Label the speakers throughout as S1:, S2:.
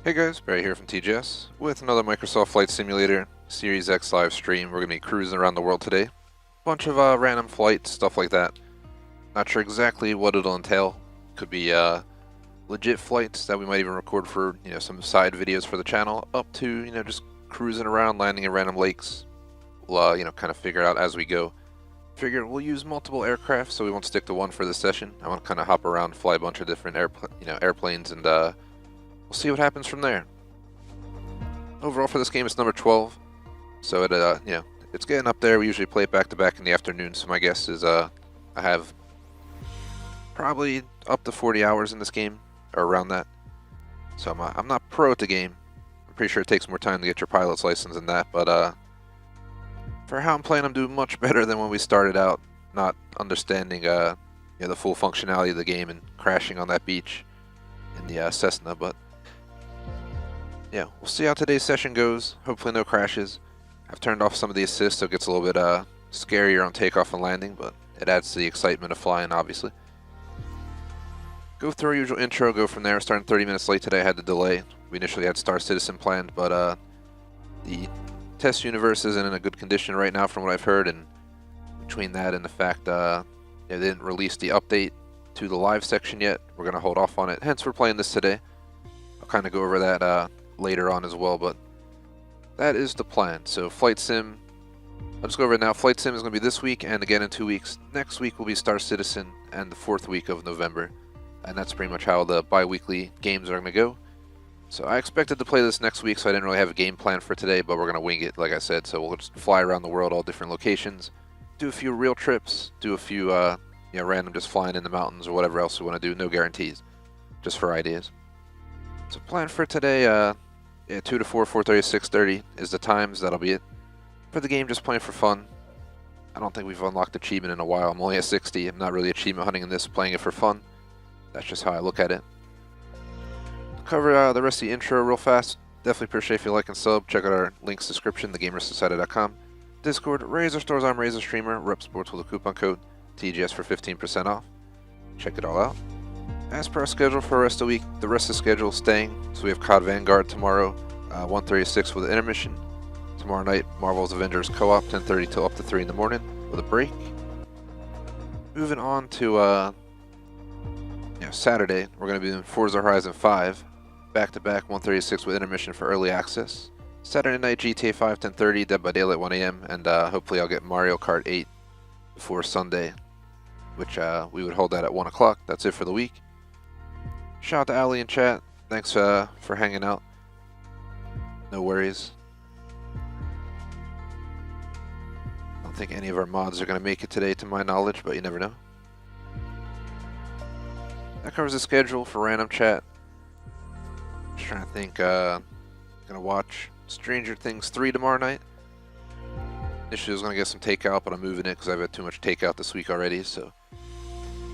S1: Hey guys, Barry here from TGS with another Microsoft Flight Simulator Series X live stream. We're going to be cruising around the world today. Bunch of random flights, stuff like that. Not sure exactly what it'll entail. Could be legit flights that we might even record for some side videos for the channel, up to just cruising around, landing in random lakes. We'll kind of figure it out as we go. Figure we'll use multiple aircraft, so we won't stick to one for this session. I want to kind of hop around, fly a bunch of different airplanes, and we'll see what happens from there. Overall for this game, it's number 12, so it's getting up there. We usually play it back to back in the afternoon, so my guess is I have probably up to 40 hours in this game, or around that. So I'm not pro at the game. I'm pretty sure it takes more time to get your pilot's license than that, but for how I'm playing, I'm doing much better than when we started out, not understanding the full functionality of the game and crashing on that beach in the Cessna, but yeah, we'll see how today's session goes. Hopefully no crashes. I've turned off some of the assists, so it gets a little bit scarier on takeoff and landing, but it adds to the excitement of flying, obviously. Go through our usual intro, go from there. Starting 30 minutes late today, I had to delay. We initially had Star Citizen planned, but the test universe isn't in a good condition right now from what I've heard, and between that and the fact they didn't release the update to the live section yet, we're going to hold off on it. Hence, we're playing this today. I'll kind of go over that later on as well, but that is the plan. So Flight Sim, I'll just go over it now. Flight Sim is going to be this week and again in 2 weeks. Next week will be Star Citizen and the 4th week of November, and that's pretty much how the bi-weekly games are going to go. So I expected to play this next week, so I didn't really have a game plan for today, but we're going to wing it, like I said. So we'll just fly around the world, all different locations, do a few real trips, do a few random just flying in the mountains or whatever else we want to do. No guarantees, just for ideas. So plan for today, 2 to 4, 4:30 to 6:30 is the times. That'll be it. For the game, just playing for fun. I don't think we've unlocked achievement in a while. I'm only at 60. I'm not really achievement hunting in this, playing it for fun. That's just how I look at it. Cover the rest of the intro real fast. Definitely appreciate if you like and sub. Check out our links description, thegamersociety.com. Discord, Razor Stores, I'm Razor Streamer, Rep Sports with a coupon code TGS for 15% off. Check it all out. As per our schedule for the rest of the week, the rest of the schedule is staying. So we have COD Vanguard tomorrow, 1:36 with an intermission. Tomorrow night, Marvel's Avengers Co-op, 10:30 till up to 3 in the morning with a break. Moving on to Saturday, we're going to be doing Forza Horizon 5, back-to-back 1:36 with intermission for early access. Saturday night, GTA 5, 10:30, Dead by Daylight 1 a.m., and hopefully I'll get Mario Kart 8 before Sunday, which we would hold that at 1 o'clock. That's it for the week. Shout out to Ali in chat. Thanks for hanging out. No worries. I don't think any of our mods are going to make it today to my knowledge, but you never know. That covers the schedule for random chat. Just trying to think. Gonna watch Stranger Things 3 tomorrow night. Initially I was going to get some takeout, but I'm moving it because I've had too much takeout this week already, so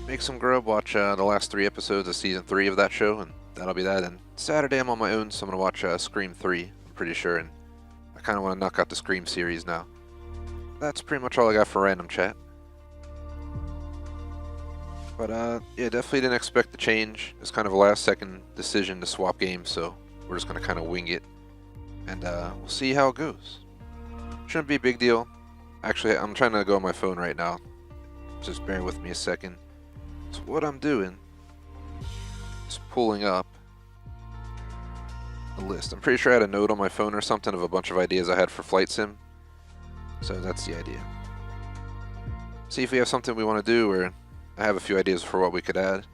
S1: make some grub, watch the last 3 episodes of Season 3 of that show, and that'll be that. And Saturday I'm on my own, so I'm going to watch Scream 3, I'm pretty sure, and I kind of want to knock out the Scream series now. That's pretty much all I got for random chat. But yeah, definitely didn't expect the change. It's kind of a last-second decision to swap games, so we're just going to kind of wing it, and we'll see how it goes. Shouldn't be a big deal. Actually, I'm trying to go on my phone right now. Just bear with me a second. So what I'm doing is pulling up a list. I'm pretty sure I had a note on my phone or something of a bunch of ideas I had for Flight Sim. So that's the idea. See if we have something we want to do, or I have a few ideas for what we could add.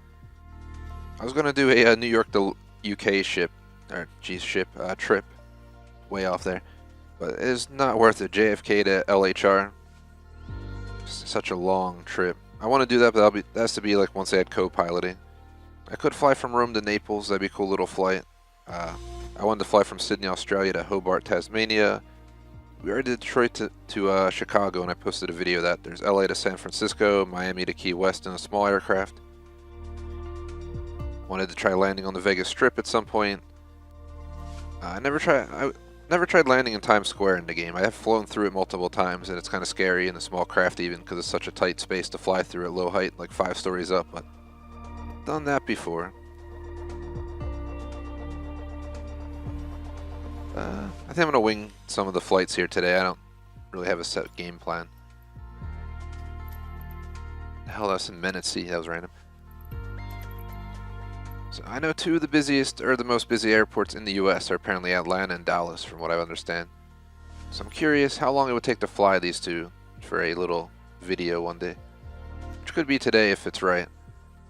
S1: I was going to do a New York to UK trip, way off there. But it's not worth it. JFK to LHR. Such a long trip. I want to do that, but that has to be like once I had co-piloting. I could fly from Rome to Naples. That'd be a cool little flight. I wanted to fly from Sydney, Australia to Hobart, Tasmania. We already did Detroit to Chicago, and I posted a video of that. There's LA to San Francisco, Miami to Key West in a small aircraft. Wanted to try landing on the Vegas Strip at some point. I never tried landing in Times Square in the game. I have flown through it multiple times, and it's kind of scary in a small craft even because it's such a tight space to fly through at low height, like 5 stories up, but done that before. I think I'm gonna wing some of the flights here today. I don't really have a set game plan. The hell, that's in Menacee. That was random. So I know two of the busiest, or the most busy airports in the US are apparently Atlanta and Dallas, from what I understand. So I'm curious how long it would take to fly these two for a little video one day. Which could be today if it's right.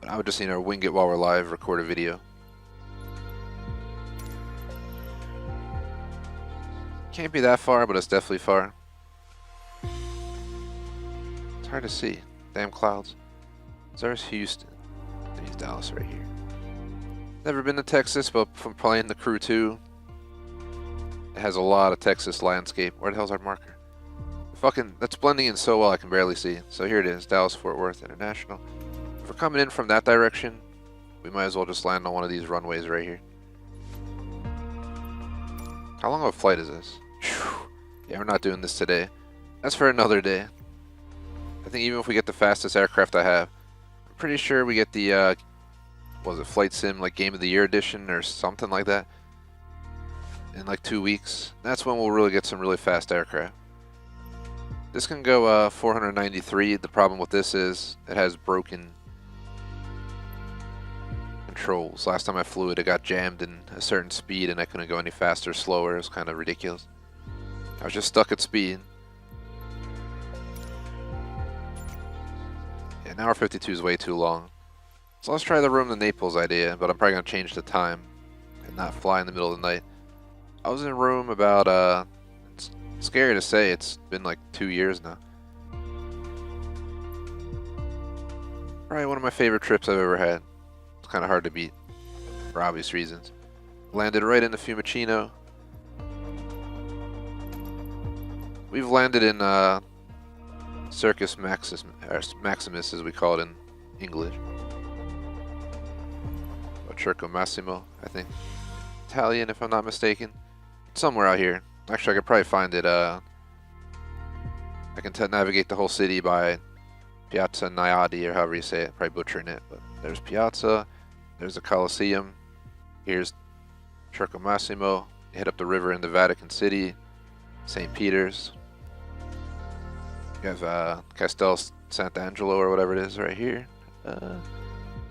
S1: But I would just, wing it while we're live, record a video. Can't be that far, but it's definitely far. It's hard to see. Damn clouds. There's Houston. There's Dallas right here. Never been to Texas, but from playing the Crew 2, it has a lot of Texas landscape. Where the hell's our marker? Fucking, that's blending in so well I can barely see. So here it is, Dallas-Fort Worth International. If we're coming in from that direction, we might as well just land on one of these runways right here. How long of a flight is this? Whew. Yeah, we're not doing this today. That's for another day. I think even if we get the fastest aircraft I have, I'm pretty sure we get the, was it Flight Sim, like Game of the Year edition or something like that, in like 2 weeks. That's when we'll really get some really fast aircraft. This can go 493. The problem with this is it has broken controls. Last time I flew it, it got jammed in a certain speed and I couldn't go any faster or slower. It was kind of ridiculous. I was just stuck at speed. Yeah, an hour 52 is way too long. So let's try the Rome to Naples idea, but I'm probably going to change the time and not fly in the middle of the night. I was in Rome about, it's scary to say, it's been like 2 years now. Probably one of my favorite trips I've ever had. It's kind of hard to beat, for obvious reasons. Landed right into Fiumicino. We've landed in Circus Maximus, as we call it in English. Circo Massimo, I think. Italian, if I'm not mistaken. Somewhere out here. Actually, I could probably find it. I can navigate the whole city by Piazza Naiadi, or however you say it. Probably butchering it, but there's Piazza. There's the Colosseum. Here's Circo Massimo. You head up the river into Vatican City. St. Peter's. You have Castel Sant'Angelo, or whatever it is, right here.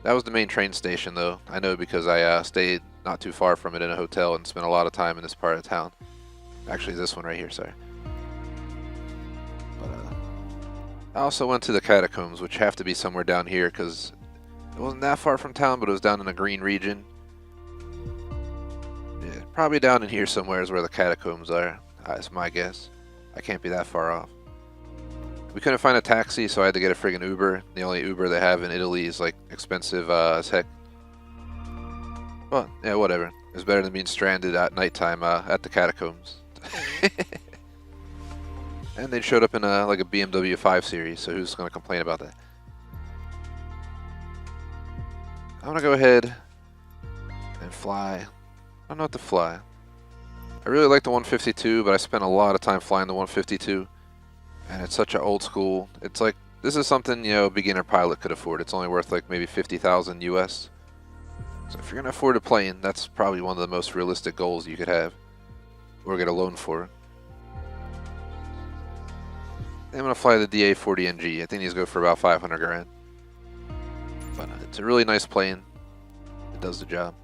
S1: That was the main train station, though. I know because I stayed not too far from it in a hotel and spent a lot of time in this part of town. Actually, this one right here, sorry. But I also went to the catacombs, which have to be somewhere down here because it wasn't that far from town, but it was down in a green region. Yeah, probably down in here somewhere is where the catacombs are. That's my guess. I can't be that far off. We couldn't find a taxi, so I had to get a friggin' Uber. The only Uber they have in Italy is like expensive as heck. But yeah, whatever. It was better than being stranded at nighttime at the catacombs. And they showed up in like a BMW 5 Series, so who's gonna complain about that? I'm gonna go ahead and fly. I don't know what to fly. I really like the 152, but I spent a lot of time flying the 152. And it's such an old school. It's like, this is something, a beginner pilot could afford. It's only worth like maybe 50,000 US. So if you're going to afford a plane, that's probably one of the most realistic goals you could have. Or get a loan for. I'm going to fly the DA-40NG. I think these go for about 500 grand. But it's a really nice plane. It does the job.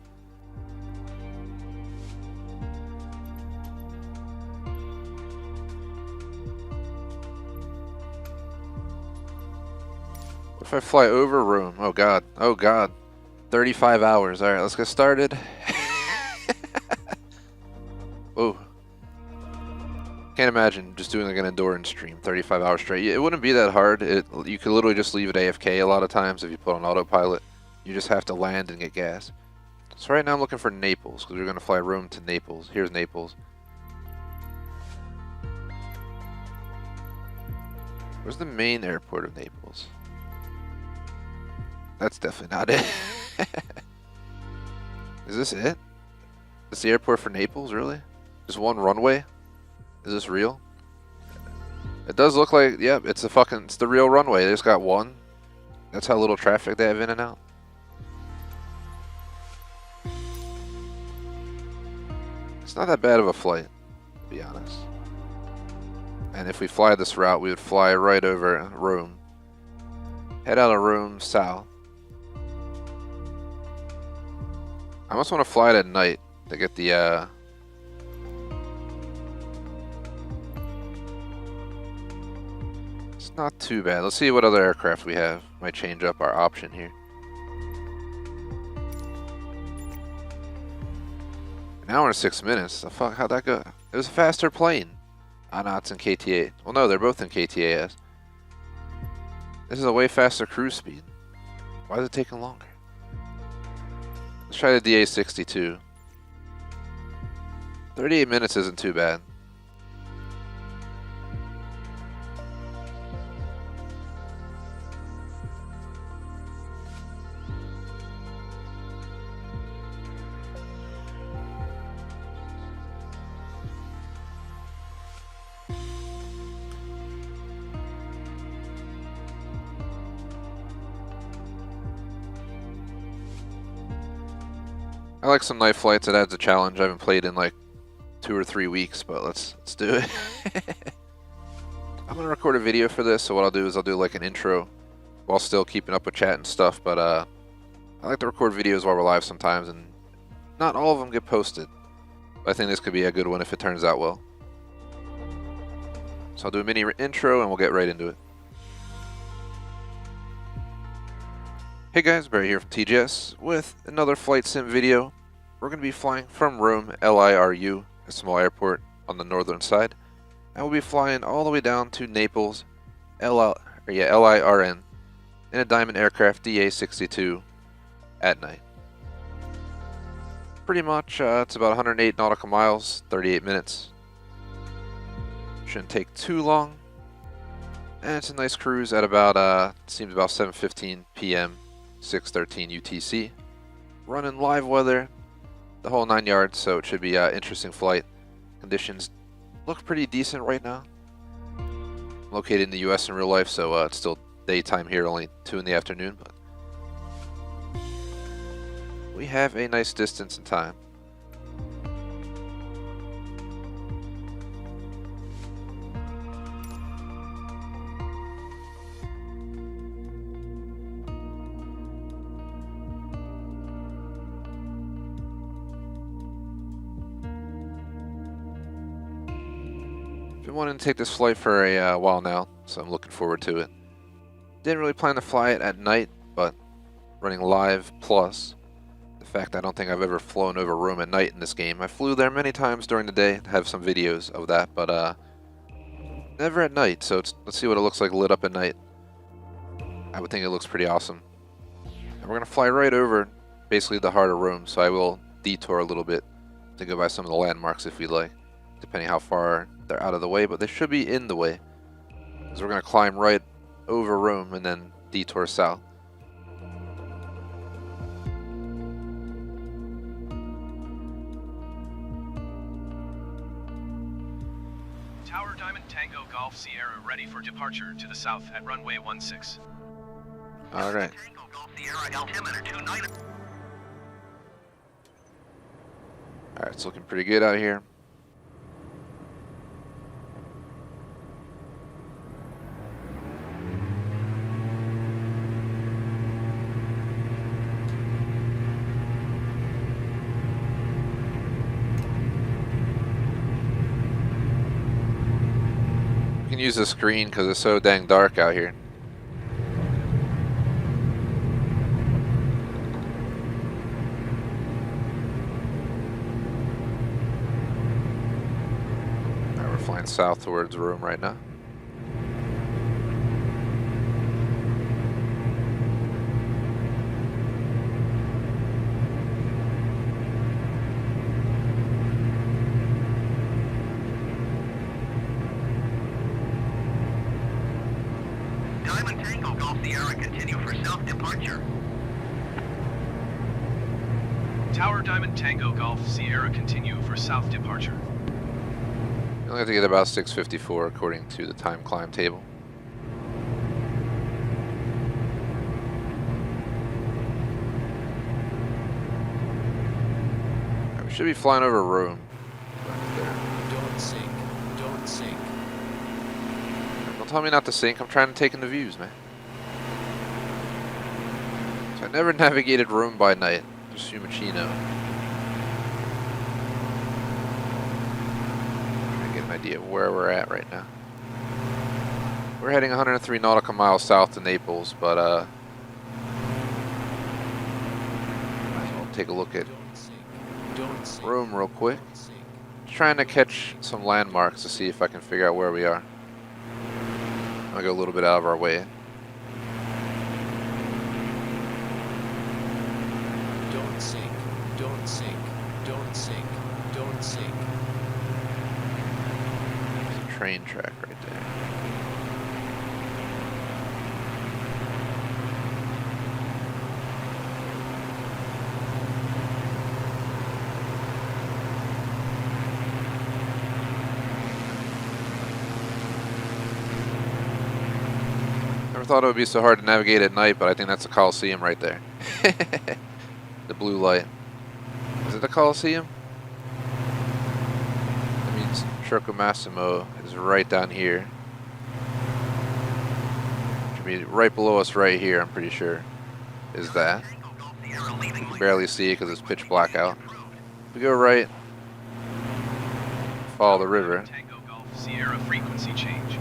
S1: If I fly over Rome, oh god, 35 hours. Alright, let's get started. Oh. Can't imagine just doing like an endurance stream, 35 hours straight. It wouldn't be that hard. You could literally just leave it AFK a lot of times if you put on autopilot. You just have to land and get gas. So right now I'm looking for Naples, because we're going to fly Rome to Naples. Here's Naples. Where's the main airport of Naples? That's definitely not it. Is this it? Is the airport for Naples, really? Just one runway? Is this real? It does look like, yep, it's the real runway. They just got one. That's how little traffic they have in and out. It's not that bad of a flight, to be honest. And if we fly this route, we would fly right over Rome. Head out of Rome south. I almost want to fly it at night to get the it's not too bad. Let's see what other aircraft we have. Might change up our option here. An hour and 6 minutes. The fuck, how'd that go? It was a faster plane. Ah, no, it's in KTA. Well, no, they're both in KTAS. This is a way faster cruise speed. Why is it taking longer? Let's try the DA-62. 38 minutes isn't too bad. I like some night flights. It adds a challenge. I haven't played in like 2 or 3 weeks, but let's do it. I'm gonna record a video for this, so what I'll do is I'll do like an intro while still keeping up with chat and stuff. But I like to record videos while we're live sometimes, and not all of them get posted. But I think this could be a good one if it turns out well. So I'll do a mini intro and we'll get right into it. Hey guys, Barry here from TGS with another flight sim video. We're going to be flying from Rome, LIRU, a small airport on the northern side, and we'll be flying all the way down to Naples, LIRN, in a Diamond aircraft DA-62 at night. Pretty much, it's about 108 nautical miles, 38 minutes. Shouldn't take too long, and it's a nice cruise at about, seems about 7:15 p.m. 6:13 UTC. Running live weather, the whole 9 yards, so it should be an interesting flight. Conditions look pretty decent right now. I'm located in the US in real life, so it's still daytime here, only 2 in the afternoon, but we have a nice distance and time. Been wanting to take this flight for a while now, so I'm looking forward to it. Didn't really plan to fly it at night, but running live plus the fact I don't think I've ever flown over Rome at night in this game. I flew there many times during the day, have some videos of that, but never at night, so let's see what it looks like lit up at night. I would think it looks pretty awesome. And we're going to fly right over basically the heart of Rome, so I will detour a little bit to go by some of the landmarks if we'd like, depending how far they're out of the way, but they should be in the way, because we're going to climb right over Rome and then detour south.
S2: Tower Diamond Tango Golf Sierra ready for departure to the south at runway 16.
S1: Alright.
S2: Tango Golf Sierra altimeter 29.
S1: Alright, it's looking pretty good out here. You can use the screen because it's so dang dark out here. Alright, we're flying south towards Rome right now.
S2: Diamond Tango Golf Sierra continue for south departure. Tower Diamond Tango Golf Sierra continue for south departure.
S1: You only have to get about 6:54 according to the time climb table. We should be flying over Rome. tell me not to sink. I'm trying to take in the views, man. So I never navigated Rome by night. Just Fiumicino. Trying to get an idea of where we're at right now. We're heading 103 nautical miles south to Naples, but might as well take a look at Rome real quick. Just trying to catch some landmarks to see if I can figure out where we are. I'll go a little bit out of our way.
S3: Don't sink, don't sink, don't sink, don't sink.
S1: There's a train track right there. Never thought it would be so hard to navigate at night, but I think that's the Colosseum right there. The blue light. Is it the Colosseum? That means Circo Massimo is right down here. Should be right below us right here, I'm pretty sure. Is that. You can barely see it because it's pitch black out. We go right. Follow the river.
S2: Tango Golf Sierra frequency change.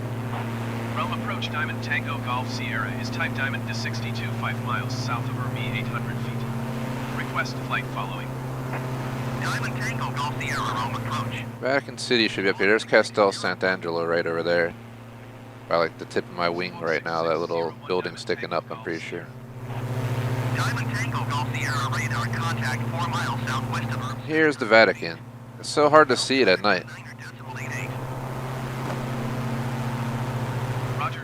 S2: Rome approach Diamond Tango Golf Sierra is type Diamond to 62 5 miles south of Rome 800 feet. Request flight following. Diamond Tango Golf Sierra Rome approach.
S1: Vatican City should be up here. There's Castel Sant'Angelo right over there. By like the tip of my wing right now, that little building sticking up, I'm pretty sure.
S2: Diamond Tango Golf Sierra radar contact 4 miles southwest of Rome.
S1: Here's the Vatican. It's so hard to see it at night.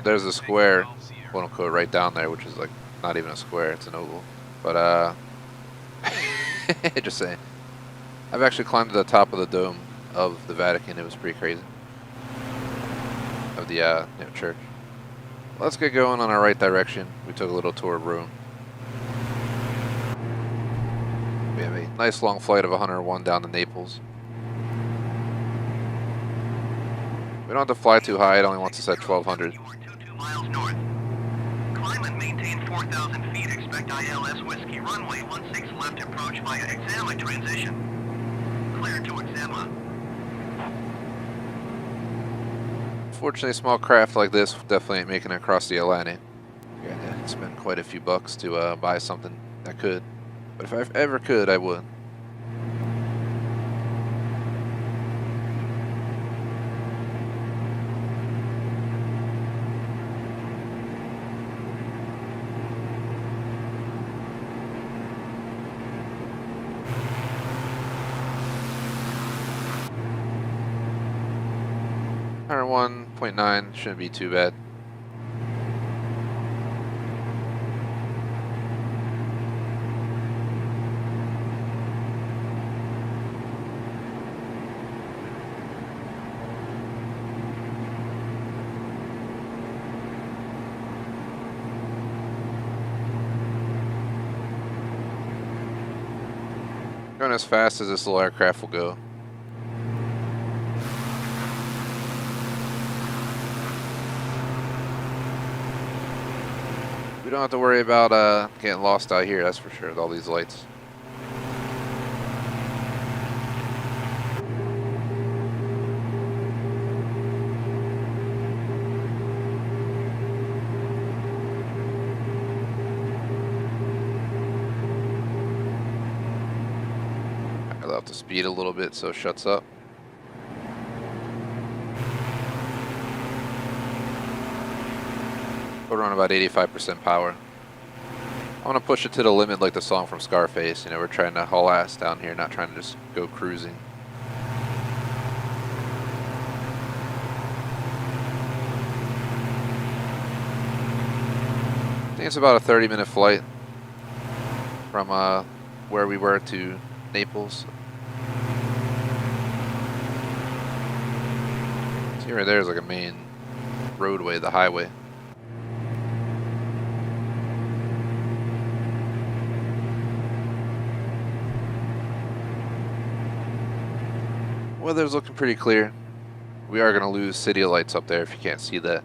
S1: There's a square, quote unquote, right down there, which is like not even a square, it's an oval. But just saying. I've actually climbed to the top of the dome of the Vatican. It was pretty crazy. Of the church. Let's get going on our right direction. We took a little tour of Rome. We have a nice long flight of 101 down to Naples. We don't have to fly too high. It only wants us at 1200.
S2: 22 miles north. Climb and maintain 4,000 feet. Expect ILS Whiskey. Runway 16 left approach via Exama transition. Clear to Exama.
S1: Fortunately, a small craft like this definitely ain't making it across the Atlantic. You're gonna spend quite a few bucks to buy something that could. But if I ever could, I would. Hundred 1.9 shouldn't be too bad. Going as fast as this little aircraft will go. We don't have to worry about getting lost out here, that's for sure, with all these lights. I'll have to speed a little bit so it shuts up. We're on about 85% power. I want to push it to the limit like the song from Scarface. You know, we're trying to haul ass down here, not trying to just go cruising. I think it's about a 30-minute flight from where we were to Naples. See right there is like a main roadway, the highway. Weather's looking pretty clear. We are going to lose city lights up there if you can't see that.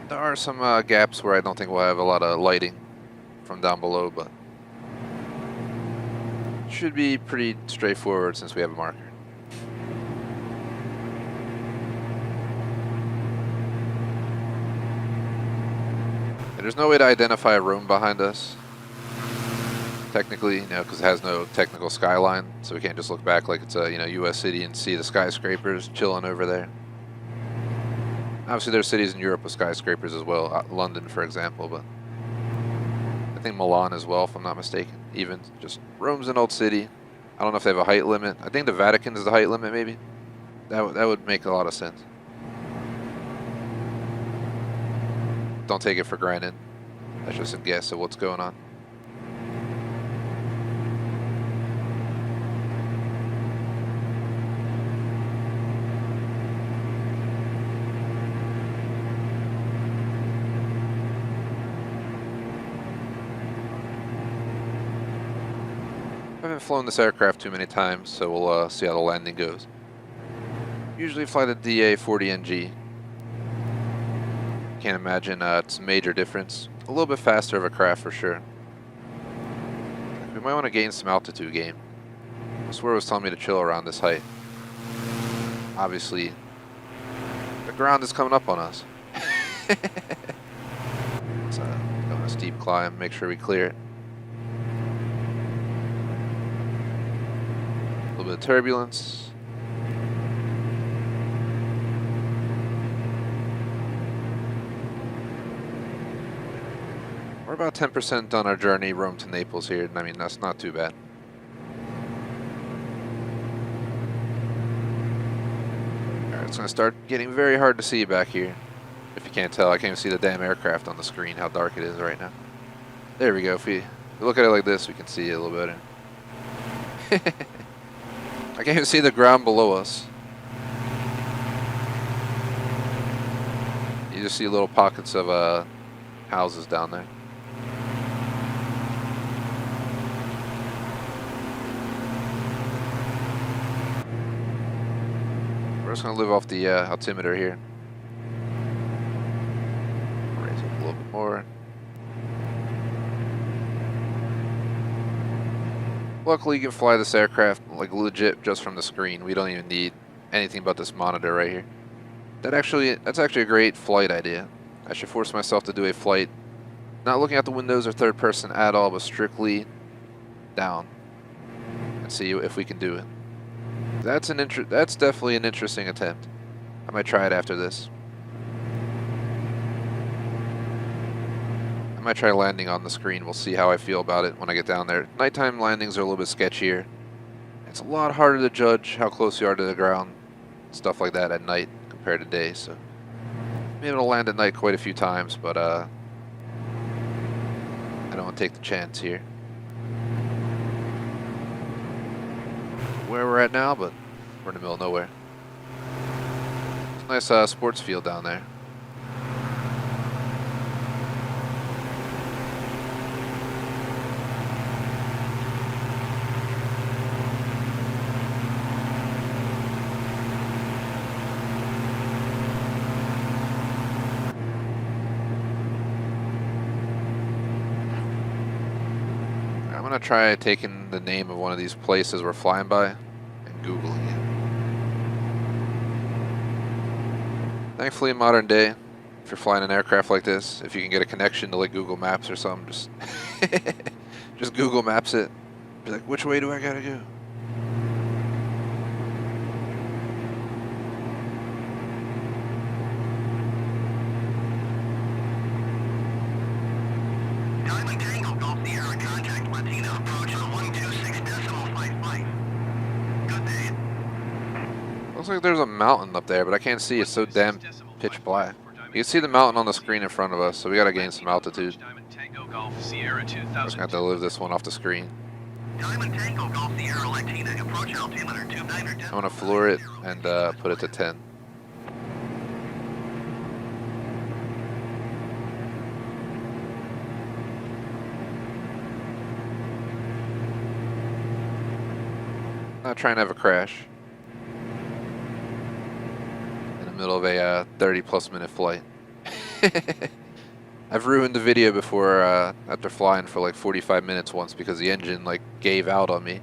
S1: There are some gaps where I don't think we'll have a lot of lighting from down below, but should be pretty straightforward since we have a marker. And there's no way to identify a room behind us, technically, because it has no technical skyline, so we can't just look back like it's a U.S. city and see the skyscrapers chilling over there. Obviously, there's cities in Europe with skyscrapers as well, London, for example, but I think Milan as well, if I'm not mistaken. Even just Rome's an old city. I don't know if they have a height limit. I think the Vatican is the height limit, maybe. That would make a lot of sense. Don't take it for granted. That's just a guess of what's going on. I haven't flown this aircraft too many times, so we'll see how the landing goes. Usually fly the DA-40NG. Can't imagine it's a major difference. A little bit faster of a craft for sure. We might want to gain some altitude gain. I swear it was telling me to chill around this height. Obviously, the ground is coming up on us. It's going a steep climb, make sure we clear it. A little bit of turbulence. We're about 10% on our journey, Rome to Naples here, and I mean, that's not too bad. Alright, it's going to start getting very hard to see back here. If you can't tell, I can't even see the damn aircraft on the screen, how dark it is right now. There we go, if we look at it like this, we can see it a little better. I can't even see the ground below us. You just see little pockets of houses down there. We're just going to live off the altimeter here. Raise it a little bit more. Luckily, you can fly this aircraft like legit just from the screen. We don't even need anything but this monitor right here. That's actually a great flight idea. I should force myself to do a flight not looking out the windows or third person at all, but strictly down and see if we can do it. That's definitely an interesting attempt. I might try it after this. I might try landing on the screen. We'll see how I feel about it when I get down there. Nighttime landings are a little bit sketchier. It's a lot harder to judge how close you are to the ground, stuff like that at night compared to day. So I'm able to land at night quite a few times, but I don't want to take the chance here. Where we're at now, but we're in the middle of nowhere. It's a nice sports field down there. I'm gonna try taking the name of one of these places we're flying by and Googling it. Thankfully, in modern day, if you're flying an aircraft like this, if you can get a connection to like Google Maps or something, just Google Maps it. Be like, which way do I gotta go?
S4: Diamond Tango Golf Sierra contact Latina approach on 126.55. Good day.
S1: Looks like there's a mountain up there, but I can't see. It's so damn pitch black. You can see the mountain on the screen in front of us, so we gotta gain some altitude. We're just gonna have to live this one off the screen.
S4: Diamond Tango Golf Sierra Latina approach altimeter 29.
S1: I'm gonna floor it and put it to 10. Not trying to have a crash in the middle of a 30+ minute flight. I've ruined the video before after flying for like 45 minutes once because the engine like gave out on me.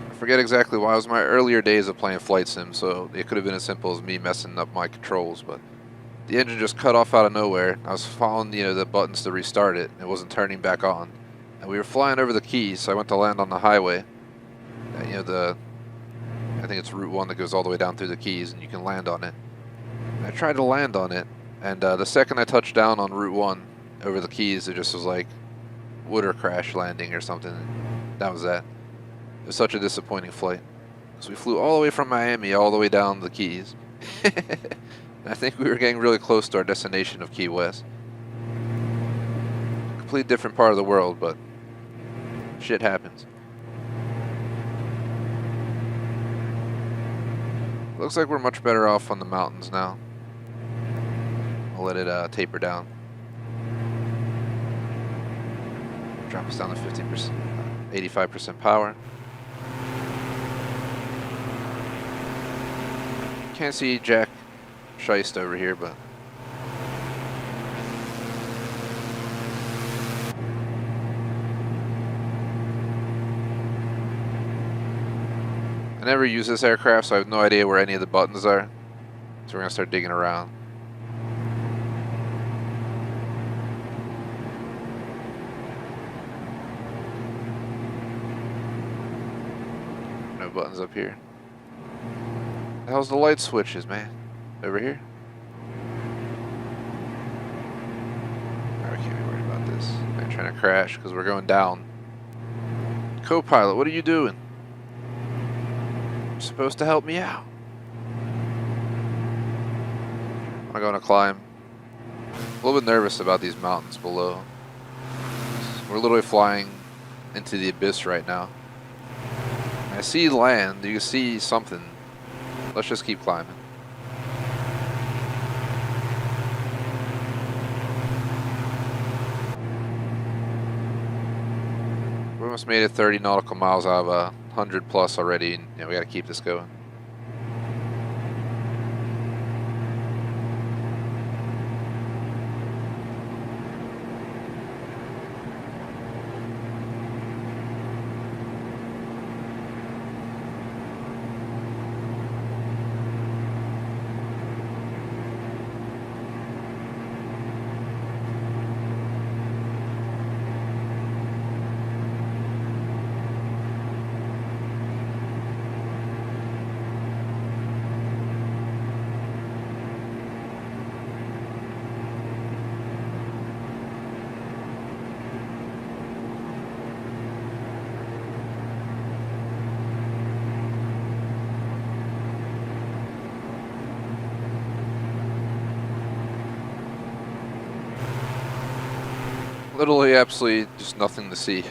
S1: I forget exactly why. It was my earlier days of playing flight sim, so it could have been as simple as me messing up my controls, but the engine just cut off out of nowhere. I was following, the buttons to restart it. It wasn't turning back on, and we were flying over the Keys. So I went to land on the highway. I think it's Route 1 that goes all the way down through the Keys, and you can land on it. I tried to land on it, and the second I touched down on Route 1 over the Keys, it just was like water crash landing or something. That was that. It was such a disappointing flight. So we flew all the way from Miami all the way down the Keys. I think we were getting really close to our destination of Key West. Complete different part of the world, but shit happens. Looks like we're much better off on the mountains now. I'll let it taper down. Drop us down to 50%, 85% power. Can't see Jack Scheist over here, but I never use this aircraft, so I have no idea where any of the buttons are. So we're gonna start digging around. No buttons up here. The hell's the light switches, man? Over here? Alright, we can't be worried about this. I'm trying to crash because we're going down. Co-pilot, what are you doing? You're supposed to help me out. I'm going to climb. A little bit nervous about these mountains below. We're literally flying into the abyss right now. I see land. You can see something. Let's just keep climbing. We almost made it 30 nautical miles out of 100 plus already, and we got to keep this going. Literally, absolutely, just nothing to see.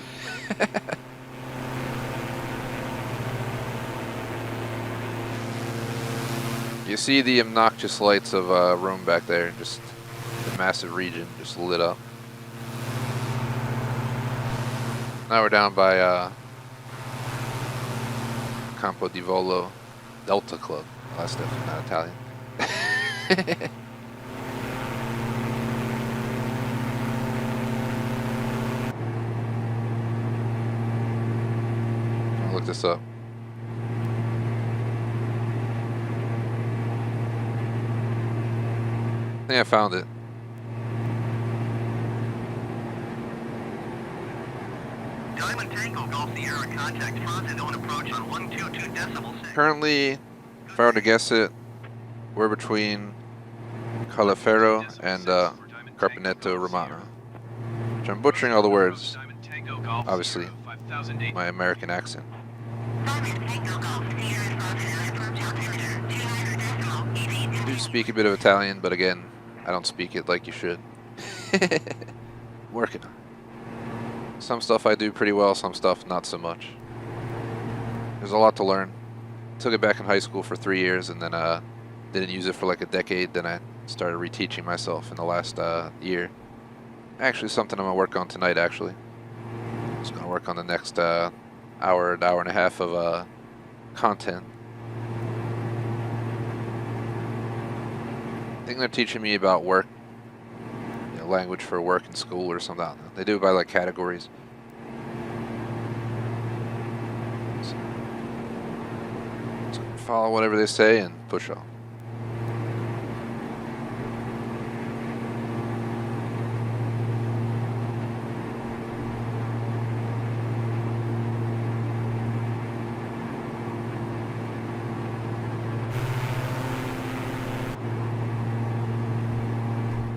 S1: You see the obnoxious lights of Rome back there, just the massive region just lit up. Now we're down by Campo di Volo Delta Club. Oh, that's definitely not Italian. I'll look this up. I think I found it.
S4: Diamond Tango Golf Sierra contact fronted on approach on 122.6.
S1: Currently, if I were to guess it, we're between Colleferro and Carpenetto Romano. Which I'm butchering all the words, obviously, my American accent.
S4: Diamond Tango Golf Sierra fronted on approach altimeter 200.8.
S1: I do speak a bit of Italian, but again, I don't speak it like you should. Working on it. Some stuff I do pretty well, some stuff not so much. There's a lot to learn. Took it back in high school for 3 years and then didn't use it for like a decade. Then I started reteaching myself in the last year. Actually, something I'm going to work on tonight, actually. Just going to work on the next hour and a half of content. think they're teaching me about work, you know, language for work in school or something. I don't know. They do it by like categories. So follow whatever they say and push off.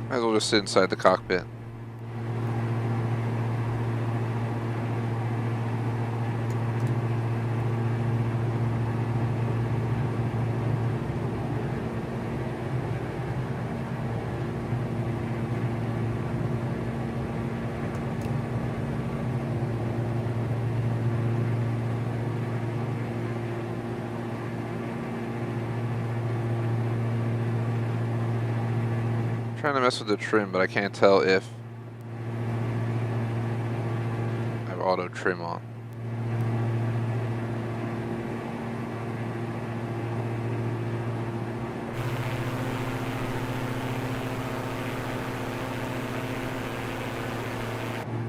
S1: Might as well just sit inside the cockpit. Trying to mess with the trim, but I can't tell if I have auto trim on.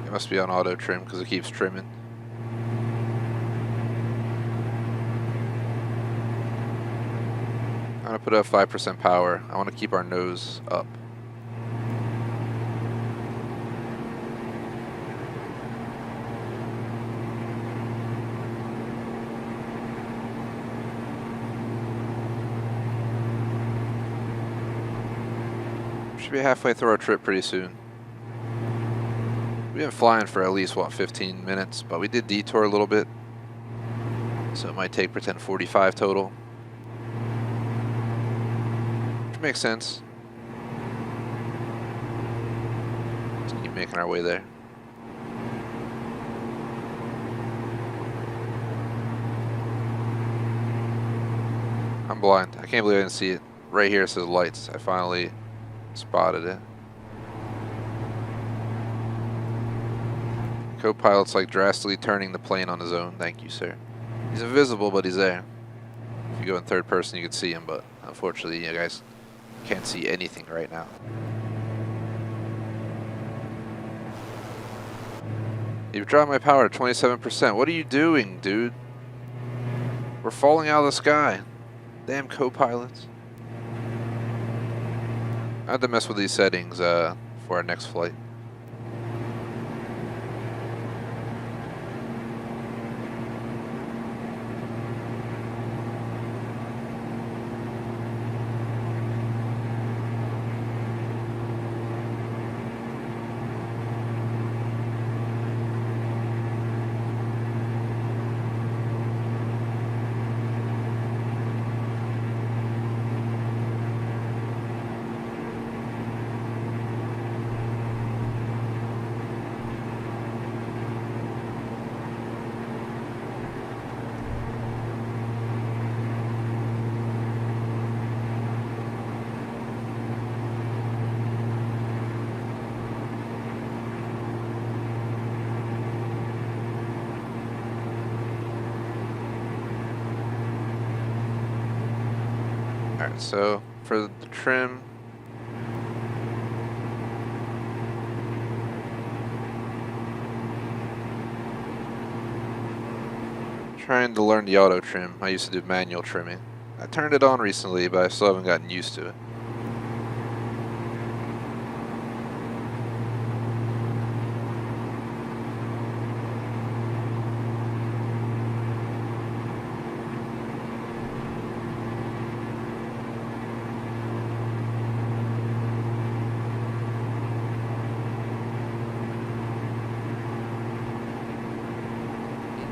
S1: It must be on auto trim because it keeps trimming. I'm gonna put up 5% power. I want to keep our nose up. Should be halfway through our trip pretty soon. We've been flying for at least, what, 15 minutes, but we did detour a little bit. So it might take pretend 45 total. Which makes sense. Let's keep making our way there. I'm blind. I can't believe I didn't see it. Right here it says lights. I finally spotted it. Co-pilot's like drastically turning the plane on his own. Thank you, sir. He's invisible, but he's there. If you go in third person, you can see him, but unfortunately, you guys can't see anything right now. You've dropped my power to 27%. What are you doing, dude? We're falling out of the sky. Damn co-pilots. I had to mess with these settings for our next flight. Alright, so for the trim, trying to learn the auto trim. I used to do manual trimming. I turned it on recently, but I still haven't gotten used to it.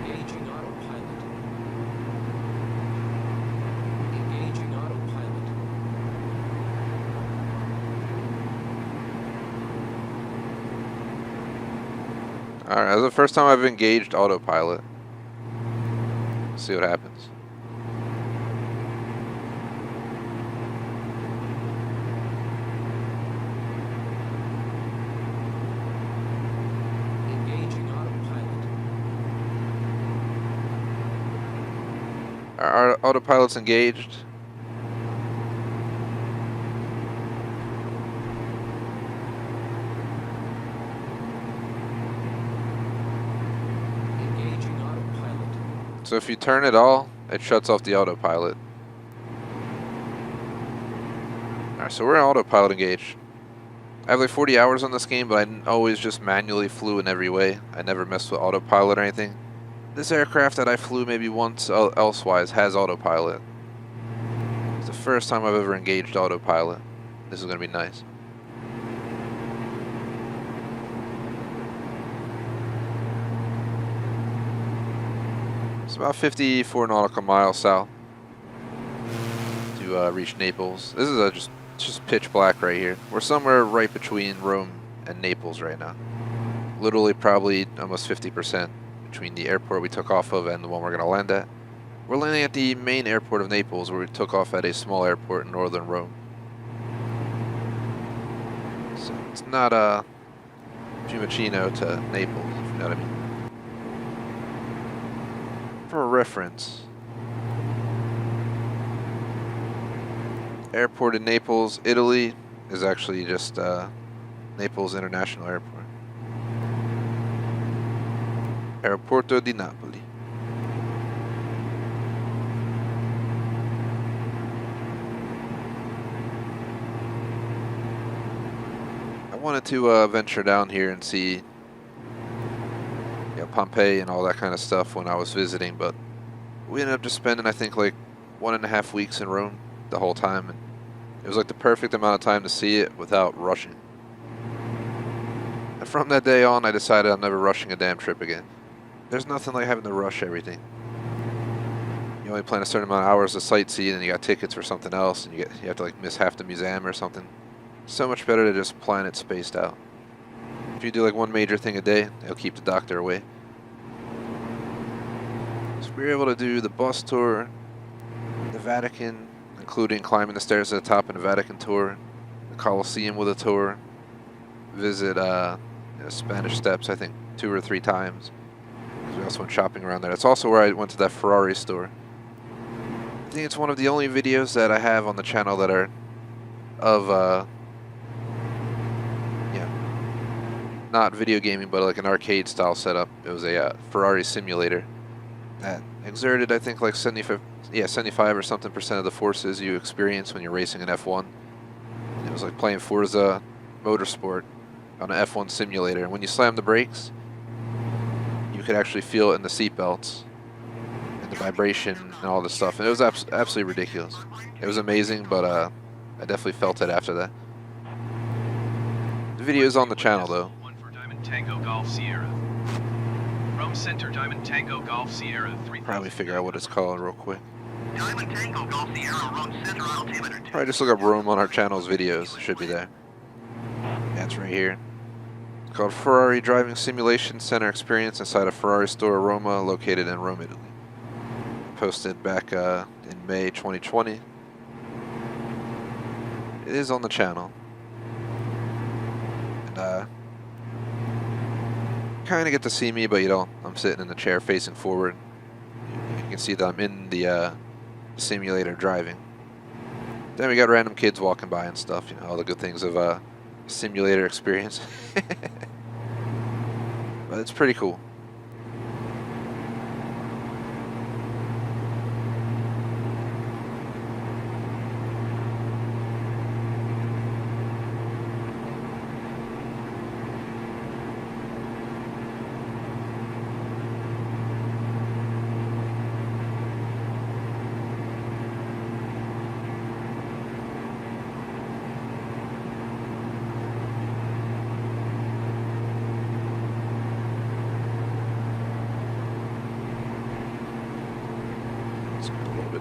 S3: Engaging autopilot. Engaging autopilot.
S1: Alright, that's the first time I've engaged autopilot. See what happens.
S3: Engaging autopilot.
S1: Our autopilot's engaged. So if you turn it all, it shuts off the autopilot. Alright, so we're in autopilot engaged. I have like 40 hours on this game, but I always just manually flew in every way. I never messed with autopilot or anything. This aircraft that I flew maybe once elsewise has autopilot. It's the first time I've ever engaged autopilot. This is going to be nice. It's about 54 nautical miles south to reach Naples. This is just pitch black right here. We're somewhere right between Rome and Naples right now. Literally probably almost 50% between the airport we took off of and the one we're going to land at. We're landing at the main airport of Naples, where we took off at a small airport in northern Rome. So it's not Fiumicino to Naples, if you know what I mean. For reference, airport in Naples, Italy is actually just Naples International Airport. Aeroporto di Napoli. I wanted to venture down here and see Pompeii and all that kind of stuff when I was visiting, but we ended up just spending, I think, like 1.5 weeks in Rome the whole time, and it was like the perfect amount of time to see it without rushing. And from that day on, I decided I'm never rushing a damn trip again. There's nothing like having to rush everything. You only plan a certain amount of hours to sightsee, and you got tickets for something else, and you have to like miss half the museum or something. So much better to just plan it spaced out. If you do like one major thing a day, it'll keep the doctor away. So we were able to do the bus tour, the Vatican, including climbing the stairs to the top in the Vatican tour, the Colosseum with a tour, visit Spanish Steps, I think 2 or 3 times. Because we also went shopping around there. That's also where I went to that Ferrari store. I think it's one of the only videos that I have on the channel that are of not video gaming, but like an arcade style setup. It was a Ferrari simulator that exerted, I think, like 75 or something % of the forces you experience when you're racing an F1. And it was like playing Forza Motorsport on an F1 simulator. And when you slam the brakes, you could actually feel it in the seat belts and the vibration and all this stuff. And it was absolutely ridiculous. It was amazing, but I definitely felt it after that. The video is on the channel, though.
S2: Tango Golf Sierra. Rome Center Diamond Tango Golf Sierra 3.
S1: Probably figure out what it's called real quick.
S4: Diamond Tango Golf Sierra, Rome Center, altimeter 2.
S1: Probably just look up Rome on our channel's videos. It should be there. Yeah, it's right here. It's called Ferrari Driving Simulation Center Experience inside a Ferrari store, Roma, located in Rome, Italy. Posted back in May 2020. It is on the channel. And kind of get to see me, but you don't. I'm sitting in the chair facing forward. You can see that I'm in the simulator driving. Then we got random kids walking by and stuff, you know, all the good things of simulator experience. But it's pretty cool.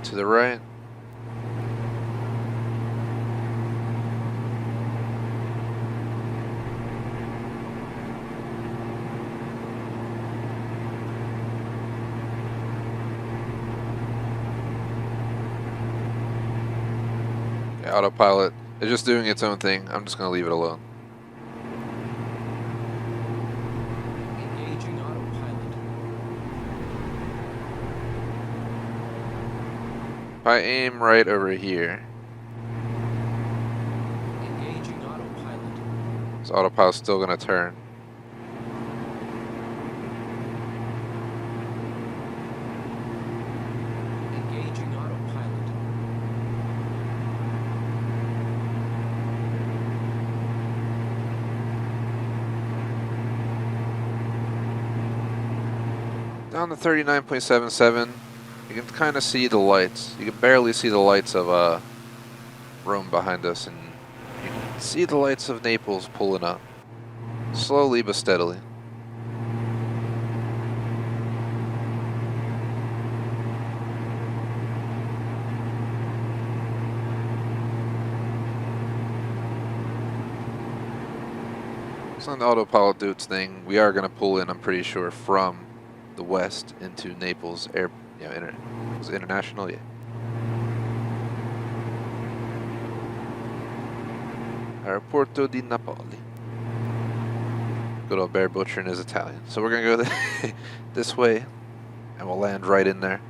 S1: To the right. Yeah, autopilot is just doing its own thing. I'm just going to leave it alone.
S3: Engaging autopilot.
S1: If I aim right over here,
S3: Engaging autopilot.
S1: this autopilot's still going to turn. Down to 39.77. You can kind of see the lights. You can barely see the lights of Rome behind us, and you can see the lights of Naples pulling up. Slowly but steadily. So the autopilot do its thing. We are going to pull in, I'm pretty sure, from the west into Naples Air. Yeah, was it international? Yeah. Aeroporto di Napoli. Good old Bear Butcher and his Italian. So we're going to go this way, and we'll land right in there.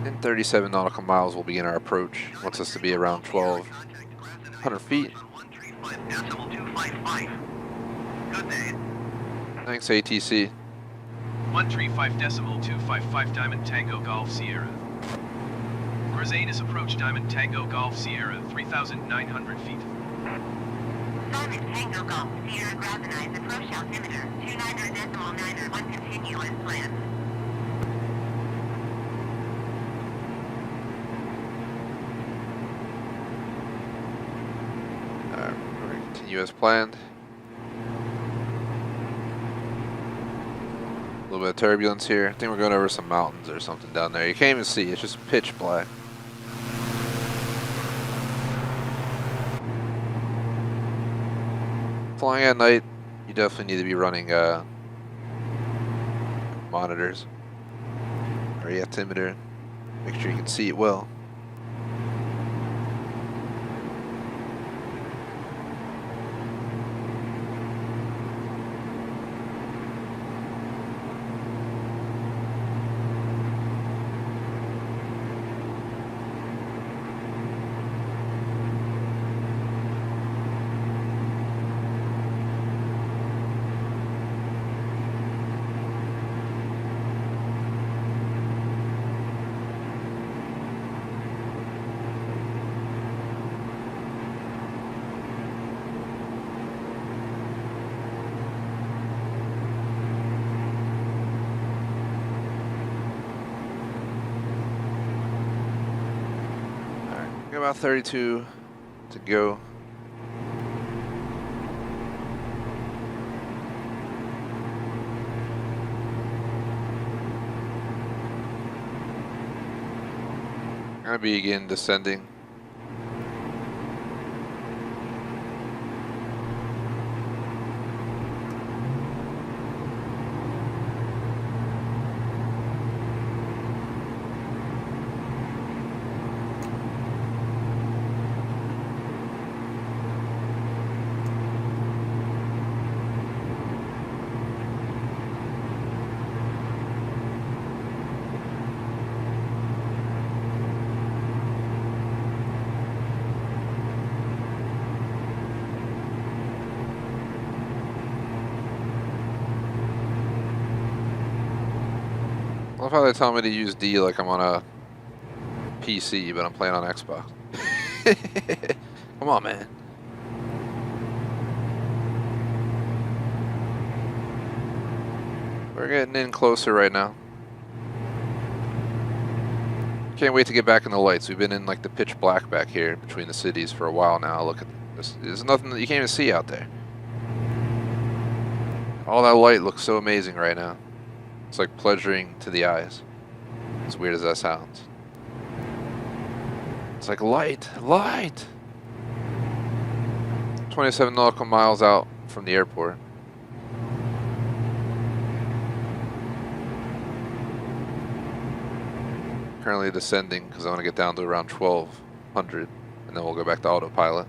S1: In 37 nautical miles, we'll begin our approach. Wants us to be around 1,200 feet. Thanks, ATC.
S2: 135.255 Diamond Tango Golf Sierra. Cruis'N is approach Diamond Tango Golf Sierra, 3,900 feet.
S5: Diamond Tango Golf Sierra Groundenize approach altimeter 29.991 continue as planned.
S1: We're going to continue as planned. A little bit of turbulence here. I think we're going over some mountains or something down there. You can't even see. It's just pitch black. Flying at night, you definitely need to be running monitors or altimeter. Make sure you can see it well. About 32 to go. Gonna begin descending. I love how they tell me to use D like I'm on a PC, but I'm playing on Xbox. Come on, man. We're getting in closer right now. Can't wait to get back in the lights. We've been in like the pitch black back here between the cities for a while now. Look at this. There's nothing that you can't even see out there. All that light looks so amazing right now. It's like pleasuring to the eyes. As weird as that sounds. It's like light, light! 27 nautical miles out from the airport. Currently descending because I want to get down to around 1,200 and then we'll go back to autopilot.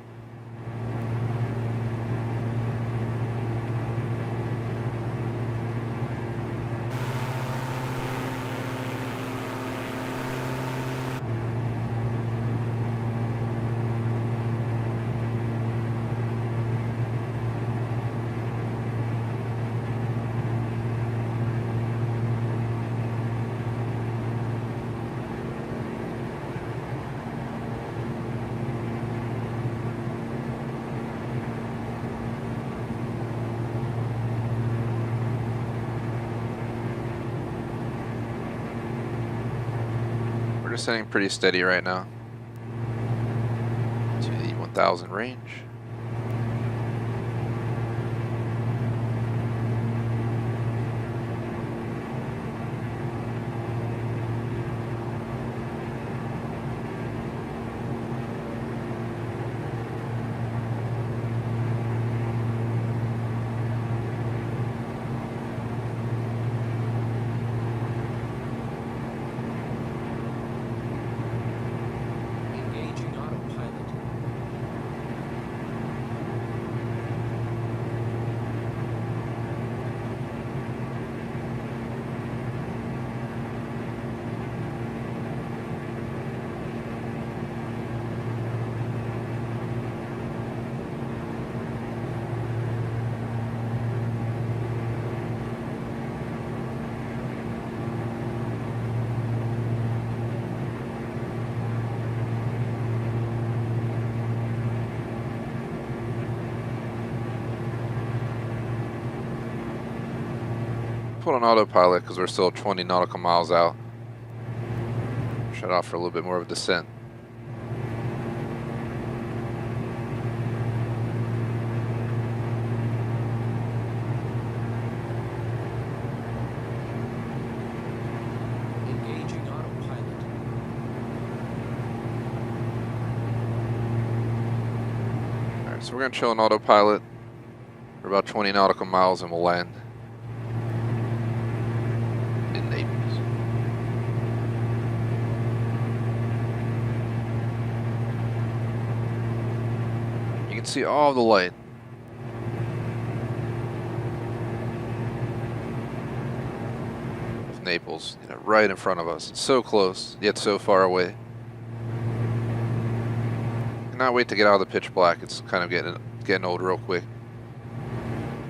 S1: descending pretty steady right now to the 1000 range.
S3: Engaging autopilot.
S1: Put on autopilot because we're still 20 nautical miles out. Shut off for a little bit more of a descent.
S3: Engaging autopilot.
S1: Alright, so we're going to chill on autopilot for about 20 nautical miles and we'll land in Naples. You can see all the light. Of Naples, you know, right in front of us. It's so close, yet so far away. Cannot wait to get out of the pitch black. It's kind of getting old real quick.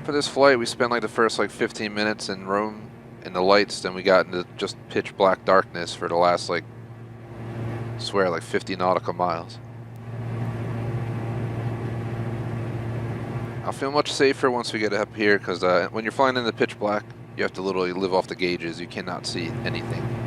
S1: For this flight, we spent like the first 15 minutes in Rome in the lights, then we got into just pitch black darkness for the last I swear 50 nautical miles. I'll feel much safer once we get up here because when you're flying in the pitch black, you have to literally live off the gauges. You cannot see anything.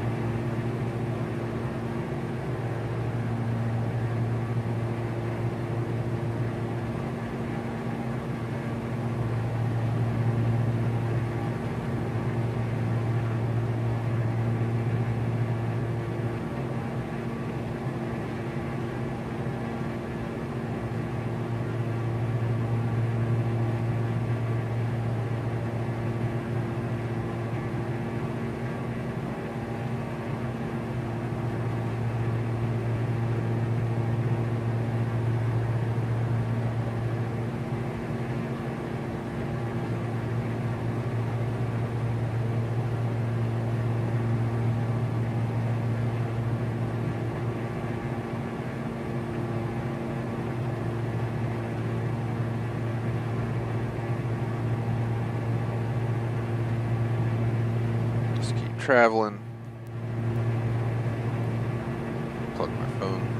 S1: Traveling. Plug my phone.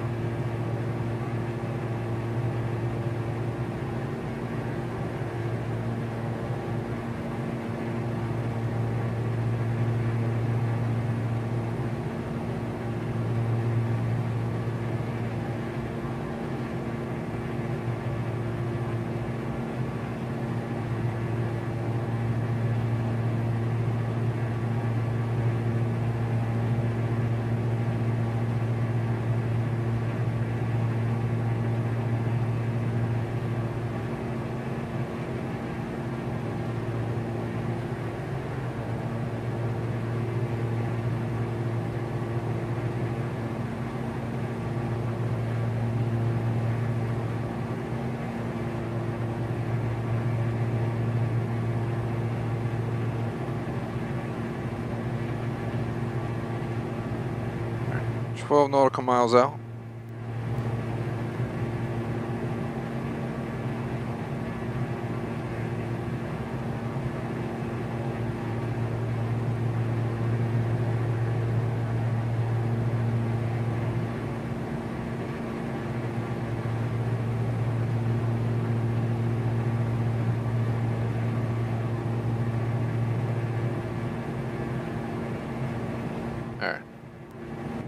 S1: Alright, 12 nautical miles out.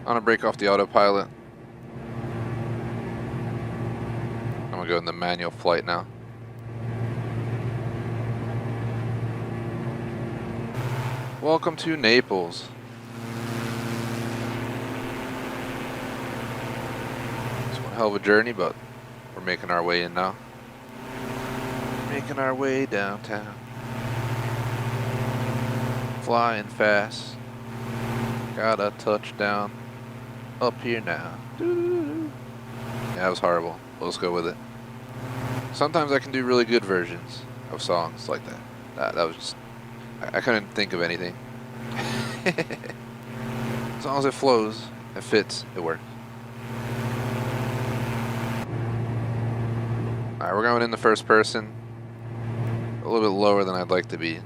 S1: I'm gonna break off the autopilot. I'm gonna go in the manual flight now. Welcome to Naples. It's one hell of a journey, but we're making our way in now. Making our way downtown. Flying fast. Got a touchdown up here now. Doo-doo-doo. Yeah, that was horrible. Let's go with it. Sometimes I can do really good versions of songs like that. That was just... I couldn't think of anything. As long as it flows, it fits, it works. Alright, we're going in the first person. A little bit lower than I'd like to be.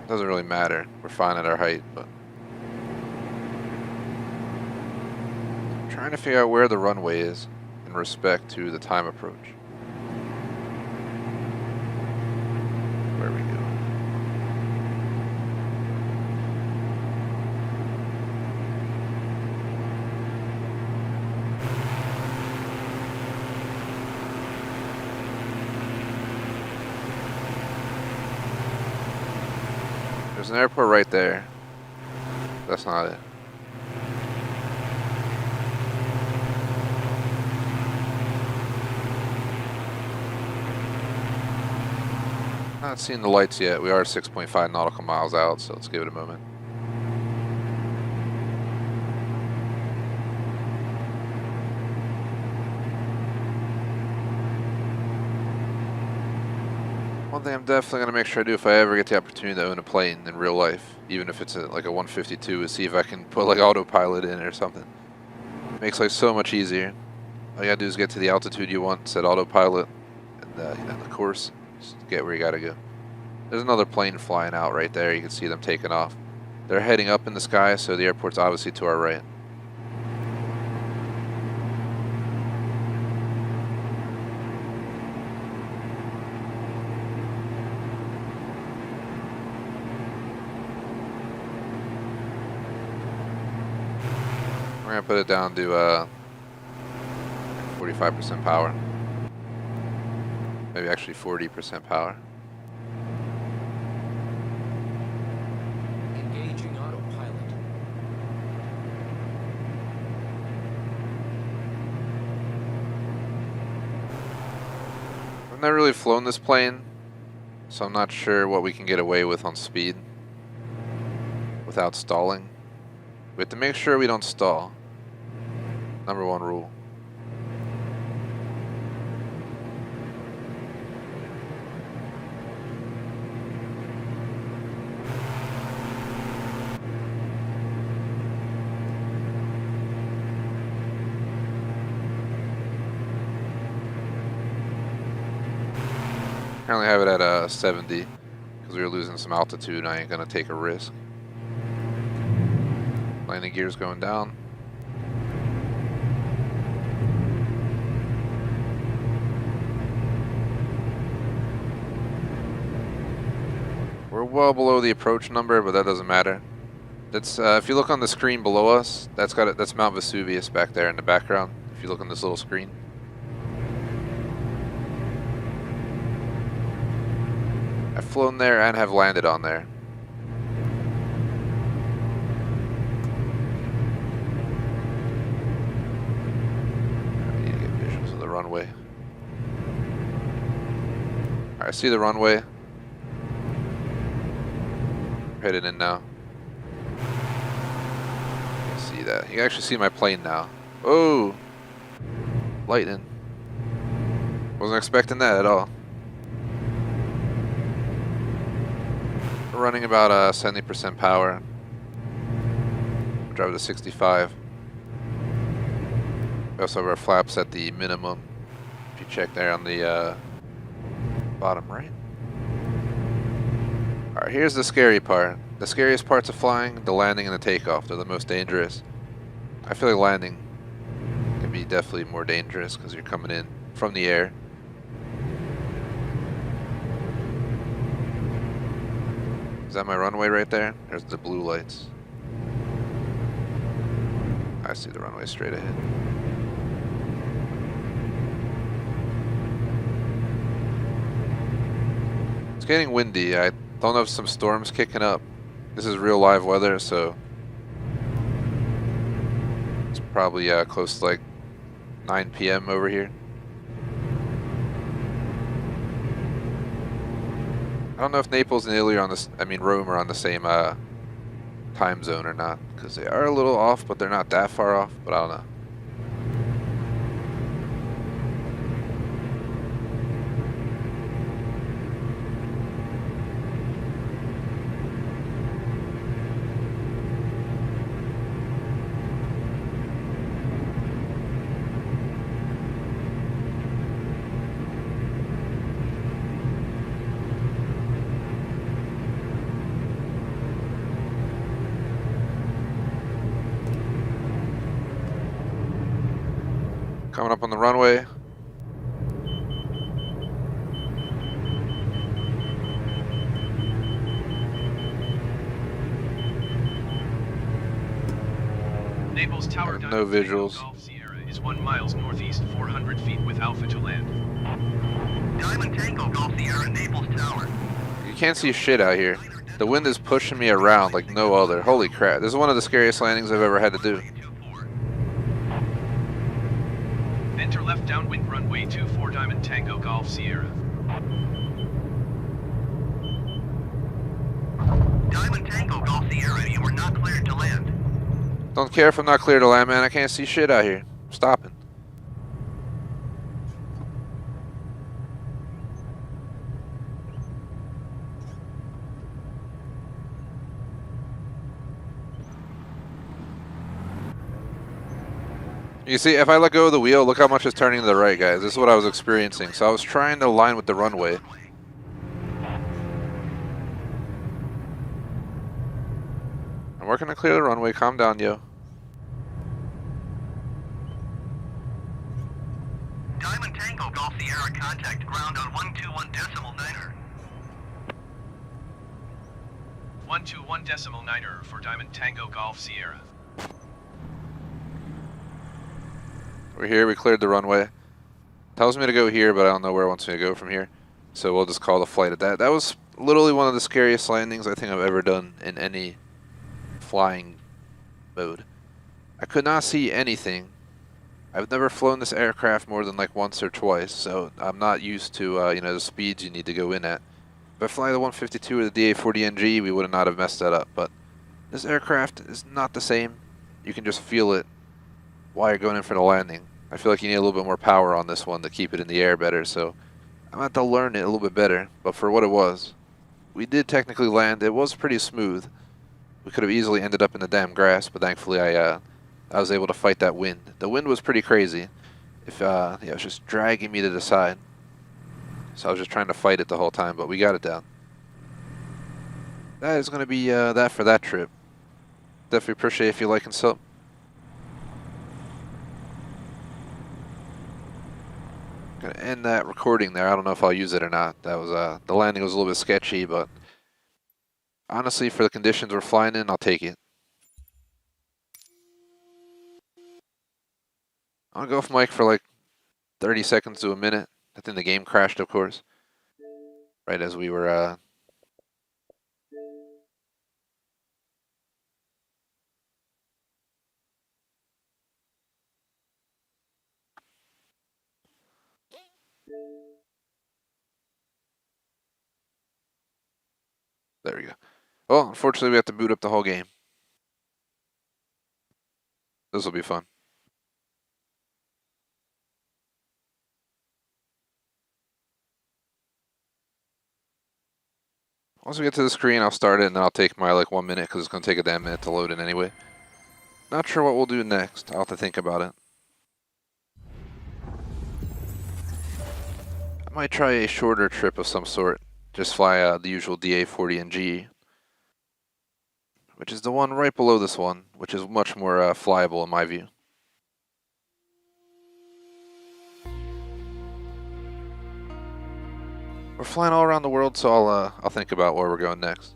S1: Doesn't really matter. We're fine at our height, but I'm trying to figure out where the runway is in respect to the time approach. Where we go? There's an airport right there. That's not it. Not seeing the lights yet. We are 6.5 nautical miles out, so let's give it a moment. One thing I'm definitely going to make sure I do if I ever get the opportunity to own a plane in real life, even if it's like a 152, is see if I can put like autopilot in it or something. It makes life so much easier. All you gotta do is get to the altitude you want, set autopilot, and you know, the course, just get where you gotta go. There's another plane flying out right there. You can see them taking off. They're heading up in the sky, so the airport's obviously to our right. We're gonna put it down to 45% power. Maybe actually 40% power.
S3: Engaging autopilot.
S1: I've never really flown this plane, so I'm not sure what we can get away with on speed without stalling. We have to make sure we don't stall. Number one rule. Currently have it at 70 because we were losing some altitude and I ain't gonna take a risk. Landing gears going down. We're well below the approach number, but that doesn't matter. That's if you look on the screen below us, that's Mount Vesuvius back there in the background. If you look on this little screen. I've flown there and have landed on there. I need to get visuals of the runway. Alright, I see the runway. Headed in now. You see that? You can actually see my plane now. Oh! Lightning. Wasn't expecting that at all. We're running about 70% power. We'll drive to 65. We also have our flaps at the minimum. If you check there on the bottom right. Alright, here's the scary part. The scariest parts of flying, the landing and the takeoff. They're the most dangerous. I feel like landing can be definitely more dangerous because you're coming in from the air. Is that my runway right there? There's the blue lights. I see the runway straight ahead. It's getting windy. I don't know if some storms kicking up. This is real live weather, so it's probably close to like 9 p.m. over here. I don't know if Naples and Italy are on this. I mean, Rome are on the same time zone or not, because they are a little off, but they're not that far off. But I don't know. Coming up on the runway.
S2: Naples Tower
S1: No visuals.
S2: Golf Sierra is 1 mile northeast, 400 feet with Alpha to land.
S4: Diamond Tango Golf Sierra Naples Tower.
S1: You can't see shit out here. The wind is pushing me around like no other. Holy crap. This is one of the scariest landings I've ever had to do.
S2: Enter left downwind runway 24 Diamond Tango Golf Sierra.
S4: Diamond Tango Golf Sierra, you are not cleared to land.
S1: Don't care if I'm not clear to land, man. I can't see shit out here. I'm stopping. You see, if I let go of the wheel, look how much it's turning to the right, guys. This is what I was experiencing. So I was trying to align with the runway. I'm working to clear the runway. Calm down, yo.
S4: Diamond Tango Golf Sierra, contact ground on 121.9er.
S2: 121.9er for Diamond Tango Golf Sierra.
S1: We're here. We cleared the runway. Tells me to go here, but I don't know where it wants me to go from here. So we'll just call the flight at that. That was literally one of the scariest landings I think I've ever done in any flying mode. I could not see anything. I've never flown this aircraft more than like once or twice, so I'm not used to you know, the speeds you need to go in at. If I fly the 152 or the DA-40NG, we would not have messed that up. But this aircraft is not the same. You can just feel it while you're going in for the landing. I feel like you need a little bit more power on this one to keep it in the air better, so I'm going to have to learn it a little bit better. But for what it was, we did technically land. It was pretty smooth. We could have easily ended up in the damn grass, but thankfully I was able to fight that wind. The wind was pretty crazy. It was just dragging me to the side. So I was just trying to fight it the whole time, but we got it down. That is going to be that for that trip. Definitely appreciate if you like and sub. Gonna end that recording there. I don't know if I'll use it or not. That was the landing was a little bit sketchy, but honestly, for the conditions we're flying in, I'll take it. I'll go off mic for like 30 seconds to a minute. I think the game crashed, of course, right as we were there we go. Well, unfortunately, we have to boot up the whole game. This will be fun. Once we get to the screen, I'll start it, and then I'll take my like 1 minute, because it's going to take a damn minute to load it anyway. Not sure what we'll do next. I'll have to think about it. I might try a shorter trip of some sort. Just fly the usual DA-40NG, which is the one right below this one, which is much more flyable in my view. We're flying all around the world, so I'll think about where we're going next.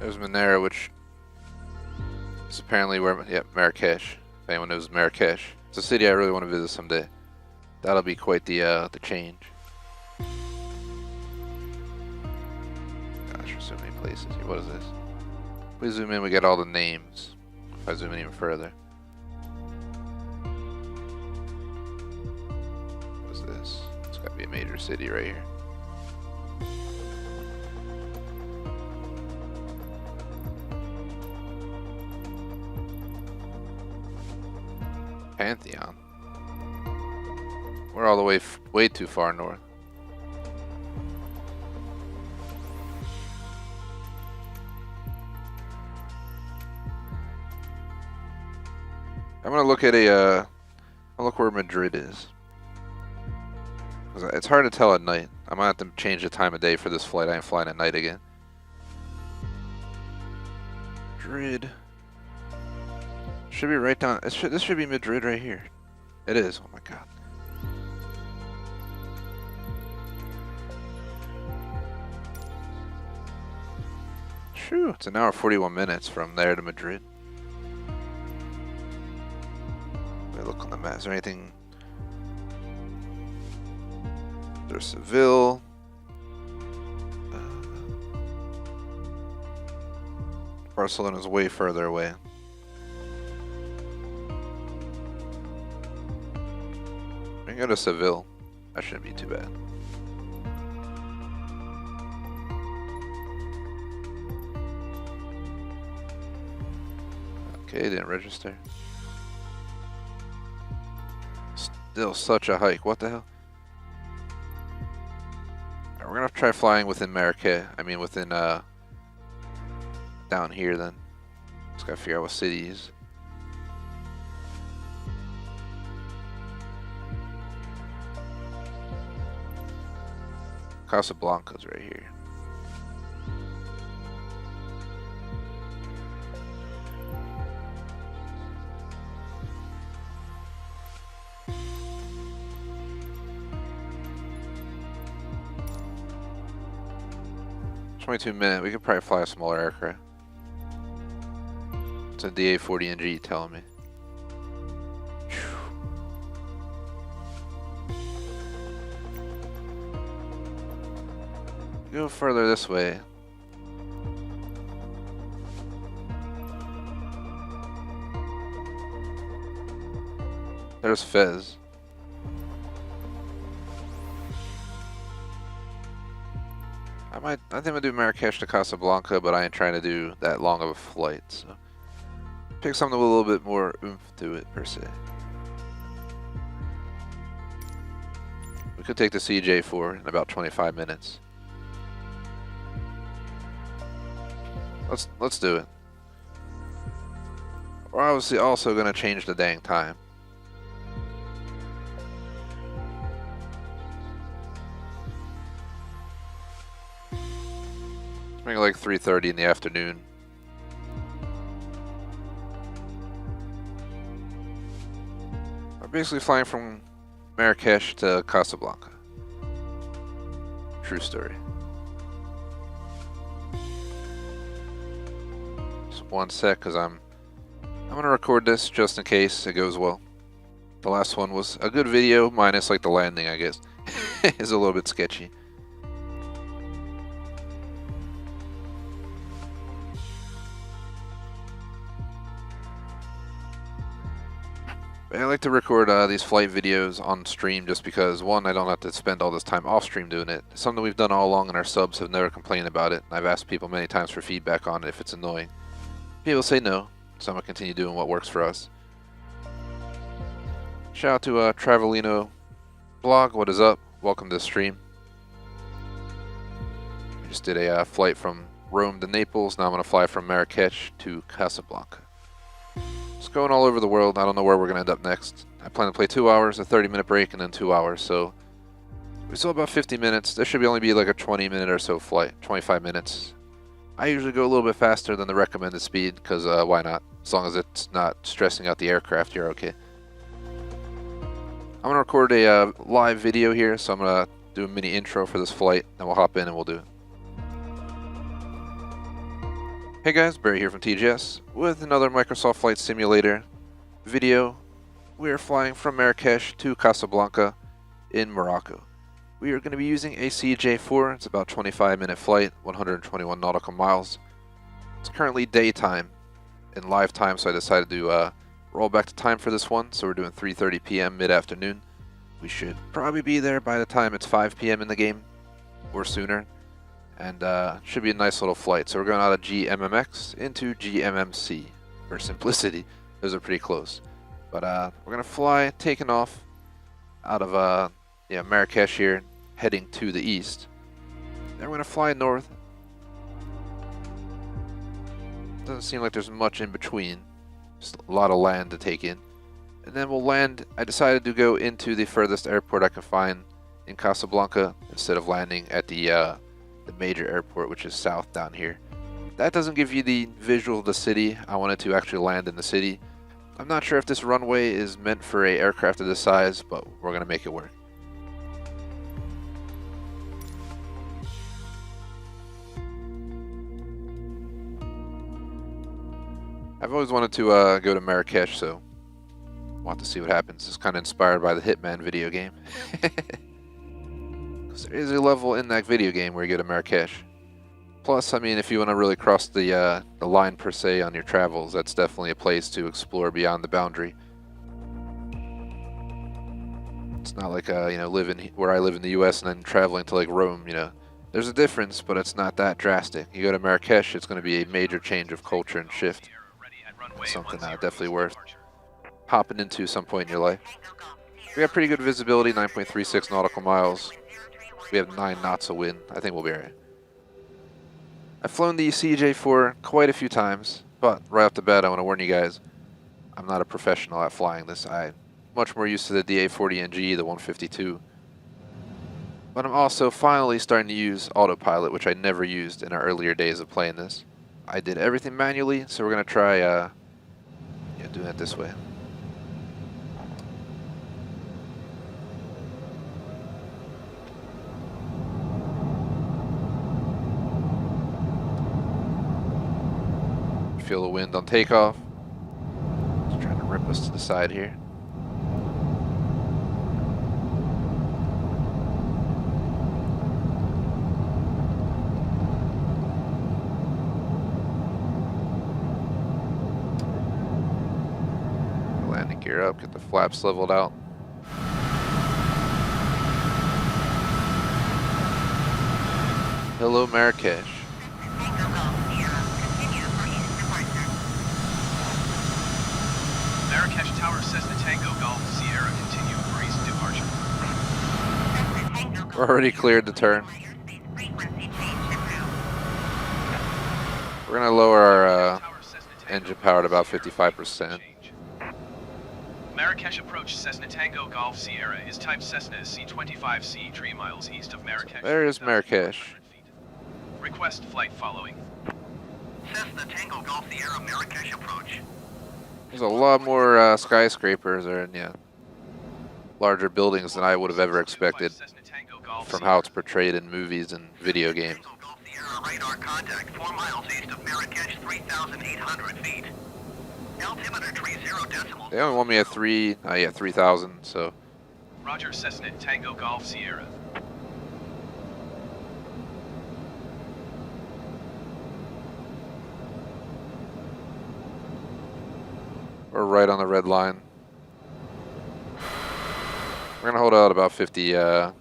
S1: There's Monera, which is apparently where, yep, Marrakesh. If anyone knows Marrakesh, it's a city I really want to visit someday. That'll be quite the change. Gosh, there's so many places here. What is this? Please zoom in. We get all the names. If I zoom in even further. What is this? It's got to be a major city right here. Pantheon. We're all the way way too far north. I'm gonna look at I'll look where Madrid is. 'Cause it's hard to tell at night. I might have to change the time of day for this flight. I ain't flying at night again. Madrid. Should be right down. This should be Madrid right here. It is. Oh my god. Phew, it's an hour 41 minutes from there to Madrid. Let me look on the map. Is there anything? There's Seville. Barcelona's way further away. We can go to Seville. That shouldn't be too bad. Okay, didn't register. Still such a hike. What the hell? Alright, we're gonna try flying within Marrakech. I mean, within down here then. Just gotta figure out what cities. Casablanca's right here. $22 we could probably fly a smaller aircraft. It's a DA-40NG telling me. Go further this way. There's Fez. I think I'm gonna do Marrakesh to Casablanca, but I ain't trying to do that long of a flight, so pick something with a little bit more oomph to it per se. We could take the CJ4 in about 25 minutes. Let's do it. We're obviously also gonna change the dang time. Maybe like 3:30 in the afternoon. We're basically flying from Marrakesh to Casablanca. True story. Just one sec, cause I'm gonna record this just in case it goes well. The last one was a good video, minus like the landing, I guess. Is a little bit sketchy. I like to record these flight videos on stream just because, one, I don't have to spend all this time off stream doing it. It's something we've done all along and our subs have never complained about it. I've asked people many times for feedback on it if it's annoying. People say no, so I'm going to continue doing what works for us. Shout out to Travelino Blog, what is up? Welcome to the stream. We just did a flight from Rome to Naples, now I'm going to fly from Marrakech to Casablanca. Just going all over the world. I don't know where we're going to end up next. I plan to play 2 hours, a 30-minute break, and then 2 hours. So we still have about 50 minutes. This should only be like a 20-minute or so flight, 25 minutes. I usually go a little bit faster than the recommended speed because why not? As long as it's not stressing out the aircraft, you're okay. I'm going to record a live video here, so I'm going to do a mini intro for this flight. Then we'll hop in and we'll do it. Hey guys, Barry here from TGS with another Microsoft Flight Simulator video. We are flying from Marrakesh to Casablanca in Morocco. We are going to be using a CJ4. It's about a 25-minute flight, 121 nautical miles. It's currently daytime and live time, so I decided to roll back to time for this one. So we're doing 3:30 p.m. mid-afternoon. We should probably be there by the time it's 5 p.m. in the game or sooner. And should be a nice little flight. So we're going out of GMMX into GMMC for simplicity. Those are pretty close. But we're going to fly, taking off out of Marrakesh here, heading to the east. Then we're going to fly north. Doesn't seem like there's much in between. Just a lot of land to take in. And then we'll land. I decided to go into the furthest airport I can find in Casablanca instead of landing at the major airport, which is south down here. That doesn't give you the visual of the city. I wanted to actually land in the city. I'm not sure if this runway is meant for an aircraft of this size, but we're going to make it work. I've always wanted to go to Marrakesh, so I want to see what happens. It's kind of inspired by the Hitman video game. There is a level in that video game where you go to Marrakesh. Plus, I mean, if you want to really cross the line per se on your travels, that's definitely a place to explore beyond the boundary. It's not like living where I live in the U.S. and then traveling to like Rome. There's a difference, but it's not that drastic. You go to Marrakesh, it's going to be a major change of culture and shift. Something definitely worth hopping into some point in your life. We got pretty good visibility, 9.36 nautical miles. We have 9 knots of wind. I think we'll be alright. I've flown the CJ4 quite a few times, but right off the bat I want to warn you guys, I'm not a professional at flying this. I'm much more used to the DA40NG, the 152. But I'm also finally starting to use autopilot, which I never used in our earlier days of playing this. I did everything manually, so we're going to try doing it this way. Feel the wind on takeoff. Just trying to rip us to the side here. Landing gear up, get the flaps leveled out. Hello, Marrakesh.
S2: Marrakesh Tower Cessna Tango Golf Sierra continue for east departure.
S1: We're already cleared the turn. We're going to lower our engine power to about 55%.
S2: Marrakesh approach Cessna Tango Golf Sierra is type Cessna C25C 3 miles east of Marrakesh.
S1: There is Marrakesh.
S2: Request flight following.
S4: Cessna Tango Golf Sierra Marrakesh approach.
S1: There's a lot more skyscrapers and larger buildings than I would have ever expected from how it's portrayed in movies and video games.
S4: Tango Golf Sierra radar contact 4 miles east of Marrakesh, 3,800 feet. Altimeter 30 decimal.
S1: They only want me at 3,000, so
S2: Roger Cessna Tango Golf Sierra.
S1: we're right on the red line. We're gonna hold out about 50. Let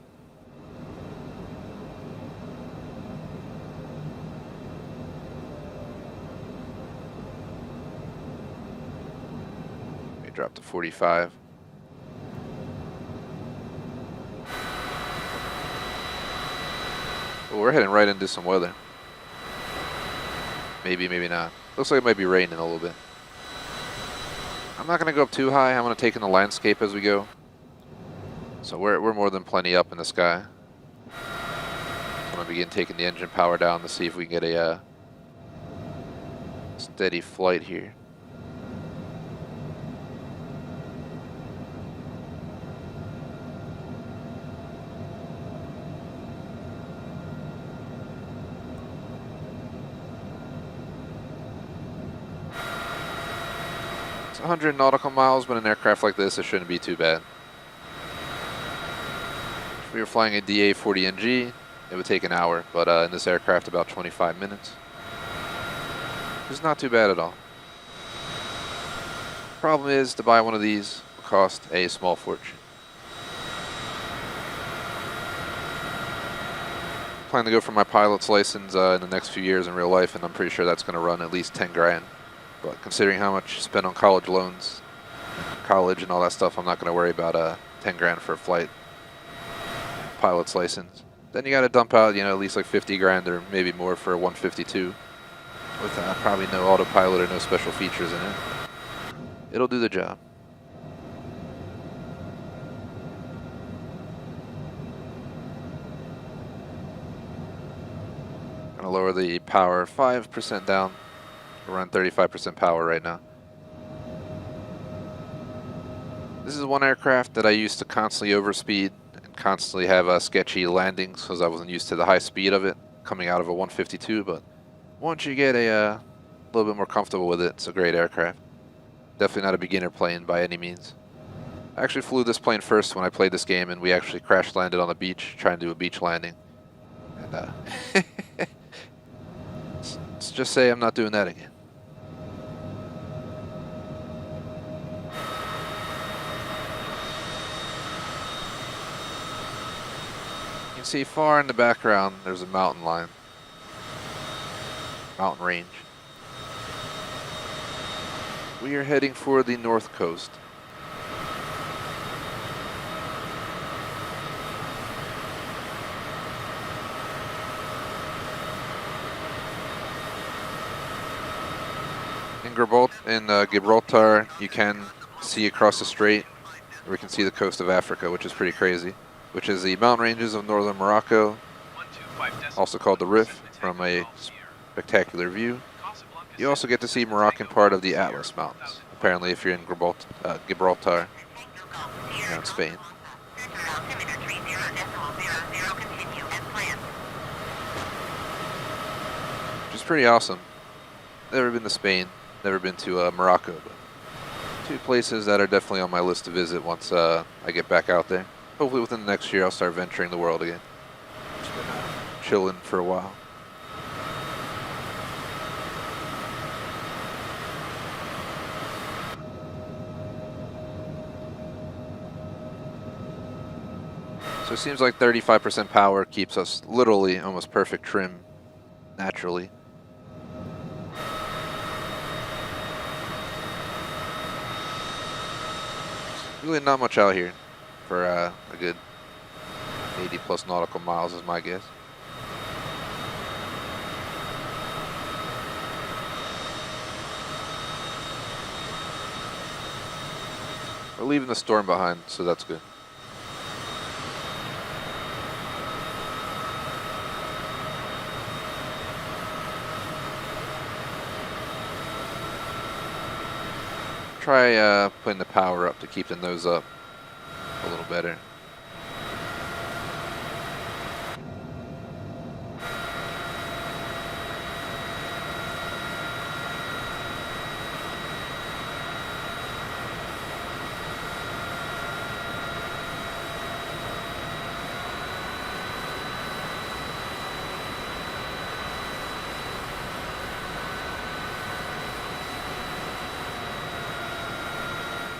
S1: me drop to 45. Well, we're heading right into some weather. Maybe, maybe not. Looks like it might be raining a little bit. I'm not going to go up too high. I'm going to take in the landscape as we go. So we're more than plenty up in the sky. I'm going to begin taking the engine power down to see if we can get a steady flight here. It's 100 nautical miles, but an aircraft like this, it shouldn't be too bad. If we were flying a DA-40NG, it would take an hour, but in this aircraft, about 25 minutes. It's not too bad at all. Problem is, to buy one of these will cost a small fortune. Plan to go for my pilot's license in the next few years in real life, and I'm pretty sure that's going to run at least 10 grand. But considering how much you spend on college loans, college and all that stuff, I'm not going to worry about 10 grand for a flight pilot's license. Then you got to dump out, at least like 50 grand or maybe more for a 152 with probably no autopilot or no special features in it. It'll do the job. Gonna lower the power 5% down. We're around 35% power right now. This is one aircraft that I used to constantly overspeed and constantly have sketchy landings because I wasn't used to the high speed of it coming out of a 152. But once you get a little bit more comfortable with it, it's a great aircraft. Definitely not a beginner plane by any means. I actually flew this plane first when I played this game, and we actually crash landed on the beach trying to do a beach landing. And let's just say I'm not doing that again. You can see far in the background there's a mountain line. Mountain range. We are heading for the north coast. In Gibraltar, you can see across the strait, or we can see the coast of Africa, which is pretty crazy, which is the mountain ranges of northern Morocco, also called the Rif, from a spectacular view. You also get to see Moroccan part of the Atlas Mountains, apparently if you're in Gibraltar, in Spain. Which is pretty awesome. Never been to Spain, never been to Morocco, but two places that are definitely on my list to visit once I get back out there. Hopefully within the next year I'll start venturing the world again. Just been chilling for a while. So it seems like 35% power keeps us literally almost perfect trim naturally. Really not much out here for a good 80 plus nautical miles is my guess. We're leaving the storm behind, so that's good. Try putting the power up to keep the nose up a little better.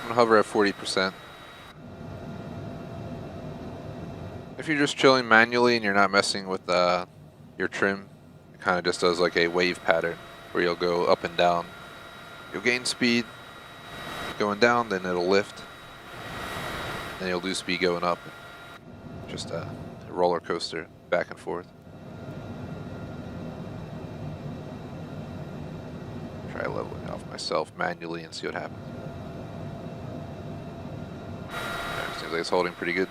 S1: Hover at 40%. If you're just chilling manually and you're not messing with your trim, it kind of just does like a wave pattern where you'll go up and down. You'll gain speed going down, then it'll lift, then you'll lose speed going up. Just a roller coaster back and forth. Try leveling off myself manually and see what happens. Seems like it's holding pretty good.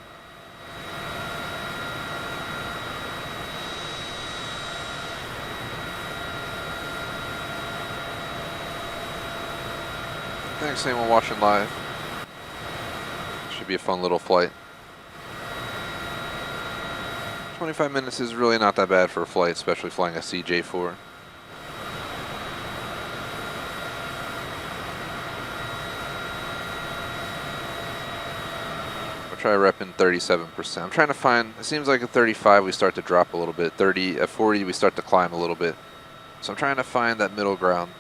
S1: Thanks anyone watching live. Should be a fun little flight. 25 minutes is really not that bad for a flight, especially flying a CJ4. try repping 37%. I'm trying to find, it seems like at 35 we start to drop a little bit. At 40 we start to climb a little bit. So I'm trying to find that middle ground,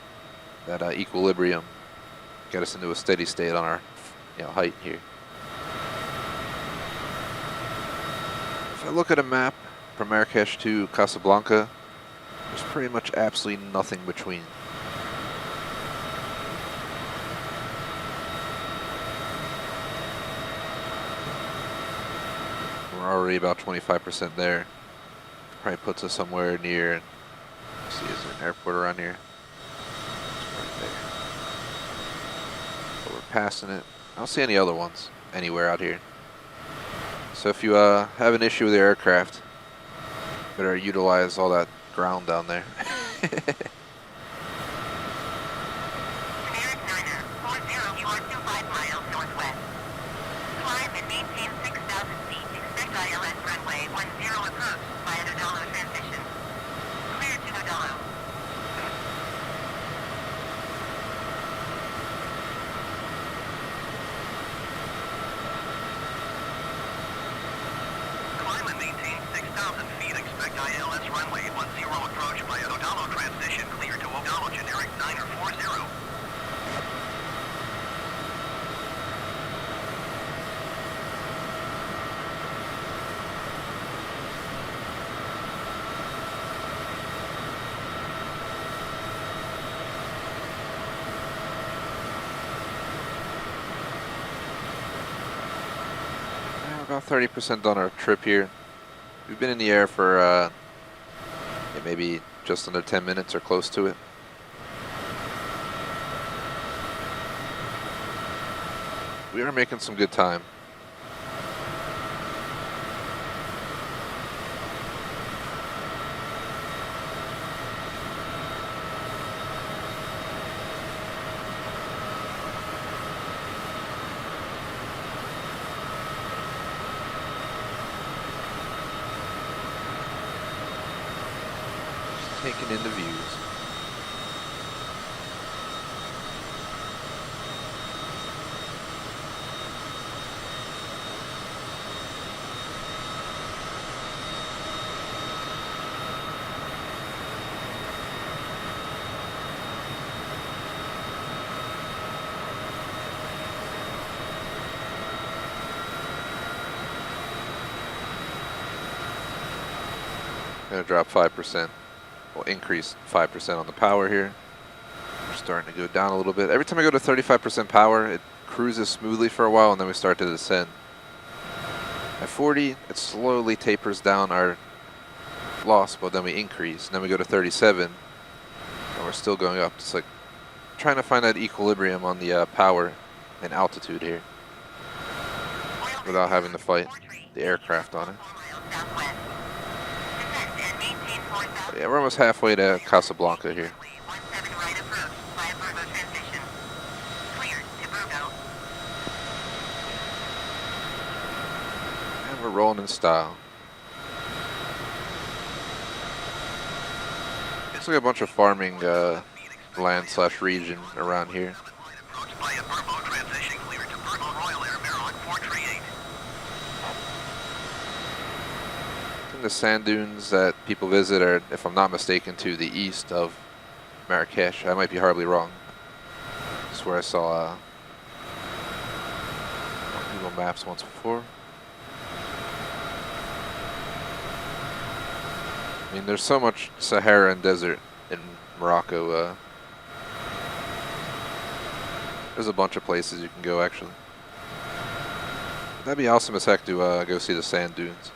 S1: that equilibrium, get us into a steady state on our height here. If I look at a map from Marrakesh to Casablanca, there's pretty much absolutely nothing between. We're already about 25% there. Probably puts us somewhere near. Let's see, is there an airport around here? It's right there. But we're passing it. I don't see any other ones anywhere out here. So if you have an issue with the aircraft, better utilize all that ground down there.
S5: American Niner, 40, you are 25 miles northwest. Climb and maintain 6,000 feet. Expect ILS runway 10 approach via Dodolo transition. Clear to Dodolo.
S4: Climb and maintain 6,000 feet. Expect ILS runway 10 approach via Odalo transition. Clear to Odalo generic 940.
S1: About 30% on our trip here. We've been in the air for maybe just under 10 minutes or close to it. We are making some good time. Taking in the views. Gonna drop 5%. We'll increase 5% on the power here. We're starting to go down a little bit. Every time I go to 35% power, it cruises smoothly for a while, and then we start to descend. At 40, it slowly tapers down our loss, but then we increase. And then we go to 37, and we're still going up. It's like trying to find that equilibrium on the power and altitude here without having to fight the aircraft on it. But yeah, we're almost halfway to Casablanca here. And we're rolling in style. Looks like a bunch of farming land/region around here. The sand dunes that people visit are, if I'm not mistaken, to the east of Marrakesh. I might be horribly wrong. That's where I saw on Google Maps once before. I mean, there's so much Sahara and desert in Morocco. There's a bunch of places you can go, actually. That'd be awesome as heck to go see the sand dunes.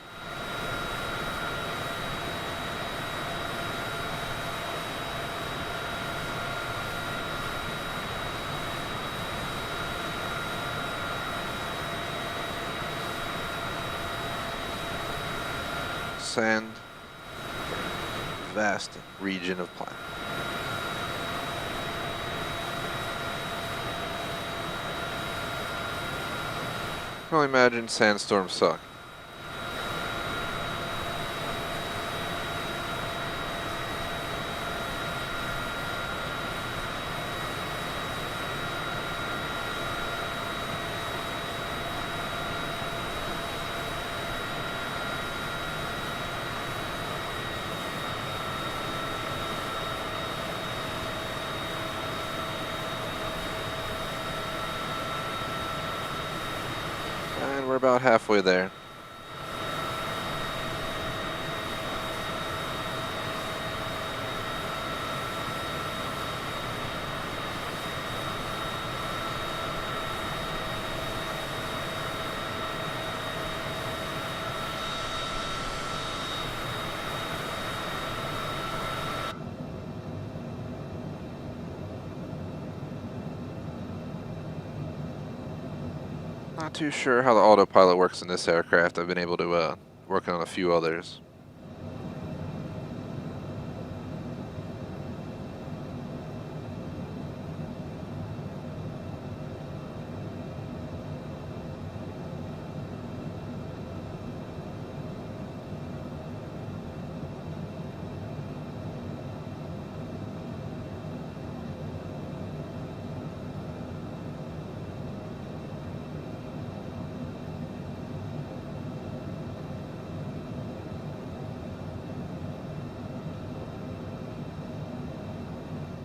S1: Sand, vast region of planet. I can only imagine sandstorms suck. And we're about halfway there. Not too sure how the autopilot works in this aircraft. I've been able to work on a few others.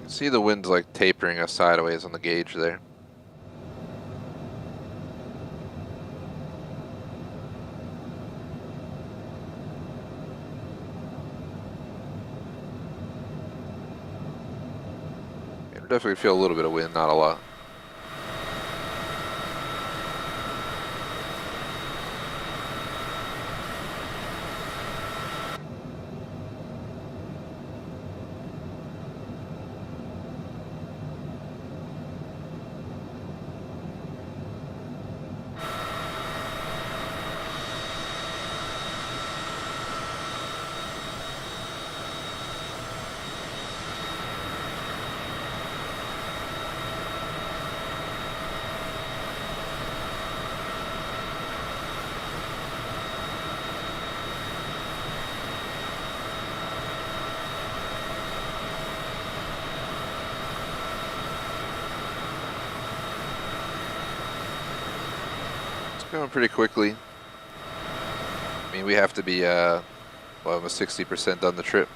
S1: See the wind's like tapering us sideways on the gauge there. Yeah, definitely feel a little bit of wind, not a lot. Going pretty quickly. I mean, we have to be well, almost 60% done the trip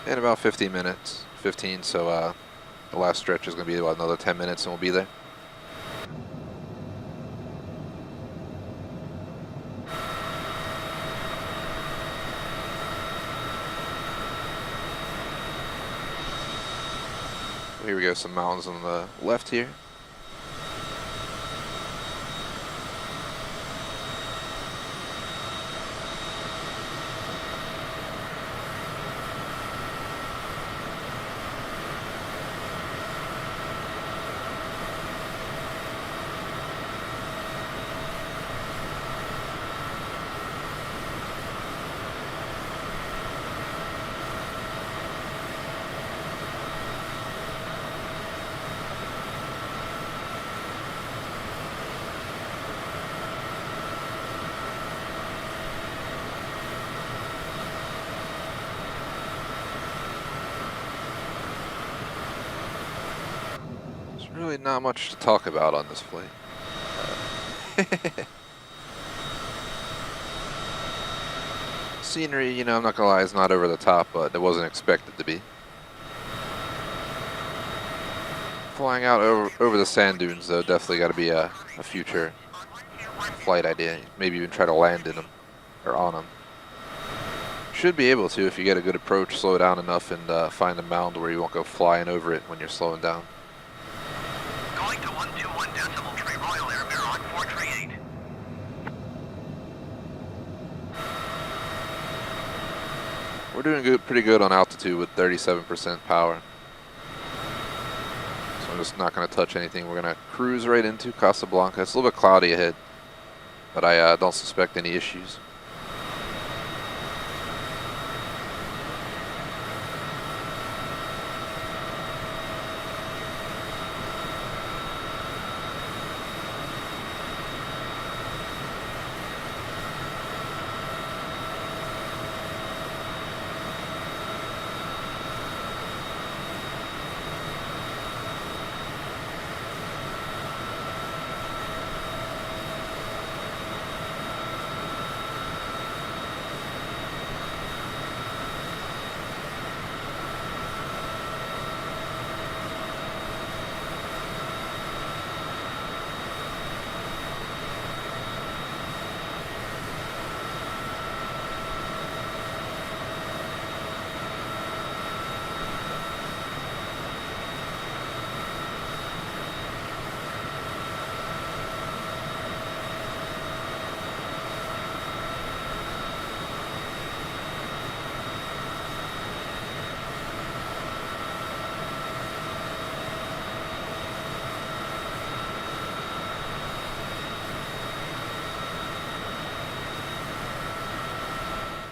S1: in about 15 minutes. 15, so the last stretch is going to be about another 10 minutes and we'll be there. Here we go, some mountains on the left here. Really not much to talk about on this flight. Scenery, you know, I'm not gonna lie, is not over the top, but it wasn't expected to be. Flying out over the sand dunes, though, definitely got to be a future flight idea. Maybe even try to land in them or on them. Should be able to if you get a good approach, slow down enough, and find a mound where you won't go flying over it when you're slowing down.
S4: Going to 121 decimal tree Royal Air Baron 438.
S1: We're doing good, pretty good on altitude with 37% power. So I'm just not going to touch anything. We're going to cruise right into Casablanca. It's a little bit cloudy ahead, but I don't suspect any issues.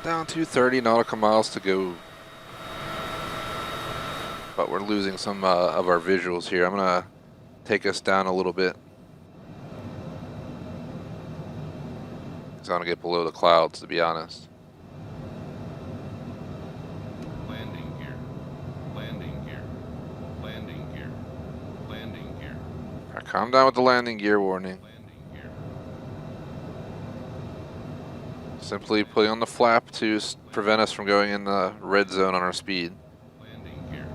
S1: Down to 30 nautical miles to go. But we're losing some of our visuals here. I'm gonna take us down a little bit. I want to get below the clouds, to be honest.
S6: Landing gear. Landing gear. Landing gear. Landing gear.
S1: All right, calm down with the landing gear warning.
S6: Landing gear.
S1: Simply putting on the flap to prevent us from going in the red zone on our speed.
S6: Landing gear.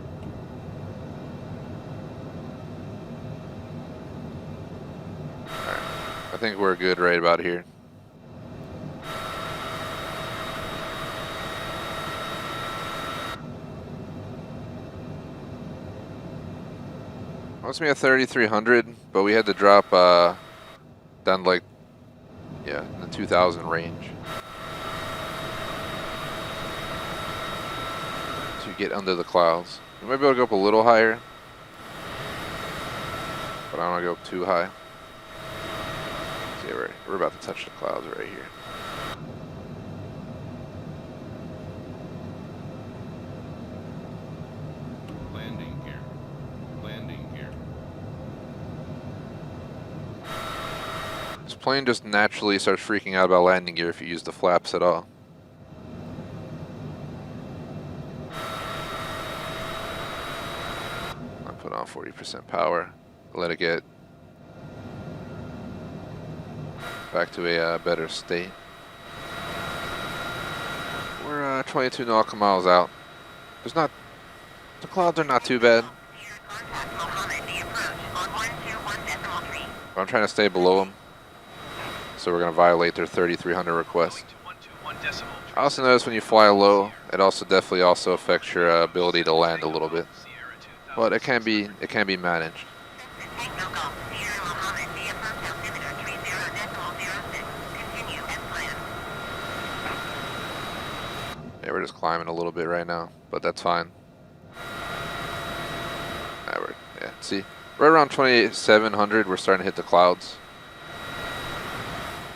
S1: All right. I think we're good right about here. Wants me at 3,300, but we had to drop down like, yeah, in the 2,000 range to get under the clouds. We might be able to go up a little higher, but I don't want to go up too high. See, we're about to touch the clouds right here.
S6: Landing gear. Landing gear.
S1: This plane just naturally starts freaking out about landing gear if you use the flaps at all. I put on 40% power, let it get back to a better state. We're 22 nautical miles out. There's not, the clouds are not too bad.
S5: Contact Mohammed, the approach on 121.3.
S1: But I'm trying to stay below them. So we're going to violate their 3,300 request.
S2: Going to 121 decimal.
S1: I also notice when you fly low, it also definitely also affects your ability to land a little bit. But it can be managed.
S5: Tango Golf, Sierra Mohammed, the approach altimeter 30.06. Continue as planned.
S1: Yeah, we're just climbing a little bit right now, but that's fine. Yeah, see, right around 28,700, we're starting to hit the clouds.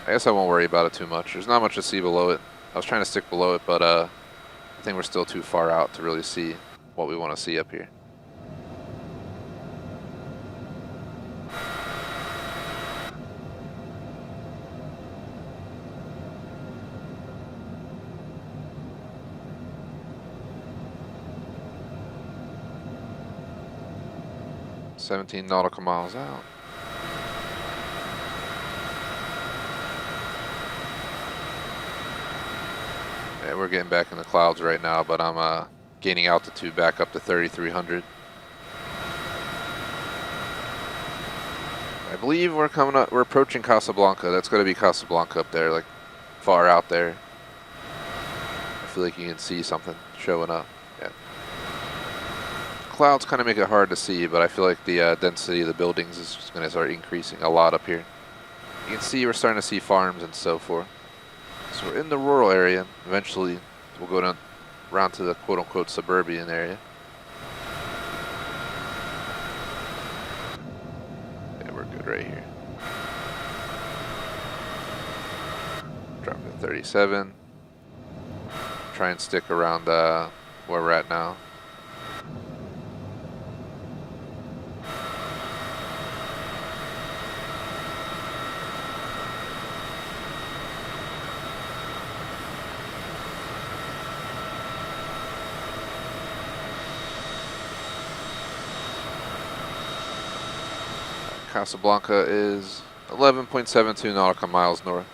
S1: I guess I won't worry about it too much. There's not much to see below it. I was trying to stick below it, but I think we're still too far out to really see what we want to see up here. $17 nautical miles out. Yeah, we're getting back in the clouds right now, but I'm gaining altitude back up to 3,300. I believe we're coming up. We're approaching Casablanca. That's going to be Casablanca up there, like far out there. I feel like you can see something showing up. Yeah. Clouds kind of make it hard to see, but I feel like the density of the buildings is just going to start increasing a lot up here. You can see we're starting to see farms and so forth. So we're in the rural area. Eventually, we'll go down around to the quote-unquote suburban area. Yeah, we're good right here. Drop to 37. Try and stick around where we're at now. Casablanca is 11.72 nautical miles north,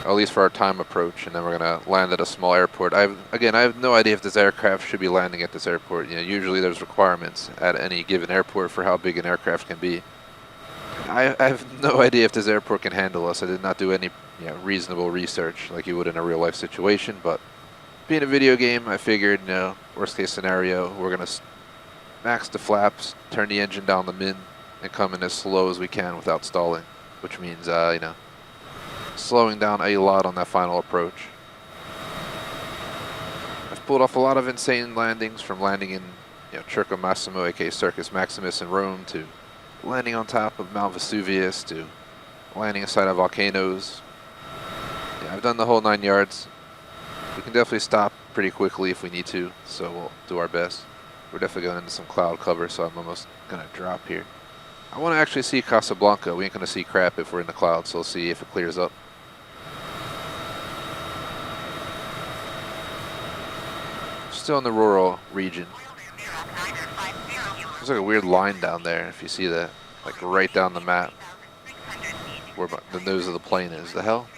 S1: at least for our time approach, and then we're going to land at a small airport. I have no idea if this aircraft should be landing at this airport. You know, usually there's requirements at any given airport for how big an aircraft can be. I have no idea if this airport can handle us. I did not do any reasonable research like you would in a real life situation, but being a video game, I figured, worst case scenario, we're going to max the flaps, turn the engine down the min, and come in as slow as we can without stalling, which means, slowing down a lot on that final approach. I've pulled off a lot of insane landings, from landing in Circo Massimo, aka Circus Maximus in Rome, to landing on top of Mount Vesuvius, to landing inside of volcanoes. Yeah, I've done the whole 9 yards. We can definitely stop pretty quickly if we need to, so we'll do our best. We're definitely going into some cloud cover, so I'm almost going to drop here. I want to actually see Casablanca. We ain't going to see crap if we're in the clouds, so we'll see if it clears up. Still in the rural region. There's like a weird line down there, if you see that. Like right down the map. Where the nose of the plane is. The hell?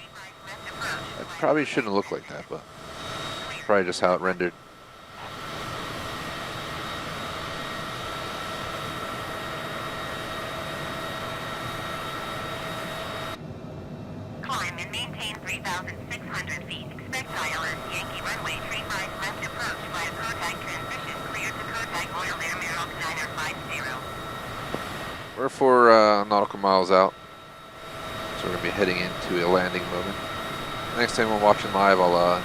S1: It probably shouldn't look like that, but probably just how it rendered.
S5: Climb and maintain 3,600 feet. Expect ILS Yankee runway 35 left approach via Kotek transition clear to Kotek Royal Air Maroc 950.
S1: We're 4 nautical miles out. So we're going to be heading into a landing moment. Next time we're watching live, I'll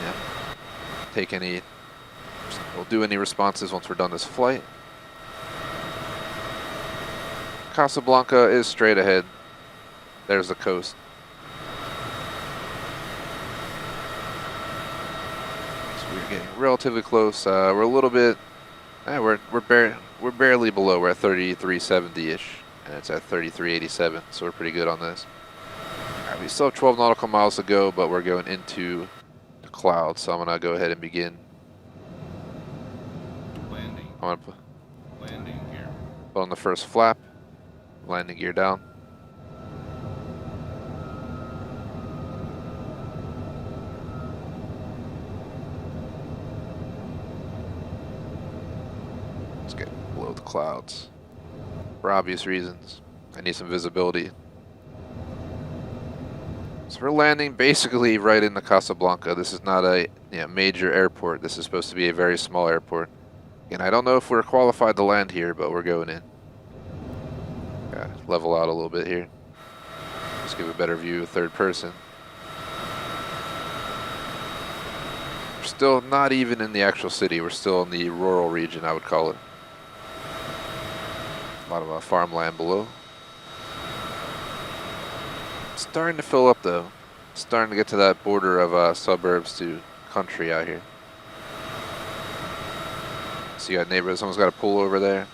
S1: take any, we'll do any responses once we're done this flight. Casablanca is straight ahead. There's the coast. So we're getting relatively close. We're a little bit, we're barely below. We're at 3370-ish, and it's at 3387. So we're pretty good on this. We still have 12 nautical miles to go, but we're going into the clouds, so I'm going to go ahead and begin.
S6: Landing.
S1: I'm going to
S6: Landing gear.
S1: put on the first flap, landing gear down. Let's get below the clouds. For obvious reasons, I need some visibility. So we're landing basically right in the Casablanca. This is not a major airport. This is supposed to be a very small airport. And I don't know if we're qualified to land here, but we're going in. Gotta level out a little bit here. Just give a better view of third person. We're still not even in the actual city. We're still in the rural region, I would call it. A lot of farmland below. Starting to fill up though. Starting to get to that border of suburbs to country out here. So you got neighbors, someone's got a pool over there.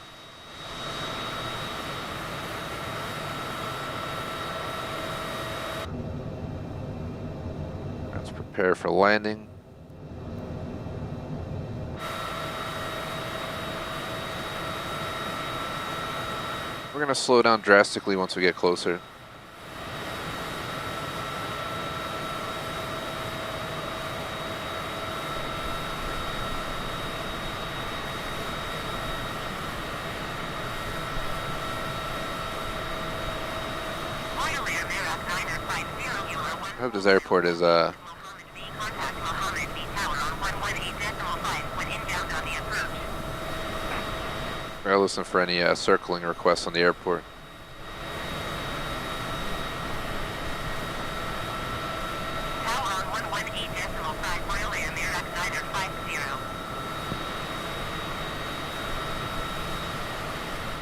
S1: Let's prepare for landing. We're gonna slow down drastically once we get closer. I hope this airport is I'll listen for any circling requests on the airport.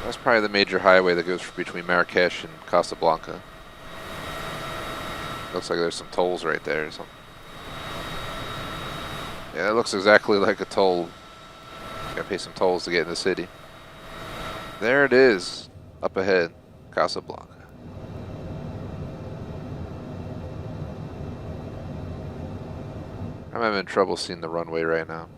S1: That's probably the major highway that goes between Marrakesh and Casablanca. Looks like there's some tolls right there or something. Yeah, it looks exactly like a toll. Gotta pay some tolls to get in the city. There it is, up ahead, Casablanca. I'm having trouble seeing the runway right now.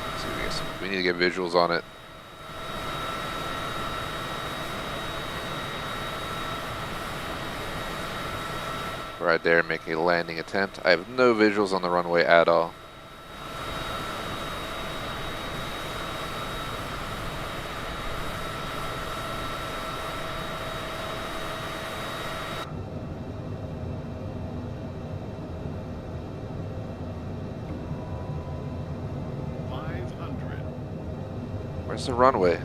S1: Let's see if we get some, we need to get visuals on it. Right there, making a landing attempt. I have no visuals on the runway at all. Where's the runway?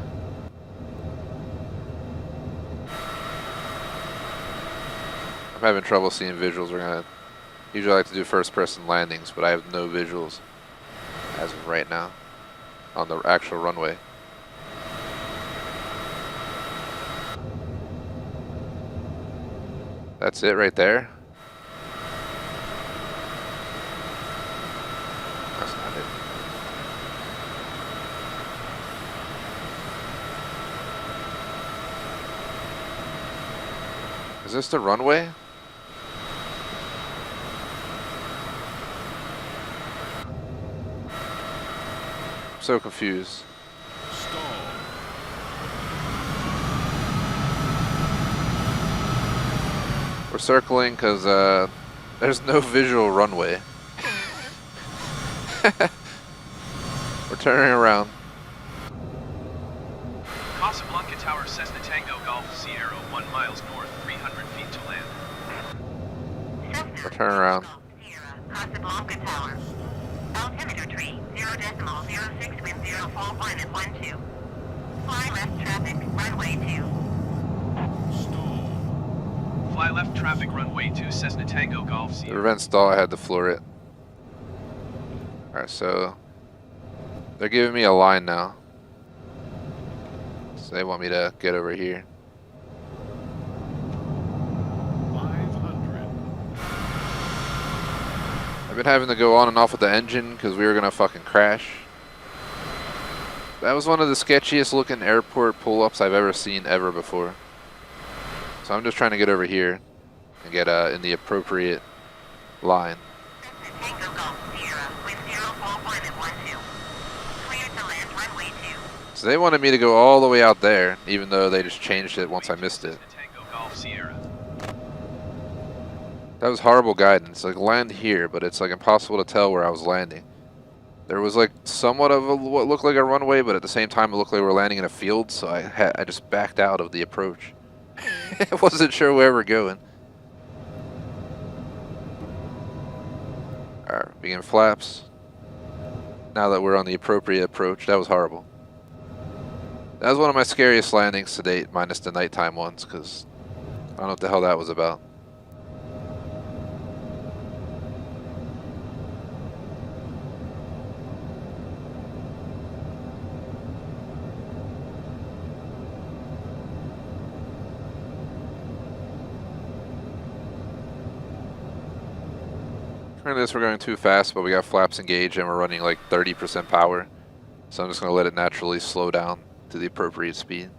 S1: I'm having trouble seeing visuals. Usually I like to do first person landings, but I have no visuals as of right now on the actual runway. That's it right there? That's not it. Is this the runway? I'm so confused.
S6: Stall.
S1: We're circling because there's no visual runway. We're turning around.
S2: Casablanca Tower, Cessna Tango Golf Sierra, 1 miles north, 300 feet to land.
S1: We're turning around.
S5: Sierra, Casablanca Tower. Altimeter tree, 0.06 wind 041 at 12. Fly left traffic, runway 2.
S6: Stall.
S2: Fly left traffic runway 2, Cessna Tango Golf
S1: To
S2: Sierra.
S1: prevent stall, I had to floor it. Alright, so they're giving me a line now. So they want me to get over here.
S6: 500.
S1: I've been having to go on and off with the engine because we were gonna fucking crash. That was one of the sketchiest looking airport pull-ups I've ever seen ever before. So I'm just trying to get over here and get in the appropriate line.
S5: Cessna Tango Golf Sierra, wind 041 at 12. Clear to land runway 2.
S1: So they wanted me to go all the way out there, even though they just changed it once I missed it.
S2: Cessna Tango Golf Sierra.
S1: That was horrible guidance. Like, land here, but it's like impossible to tell where I was landing. There was like somewhat of what looked like a runway, but at the same time it looked like we were landing in a field, so I just backed out of the approach. I wasn't sure where we're going. Alright, begin flaps. Now that we're on the appropriate approach, that was horrible. That was one of my scariest landings to date, minus the nighttime ones, because I don't know what the hell that was about. Currently this we're going too fast, but we got flaps engaged and we're running like 30% power. So I'm just going to let it naturally slow down to the appropriate speed.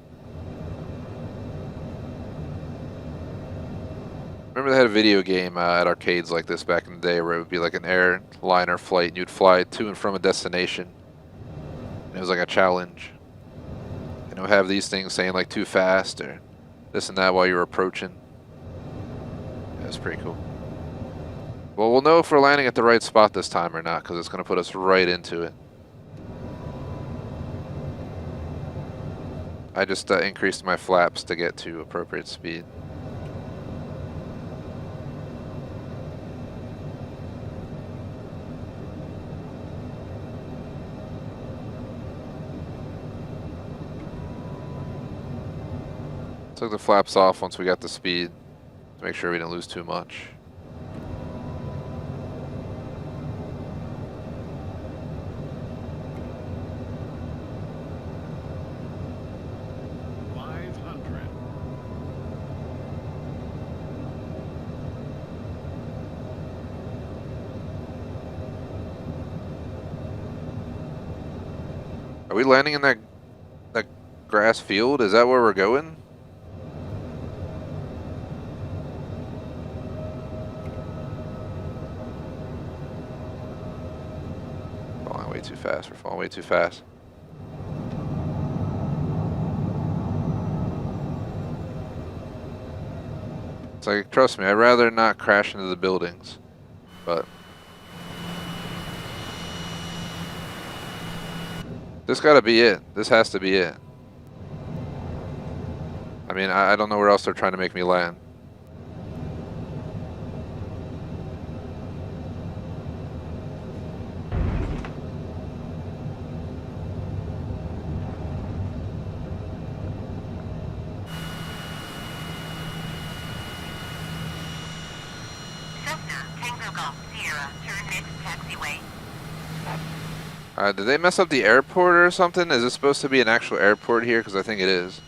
S1: Remember they had a video game at arcades like this back in the day where it would be like an airliner flight and you'd fly to and from a destination. And it was like a challenge. And it would have these things saying like too fast or this and that while you were approaching. That was pretty cool. Well, we'll know if we're landing at the right spot this time or not, because it's going to put us right into it. I just increased my flaps to get to appropriate speed. Took the flaps off once we got the speed to make sure we didn't lose too much. Are we landing in that grass field? Is that where we're going? Falling way too fast. We're falling way too fast. It's like, trust me, I'd rather not crash into the buildings, but this gotta be it. This has to be it. I mean, I don't know where else they're trying to make me land.
S5: Cessna Tango Golf Sierra, turn next taxiway.
S1: Did they mess up the airport or something? Is this supposed to be an actual airport here? Because I think it is.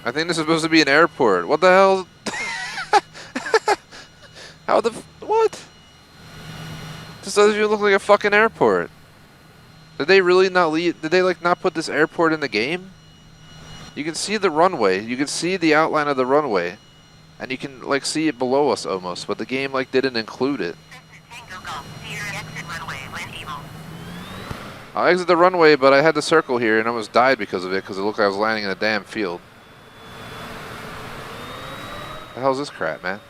S1: I think this is supposed to be an airport. What the hell? How the what? This doesn't even look like a fucking airport. Did they really not leave? Did they like not put this airport in the game? You can see the runway. You can see the outline of the runway, and you can like see it below us almost. But the game like didn't include it.
S5: Tango Golf, Sierra exit runway when able.
S1: I'll exit the runway, but I had to circle here and almost died because of it, because it looked like I was landing in a damn field. The hell's this crap, man?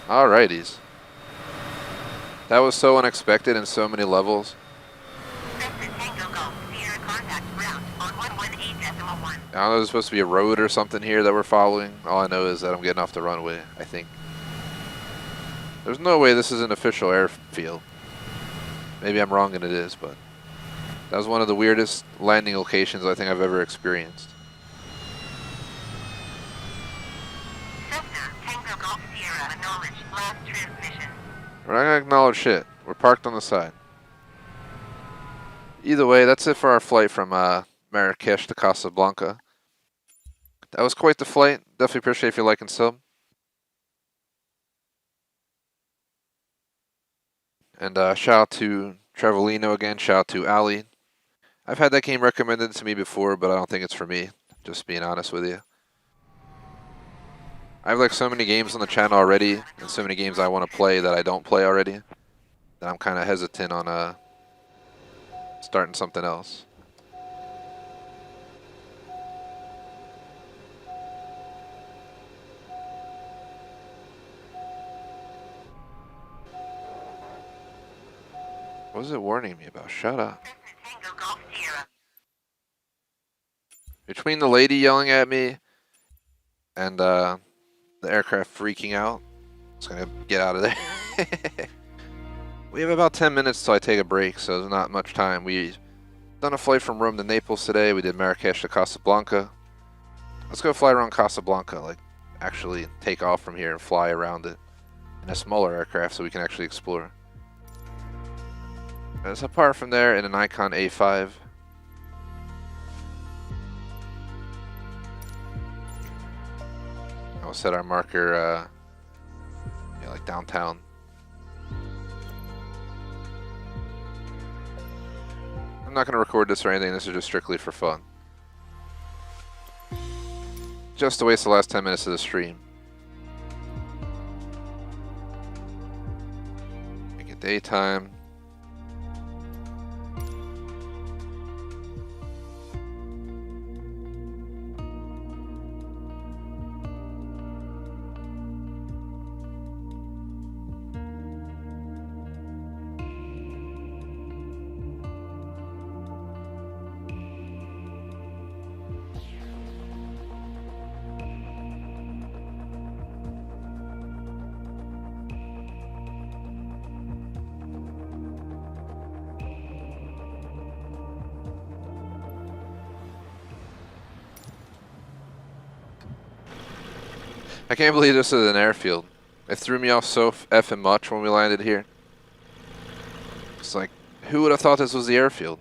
S1: Alrighties. That was so unexpected in so many levels.
S5: Tango Golf, Sierra contact route on 118.1.
S1: I don't know, there's supposed to be a road or something here that we're following. All I know is that I'm getting off the runway, I think. There's no way this is an official airfield. Maybe I'm wrong and it is, but that was one of the weirdest landing locations I think I've ever experienced.
S5: Cessna, Tango Golf, Sierra, acknowledge last transmission.
S1: We're not gonna acknowledge shit. We're parked on the side. Either way, that's it for our flight from Marrakesh to Casablanca. That was quite the flight. Definitely appreciate if you like and sub. And shout out to Trevolino again. Shout out to Ali. I've had that game recommended to me before, but I don't think it's for me. Just being honest with you. I have like so many games on the channel already, and so many games I want to play that I don't play already, that I'm kind of hesitant on starting something else. What is it warning me about? Shut up.
S5: Cessna, Tango Golf, Sierra.
S1: Between the lady yelling at me and the aircraft freaking out, I'm just gonna get out of there. We have about 10 minutes till I take a break, so there's not much time. We've done a flight from Rome to Naples today. We did Marrakesh to Casablanca. Let's go fly around Casablanca, like actually take off from here and fly around it in a smaller aircraft so we can actually explore. Let's apart from there in an Icon A5. I'll set our marker yeah, like downtown. I'm not going to record this or anything. This is just strictly for fun. Just to waste the last 10 minutes of the stream. Make it daytime. I can't believe this is an airfield. It threw me off so effing much when we landed here. It's like, who would have thought this was the airfield?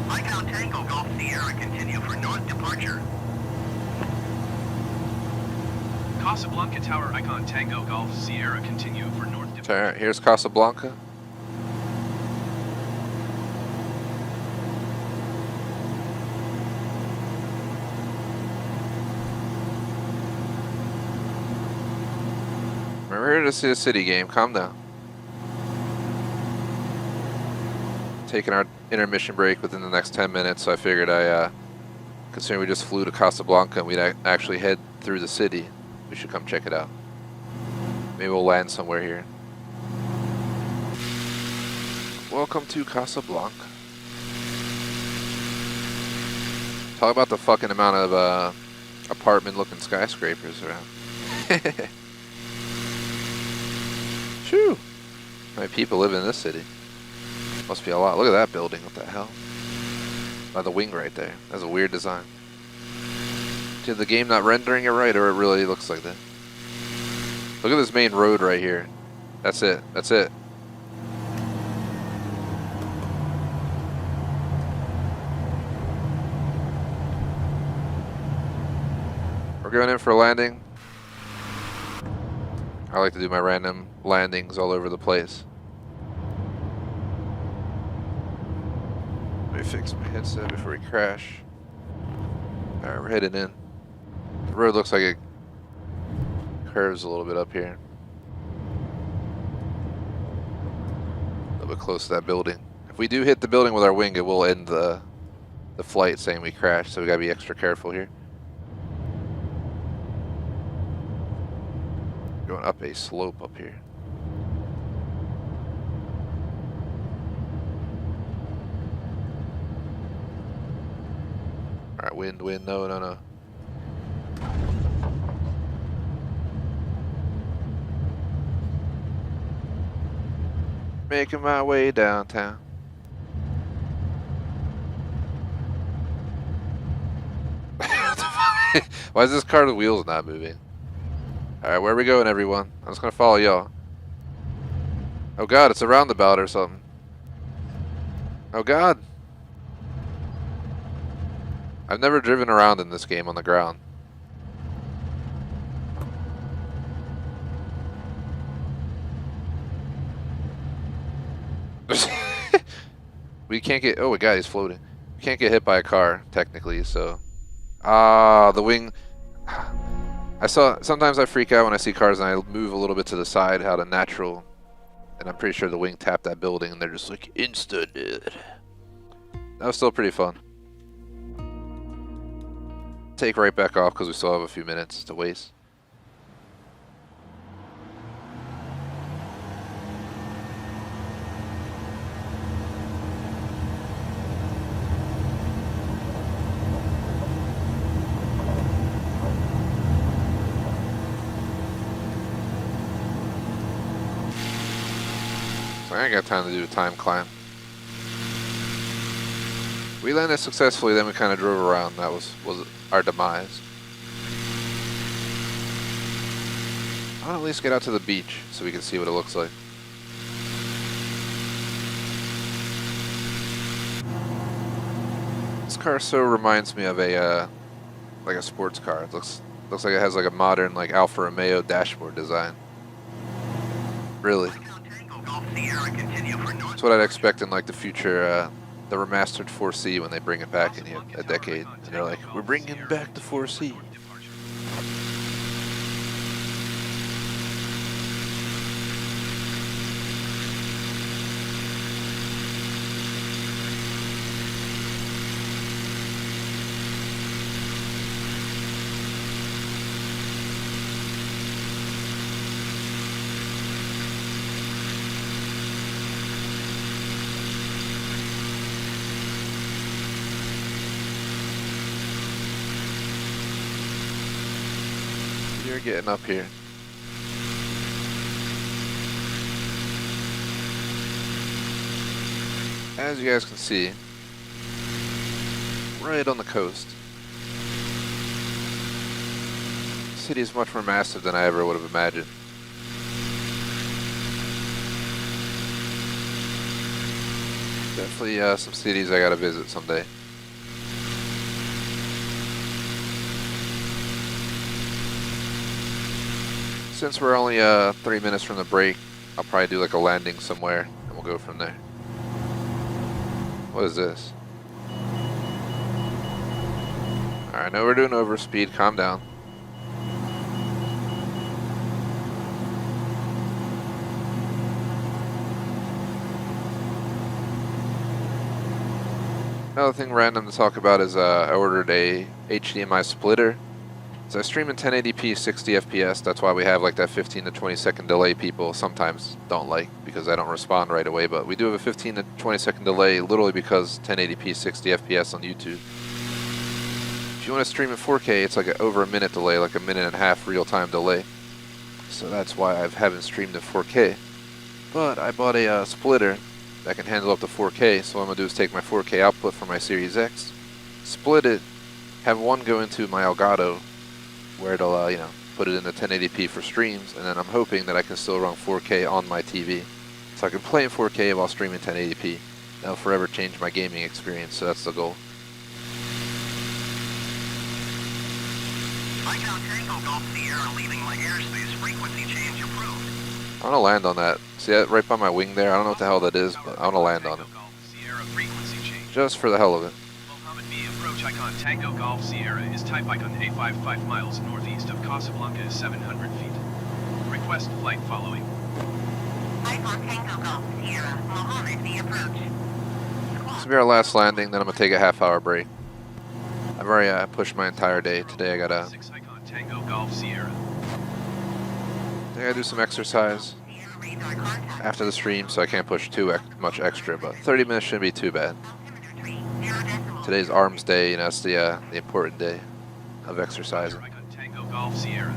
S4: Icon Tango Golf Sierra, continue for north departure.
S2: Casablanca Tower Icon Tango Golf Sierra continue for north departure.
S1: Alright, here's Casablanca. We're here to see a city game. Calm down. Taking our intermission break within the next 10 minutes, so I figured considering we just flew to Casablanca and we'd actually head through the city, we should come check it out. Maybe we'll land somewhere here. Welcome to Casablanca. Talk about the fucking amount of apartment-looking skyscrapers around. Shoo! How many people live in this city? Must be a lot. Look at that building. What the hell? By the wing right there. That's a weird design. Did the game not rendering it right, or it really looks like that? Look at this main road right here. That's it. That's it. We're going in for a landing. I like to do my random landings all over the place. Let me fix my headset before we crash. Alright, we're heading in. The road looks like it curves a little bit up here. A little bit close to that building. If we do hit the building with our wing, it will end the flight saying we crashed, so we gotta be extra careful here. Going up a slope up here. Alright, wind, no, no, no. Making my way downtown. Why is this car, the wheels not moving? Alright, where are we going, everyone? I'm just gonna follow y'all. Oh god, it's a roundabout or something. Oh god. I've never driven around in this game on the ground. We can't get... Oh, a guy is floating. We can't get hit by a car, technically, so... Ah, the wing... Sometimes I freak out when I see cars and I move a little bit to the side out of natural. And I'm pretty sure the wing tapped that building and they're just like, insta-dead. That was still pretty fun. Take right back off because we still have a few minutes to waste. So I ain't got time to do a time climb. We landed successfully, then we kind of drove around. That was our demise. I'll at least get out to the beach so we can see what it looks like. This car so reminds me of a like a sports car. It looks like it has like a modern like Alfa Romeo dashboard design. Really. That's what I'd expect in like the future. The remastered 4C when they bring it back in a decade, and they're like, we're bringing back the 4C. You're getting up here. As you guys can see, right on the coast. The city is much more massive than I ever would have imagined. Definitely some cities I gotta visit someday. Since we're only 3 minutes from the break, I'll probably do like a landing somewhere and we'll go from there. What is this? Alright, I know we're doing overspeed, calm down. Another thing random to talk about is I ordered a HDMI splitter. So I stream in 1080p 60 FPS. That's why we have like that 15 to 20 second delay people sometimes don't like, because I don't respond right away. But we do have a 15 to 20 second delay literally because 1080p 60 FPS on YouTube. If you want to stream in 4K, it's like over a minute delay, like a minute and a half real-time delay. So that's why I haven't streamed in 4K. But I bought a splitter that can handle up to 4K, so what I'm going to do is take my 4K output from my Series X, split it, have one go into my Elgato, where it'll, you know, put it into 1080p for streams, and then I'm hoping that I can still run 4K on my TV. So I can play in 4K while streaming 1080p. That'll forever change my gaming experience, so that's the goal.
S4: Icon Tango Golf Sierra leaving my airspace. Frequency change approved.
S1: I want to land on that. See that right by my wing there? I don't know what the hell that is, but I want to land on it.
S2: Sierra frequency change.
S1: Just for the hell of it.
S2: Mohammed B. Approach icon Tango Golf Sierra is type icon A5 5 miles northeast of Casablanca is 700 feet. Request flight following.
S5: Icon Tango Golf Sierra, Mohammed B. approach.
S1: This will be our last landing, then I'm going to take a half-hour break. I've already pushed my entire day. Today I gotta
S2: 6 icon Tango Golf Sierra.
S1: do some exercise
S5: Sierra radar contact.
S1: after the stream, so I can't push too much extra, but 30 minutes shouldn't be too bad.
S5: Altimeter tree, 0 decibels.
S1: Today's arms day, you know, that's the important day of exercising.
S2: Icon Tango Golf Sierra.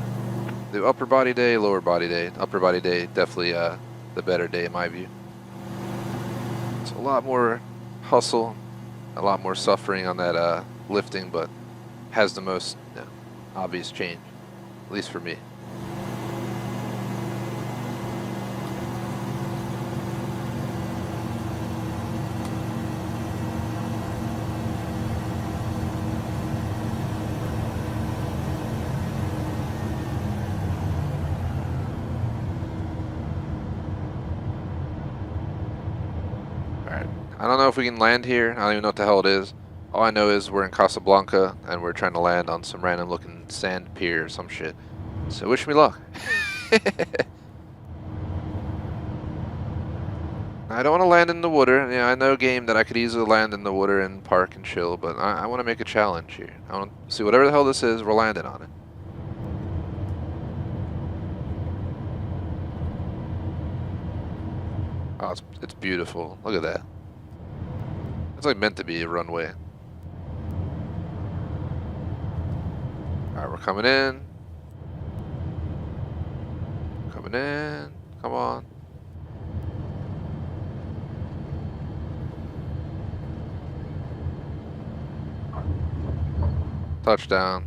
S1: The upper body day, lower body day. Upper body day, definitely the better day in my view. It's a lot more hustle, a lot more suffering on that lifting, but has the most, you know, obvious change, at least for me. I don't know if we can land here. I don't even know what the hell it is. All I know is we're in Casablanca and we're trying to land on some random looking sand pier or some shit. So wish me luck. I don't want to land in the water. Yeah, I know game that I could easily land in the water and park and chill, but I want to make a challenge here. I want to see whatever the hell this is, we're landing on it. Oh, it's beautiful. Look at that. It's like meant to be a runway. Alright, we're coming in. Coming in. Come on. Touchdown.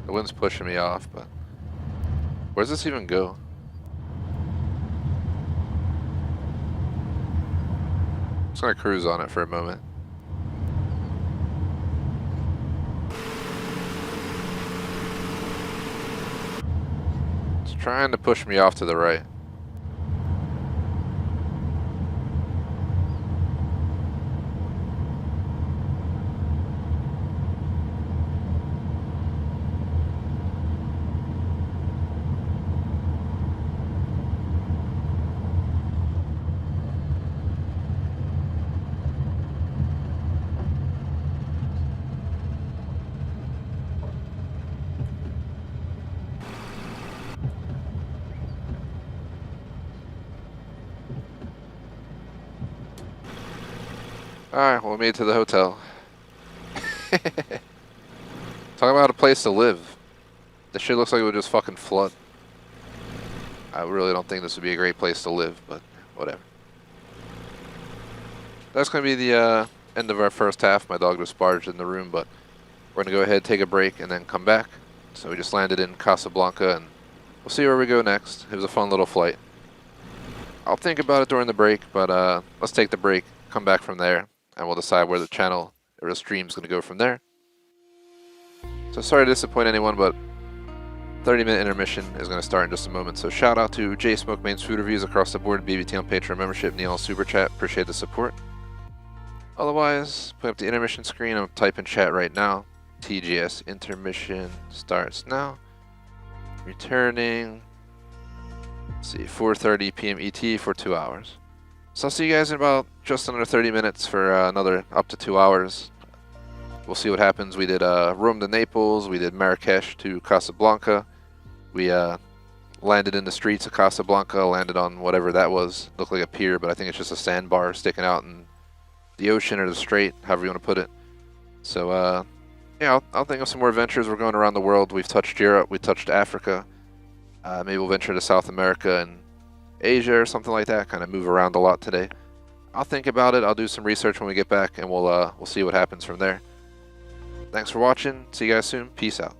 S1: The wind's pushing me off, but where does this even go? I'm just gonna cruise on it for a moment. It's trying to push me off to the right. Alright, well, we made it to the hotel. Talk about a place to live. This shit looks like it would just fucking flood. I really don't think this would be a great place to live, but whatever. That's going to be the end of our first half. My dog just barged in the room, but we're going to go ahead, take a break, and then come back. So we just landed in Casablanca, and we'll see where we go next. It was a fun little flight. I'll think about it during the break, but let's take the break, come back from there, and we'll decide where the channel or the stream's going to go from there. So sorry to disappoint anyone, but 30-minute intermission is going to start in just a moment. So shout out to J Smoke Main's Food Reviews across the board, BBT on Patreon membership, Neil on Super Chat. Appreciate the support. Otherwise, put up the intermission screen. I'm typing chat right now. TGS intermission starts now. Returning. Let's see, 4:30 p.m. ET for 2 hours. So I'll see you guys in about just under 30 minutes for another up to 2 hours. We'll see what happens. We did Rome to Naples. We did Marrakesh to Casablanca. We landed in the streets of Casablanca, landed on whatever that was. Looked like a pier, but I think it's just a sandbar sticking out in the ocean or the strait, however you want to put it. So yeah, I'll think of some more adventures. We're going around the world. We've touched Europe, we touched Africa. Maybe we'll venture to South America and Asia or something like that. Kind of move around a lot today. I'll think about it. I'll do some research when we get back, and we'll see what happens from there. Thanks for watching. See you guys soon. Peace out.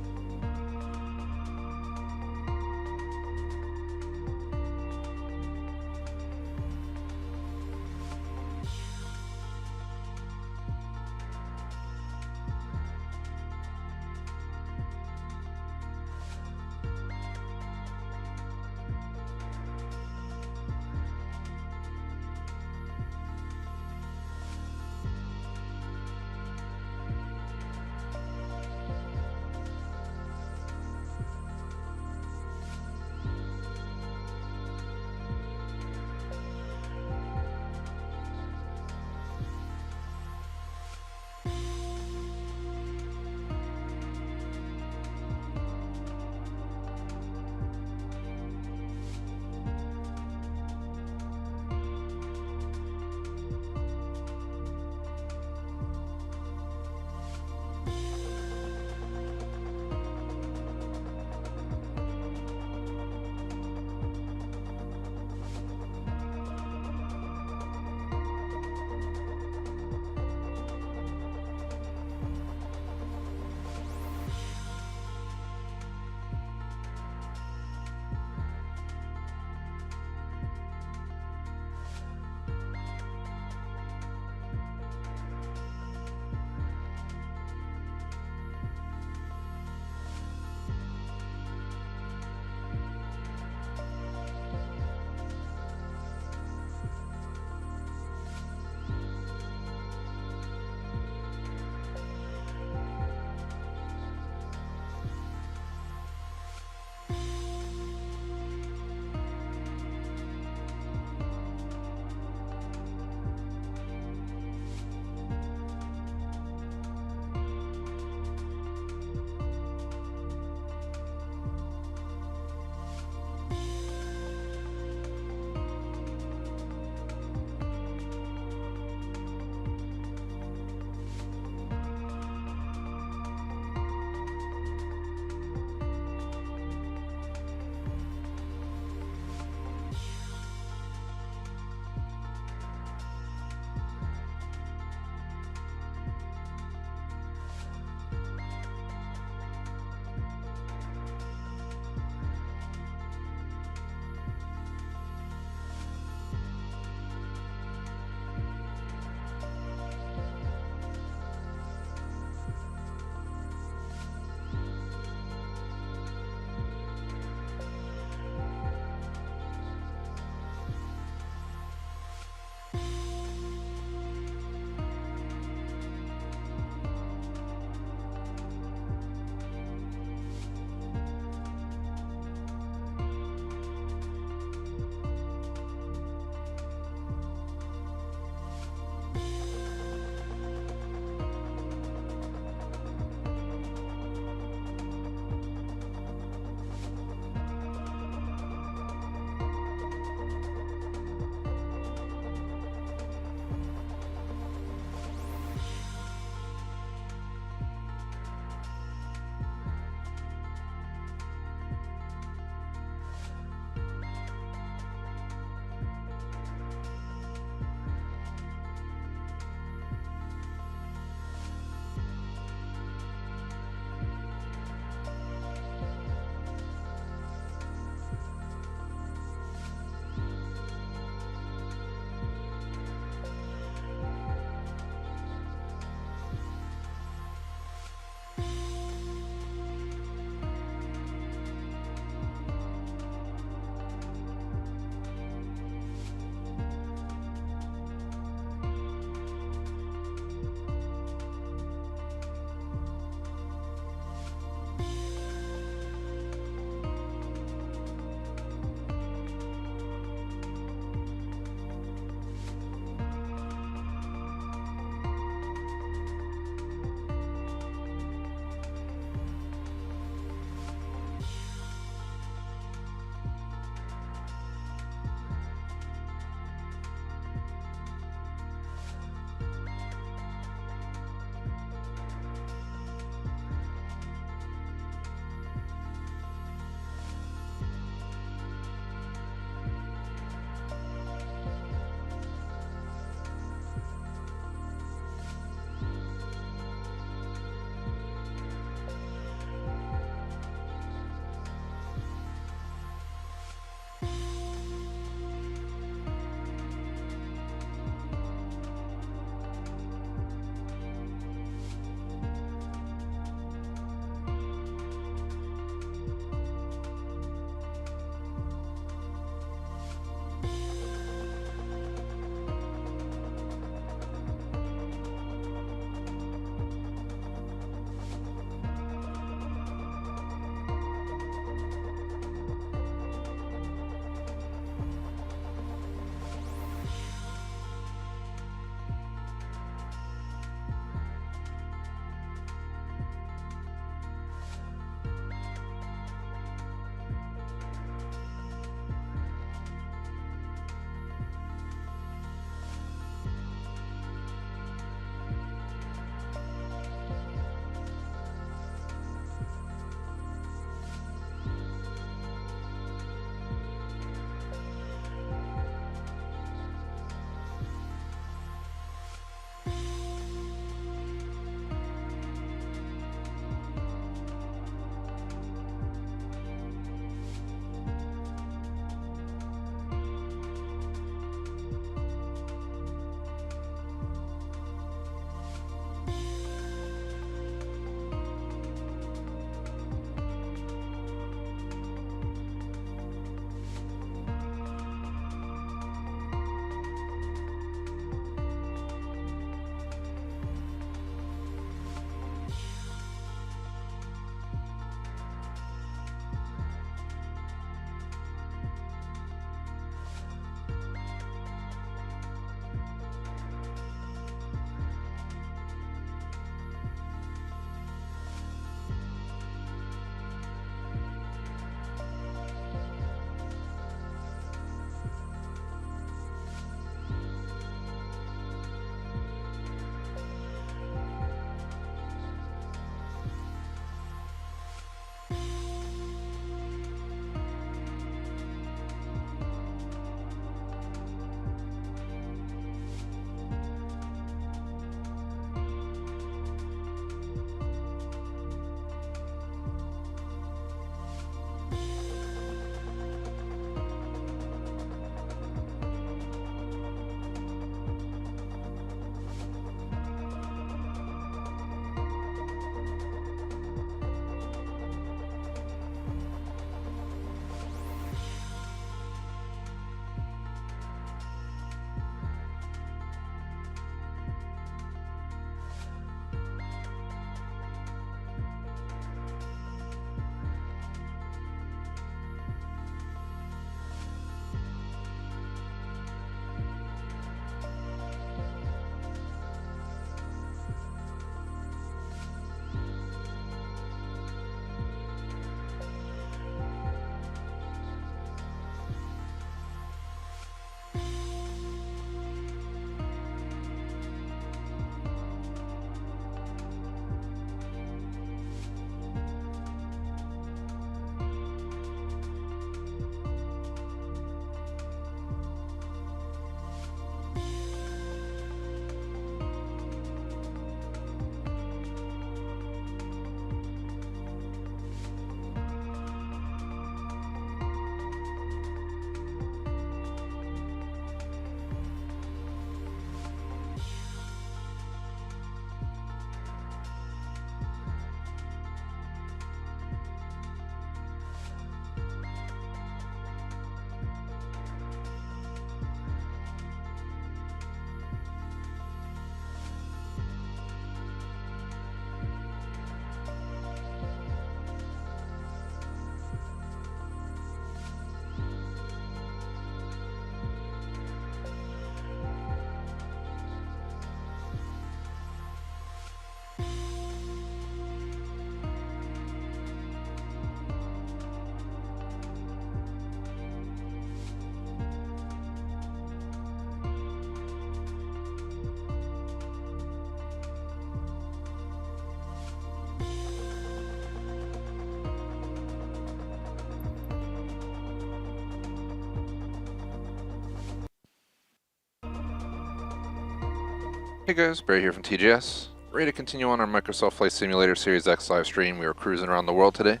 S1: Hey guys, Barry here from TGS. Ready to continue on our Microsoft Flight Simulator Series X live stream. We were cruising around the world today.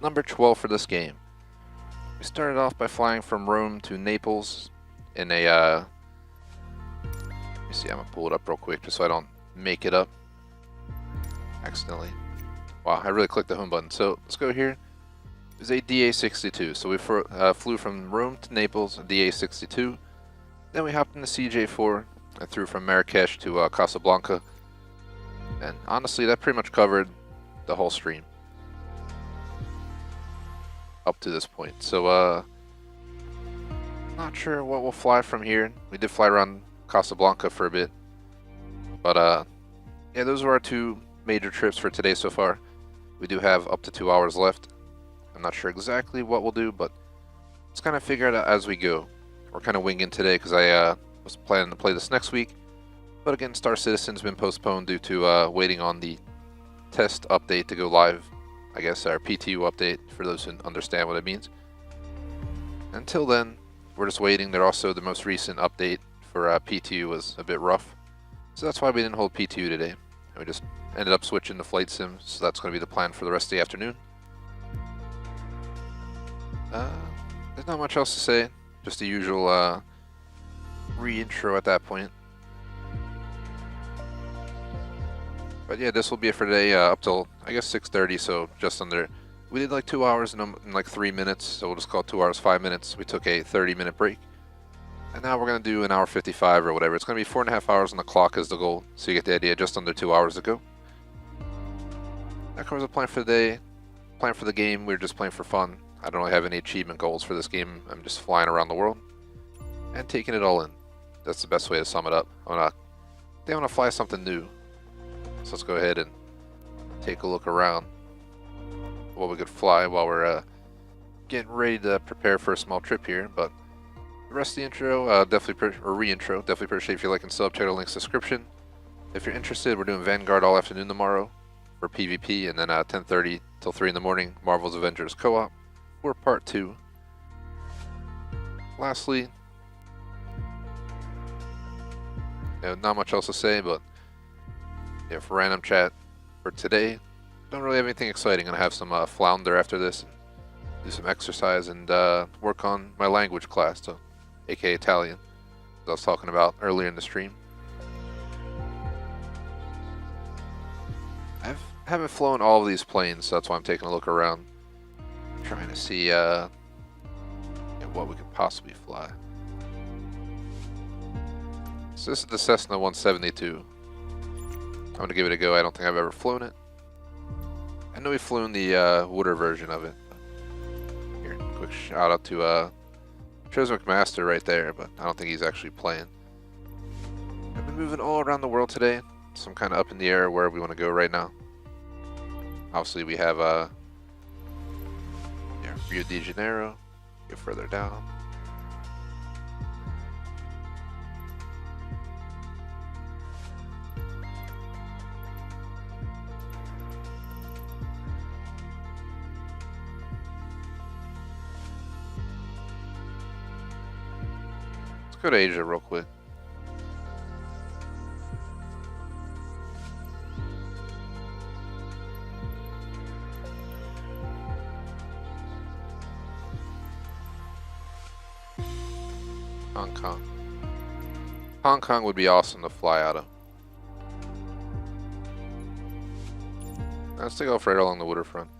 S1: Number 12 for this game. We started off by flying from Rome to Naples in a, let me see, I'm gonna pull it up real quick just so I don't make it up accidentally. Wow, I really clicked the home button. So let's go here. It was a DA62. So we flew from Rome to Naples, a DA62. Then we hopped in the CJ4. I flew from Marrakesh to Casablanca. And honestly, that pretty much covered the whole stream up to this point. So, not sure what we'll fly from here. We did fly around Casablanca for a bit. But, yeah, those were our two major trips for today so far. We do have up to 2 hours left. I'm not sure exactly what we'll do, but let's kind of figure it out as we go. We're kind of winging today because I was planning to play this next week. But again, Star Citizen's been postponed due to waiting on the test update to go live. I guess our PTU update, for those who understand what it means. Until then, we're just waiting. They're also, the most recent update for PTU was a bit rough. So that's why we didn't hold PTU today. And we just ended up switching to Flight Sim, so that's going to be the plan for the rest of the afternoon. There's not much else to say. Just the usual re-intro at that point. But yeah, this will be it for today, up till, I guess, 6:30, so just under. We did like 2 hours in like 3 minutes, so we'll just call it 2 hours, 5 minutes. We took a 30-minute break. And now we're going to do an hour 55 or whatever. It's going to be 4.5 hours on the clock is the goal, so you get the idea, just under 2 hours to go. That covers the plan for the day. Plan for the game, we're just playing for fun. I don't really have any achievement goals for this game. I'm just flying around the world and taking it all in. That's the best way to sum it up. I want to fly something new. So let's go ahead and take a look around what we could fly while we're getting ready to prepare for a small trip here. But the rest of the intro, re-intro, definitely appreciate if you like and sub, check the links description. If you're interested, we're doing Vanguard all afternoon tomorrow for PvP, and then 10:30 till 3 in the morning, Marvel's Avengers Co-op for Part 2. Lastly, not much else to say, but yeah, for random chat for today, don't really have anything exciting. Gonna have some flounder after this, do some exercise, and work on my language class, so, aka Italian, as I was talking about earlier in the stream. I haven't flown all of these planes, so that's why I'm taking a look around, trying to see what we could possibly fly. So this is the Cessna 172. I'm going to give it a go. I don't think I've ever flown it. I know we've flown the water version of it. Here, quick shout out to Cruis'N McMaster right there, but I don't think he's actually playing. I've been moving all around the world today, so I'm kind of up in the air where we want to go right now. Obviously we have Rio de Janeiro, go further down. Go to Asia real quick. Hong Kong. Hong Kong would be awesome to fly out of. Let's take off right along the waterfront.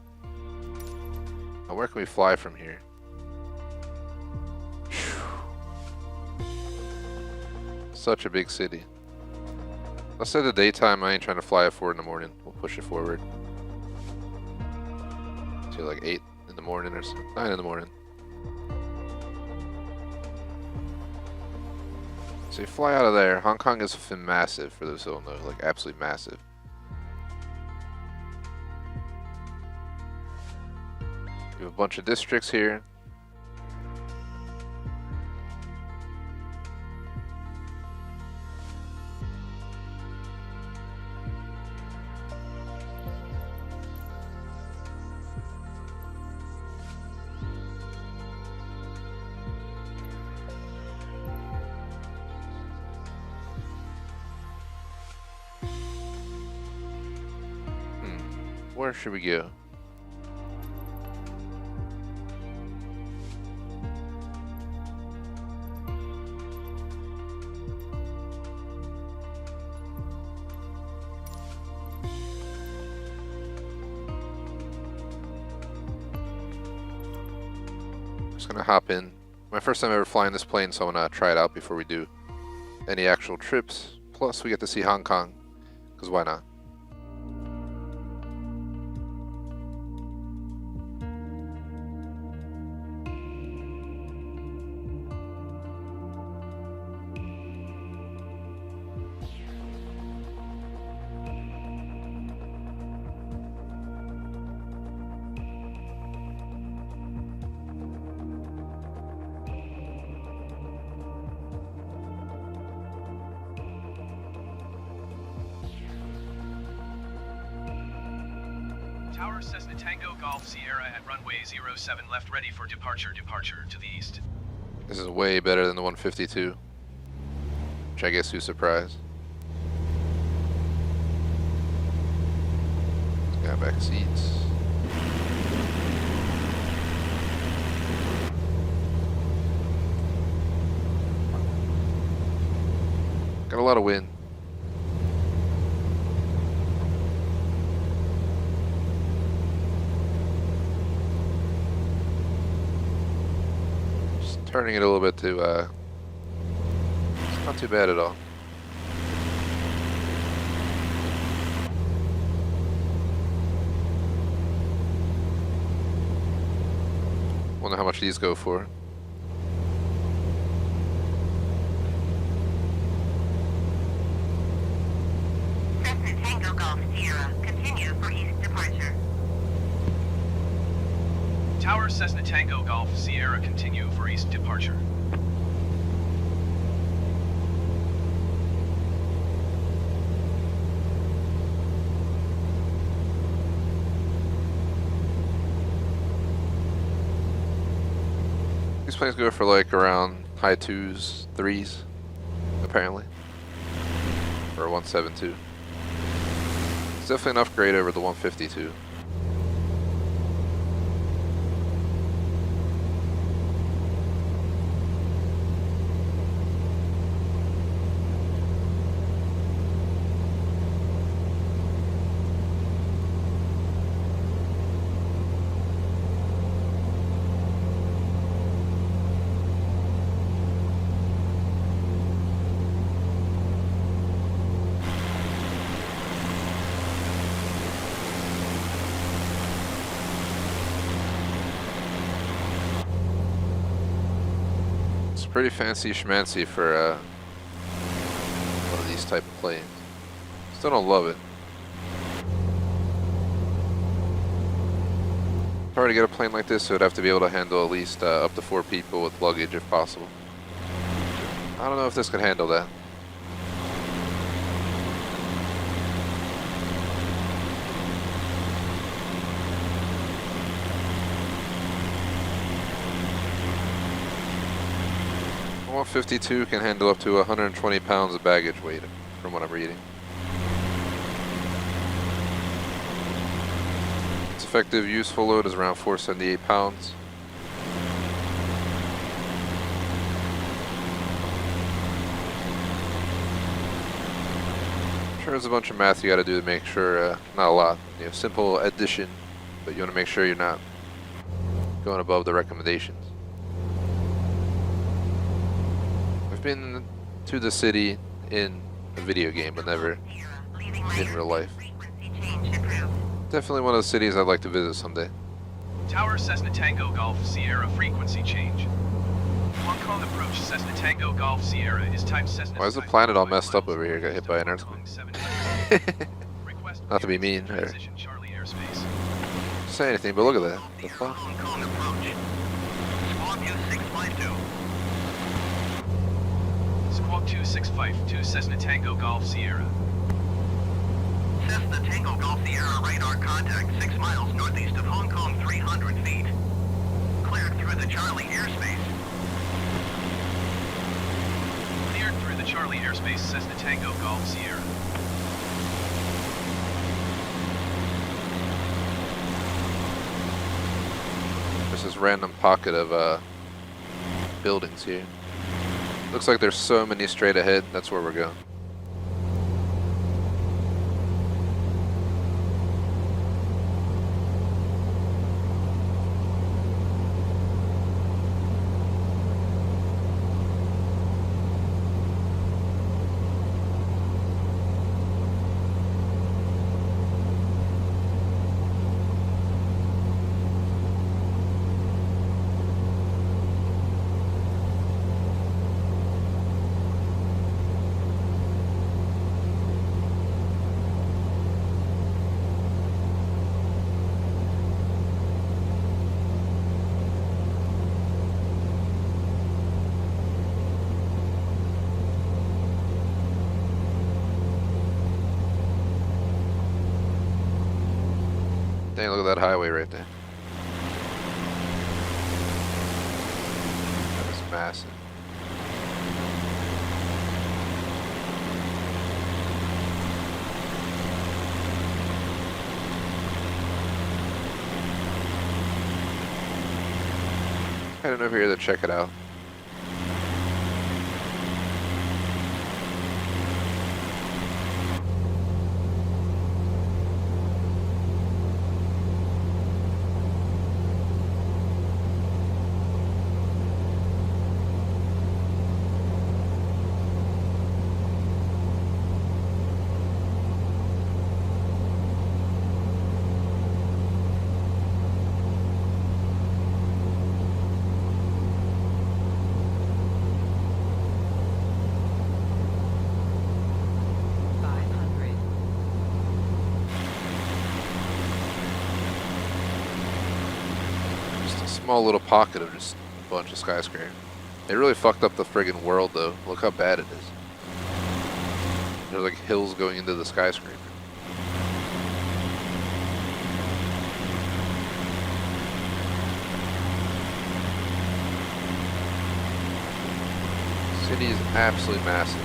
S1: Now where can we fly from here? Such a big city. Let's say the daytime, I ain't trying to fly at 4 in the morning. We'll push it forward to like 8 in the morning or so, 9 in the morning. So you fly out of there. Hong Kong is massive, for those who don't know, like absolutely massive. You have a bunch of districts here. Where should we go? Just gonna hop in. My first time ever flying this plane, so I'm gonna try it out before we do any actual trips. Plus, we get to see Hong Kong, because why not?
S2: Tower Cessna Tango Golf Sierra at runway 07 left ready for departure. Departure to the east.
S1: This is way better than the 152, which I guess who's surprised. Got back seats. Got a lot of wind. Just turning it a little bit to, it's not too bad at all. Wonder how much these go for.
S5: Cessna Tango Golf Sierra, continue for east departure.
S2: Tower Cessna Tango Golf Sierra continue for east departure.
S1: These planes go for like around high 2s, 3s, apparently, for a 172. It's definitely an upgrade over the 152. Pretty fancy schmancy for one of these type of planes. Still don't love it. If I were to get a plane like this, it would have to be able to handle at least up to 4 people with luggage if possible. I don't know if this could handle that. The 152 can handle up to 120 pounds of baggage weight, from what I'm reading. Its effective useful load is around 478 pounds. I'm sure there's a bunch of math you got to do to make sure, not a lot, you know, simple addition, but you want to make sure you're not going above the recommendations. Been to the city in a video game, but never in real life. Definitely one of the cities I'd like to visit someday.
S2: Tower Cessna Tango Golf Sierra frequency change. Hong Kong approach Cessna Tango Golf Sierra is type Cessna.
S1: Why is the planet all messed up over here? Got hit by an earthquake. Not to be mean or say anything, but look at that. The fuck?
S4: Hong Kong approach. Squawk 2652.
S2: Squawk 2652 Cessna Tango Golf Sierra.
S4: Cessna Tango Golf Sierra radar contact 6 miles northeast of Hong Kong, 300 feet. Cleared through the Charlie airspace.
S2: Cleared through the Charlie airspace Cessna Tango Golf Sierra.
S1: just this random pocket of buildings here. Looks like there's so many straight ahead. That's where we're going. Dang, look at that highway right there. That is massive. Heading over here to check it out. Small little pocket of just a bunch of skyscrapers. They really fucked up the friggin' world though. Look how bad it is. There's like hills going into the skyscraper. City is absolutely massive.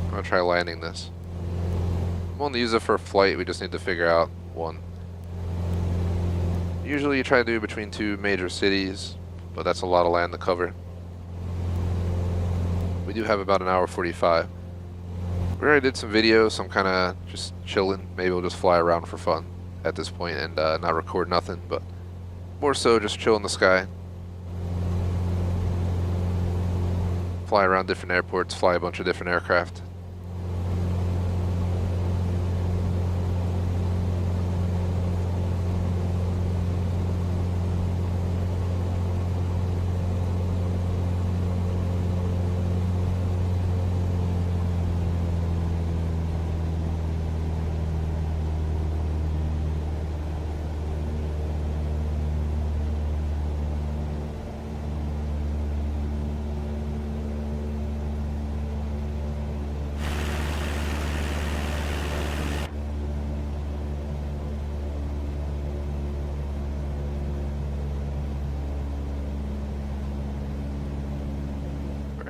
S1: I'm gonna try landing this. I'm going to use it for a flight. We just need to figure out one. Usually you try to do between two major cities, but that's a lot of land to cover. We do have about an hour 45. We already did some videos, so I'm kind of just chilling. Maybe we'll just fly around for fun at this point and not record nothing, but more so just chill in the sky. Fly around different airports, fly a bunch of different aircraft.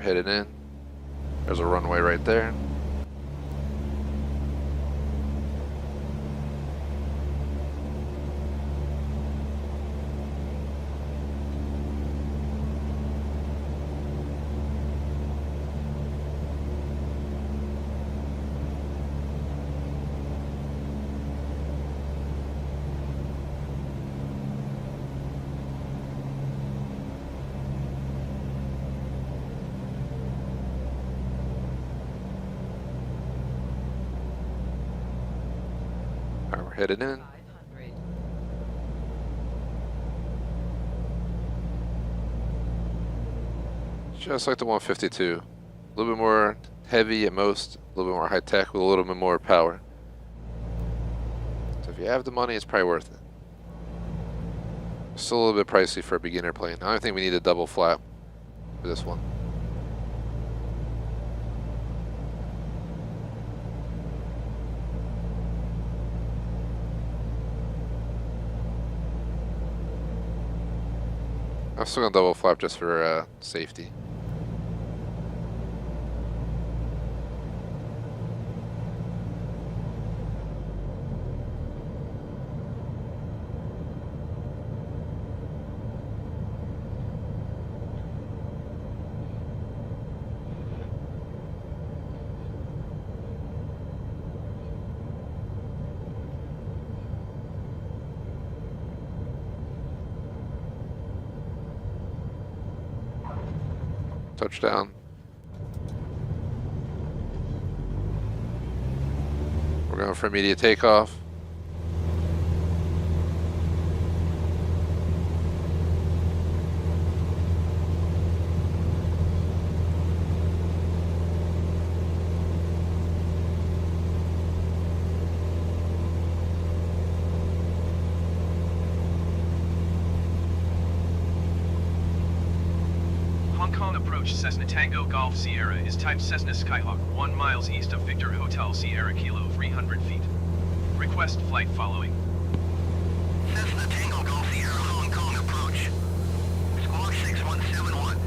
S1: Headed in. There's a runway right there. Alright, we're headed in. Just like the 152. A little bit more heavy at most, a little bit more high tech with a little bit more power. So if you have the money, it's probably worth it. Still a little bit pricey for a beginner plane. I don't think we need a double flap for this one. I'm still gonna double flap just for safety. Touchdown. We're going for immediate takeoff.
S2: Hong Kong approach Cessna Tango Golf Sierra is type Cessna Skyhawk 1 miles east of Victor Hotel Sierra Kilo 300 feet. Request flight following.
S4: Cessna Tango Golf Sierra Hong Kong approach. Squawk 6171.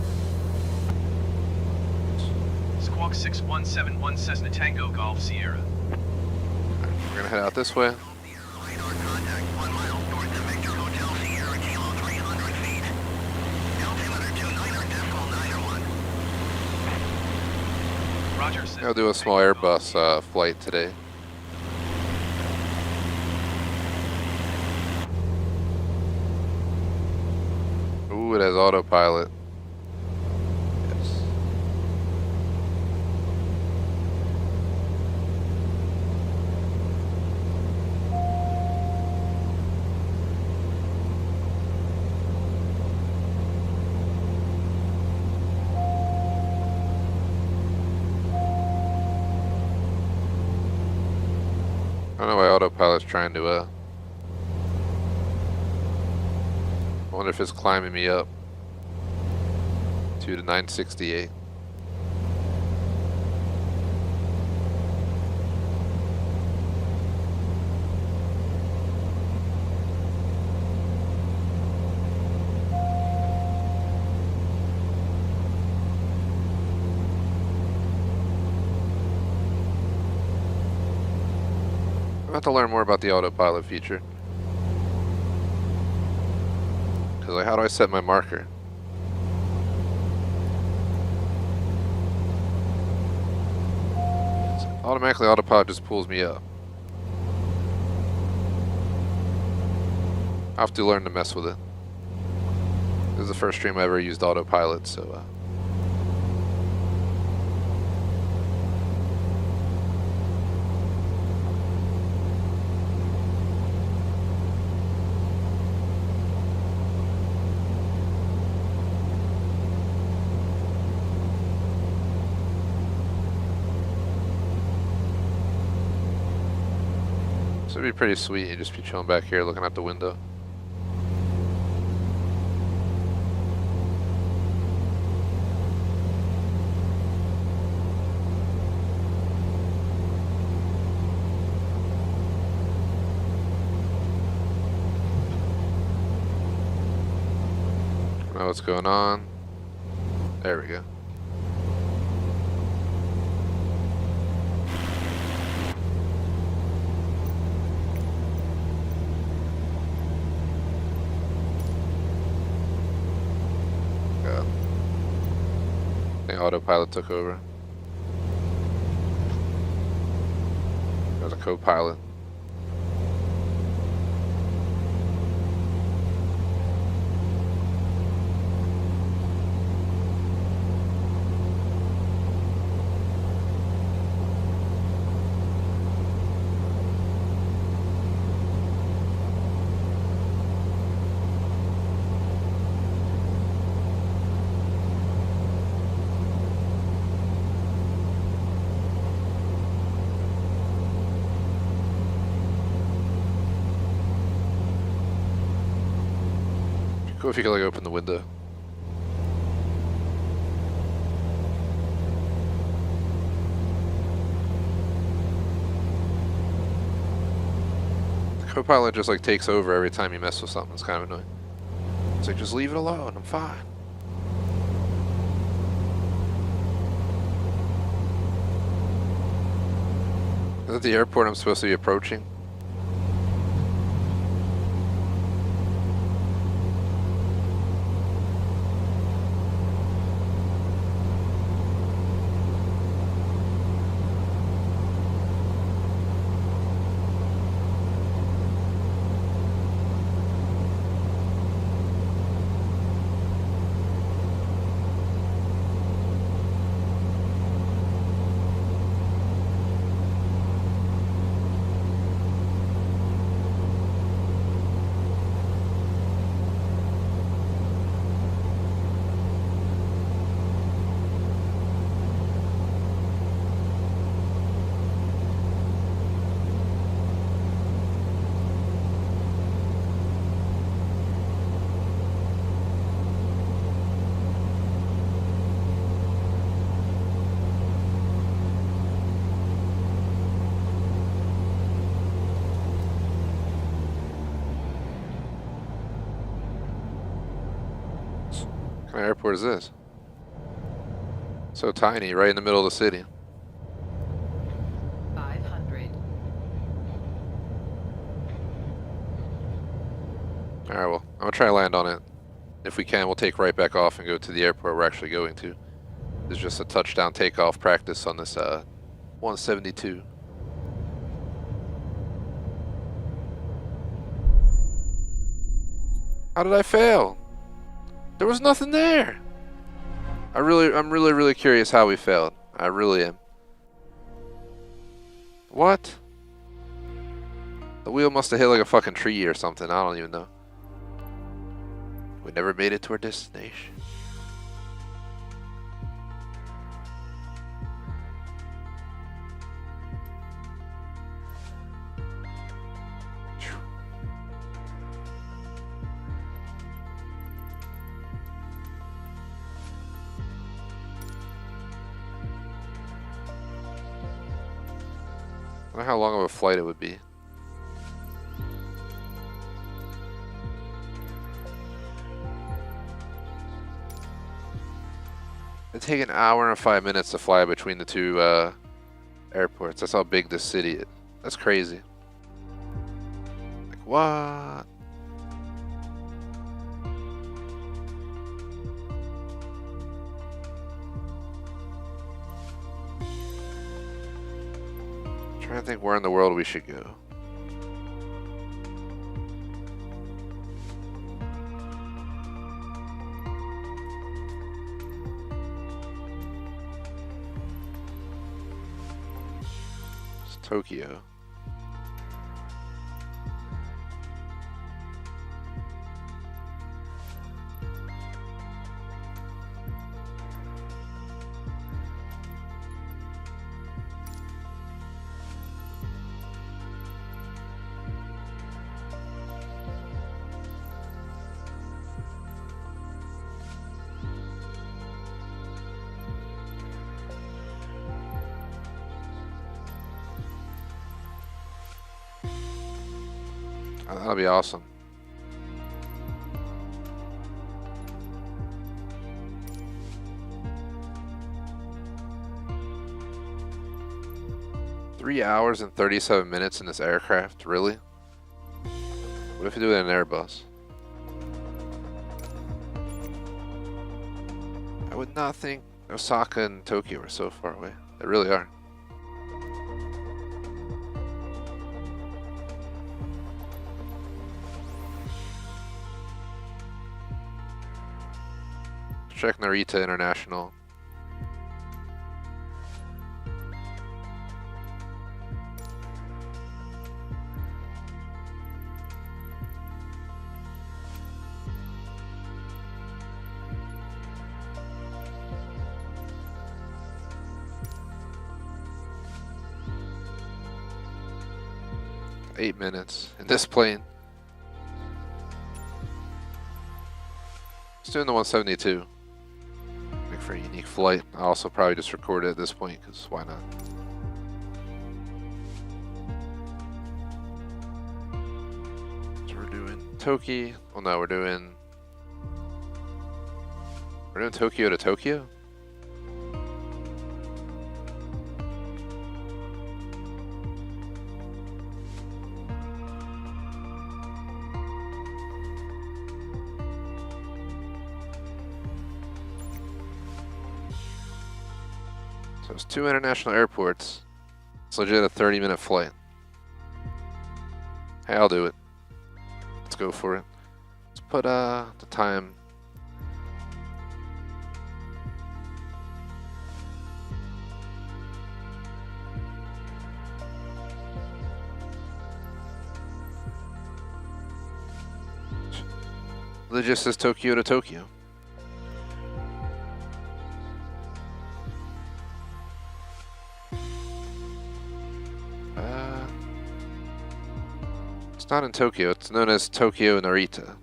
S2: Squawk 6171 Cessna Tango Golf Sierra.
S1: We're going to head out this way.
S4: Radar contact 1 mile north of Victor Hotel Sierra Kilo 300 feet. Altimeter 29.91.
S2: Roger, Cessna
S1: I'll do a small
S2: Tango Golf
S1: Airbus
S2: Sierra.
S1: flight today. Ooh, it has autopilot. Yes. I don't know why autopilot's trying to, I wonder if it's climbing me up to the 968. I'm about to learn more about the autopilot feature. Cause like, how do I set my marker? Automatically autopilot just pulls me up. I have to learn to mess with it. This is the first stream I ever used autopilot, so so it'd be pretty sweet. You'd just be chilling back here looking out the window. Know what's going on. There we go. God. I think autopilot took over. There's a co-pilot. Cool if you could like open the window. The co-pilot just like takes over every time you mess with something. It's kind of annoying. It's like, just leave it alone, I'm fine. Is that the airport I'm supposed to be approaching? What kind of airport is this? So tiny, right in the middle of the city.
S7: 500.
S1: Alright, well, I'm gonna try to land on it. If we can, we'll take right back off and go to the airport we're actually going to. There's just a touchdown takeoff practice on this 172. How did I fail? There was nothing there. I'm really curious how we failed. I really am. What? The wheel must have hit like a fucking tree or something. I don't even know. We never made it to our destination. I wonder how long of a flight it would be. It'd take an hour and 5 minutes to fly between the two airports. That's how big this city is. That's crazy. Like, what? Trying to think where in the world we should go. It's Tokyo. That'll be awesome. Three hours and 37 minutes in this aircraft, really? What if we do it in an Airbus? I would not think Osaka and Tokyo are so far away. They really are. Check Narita International. Eight minutes in this plane. It's doing the 172. For a unique flight. I'll also probably just record it at this point, because why not? So we're doing Tokyo. Well, no, we're doing Tokyo to Tokyo? So it's two international airports. It's legit a 30-minute flight. Hey, I'll do it. Let's go for it. Let's put the time. Legit says Tokyo to Tokyo. It's not in Tokyo, it's known as Tokyo Narita.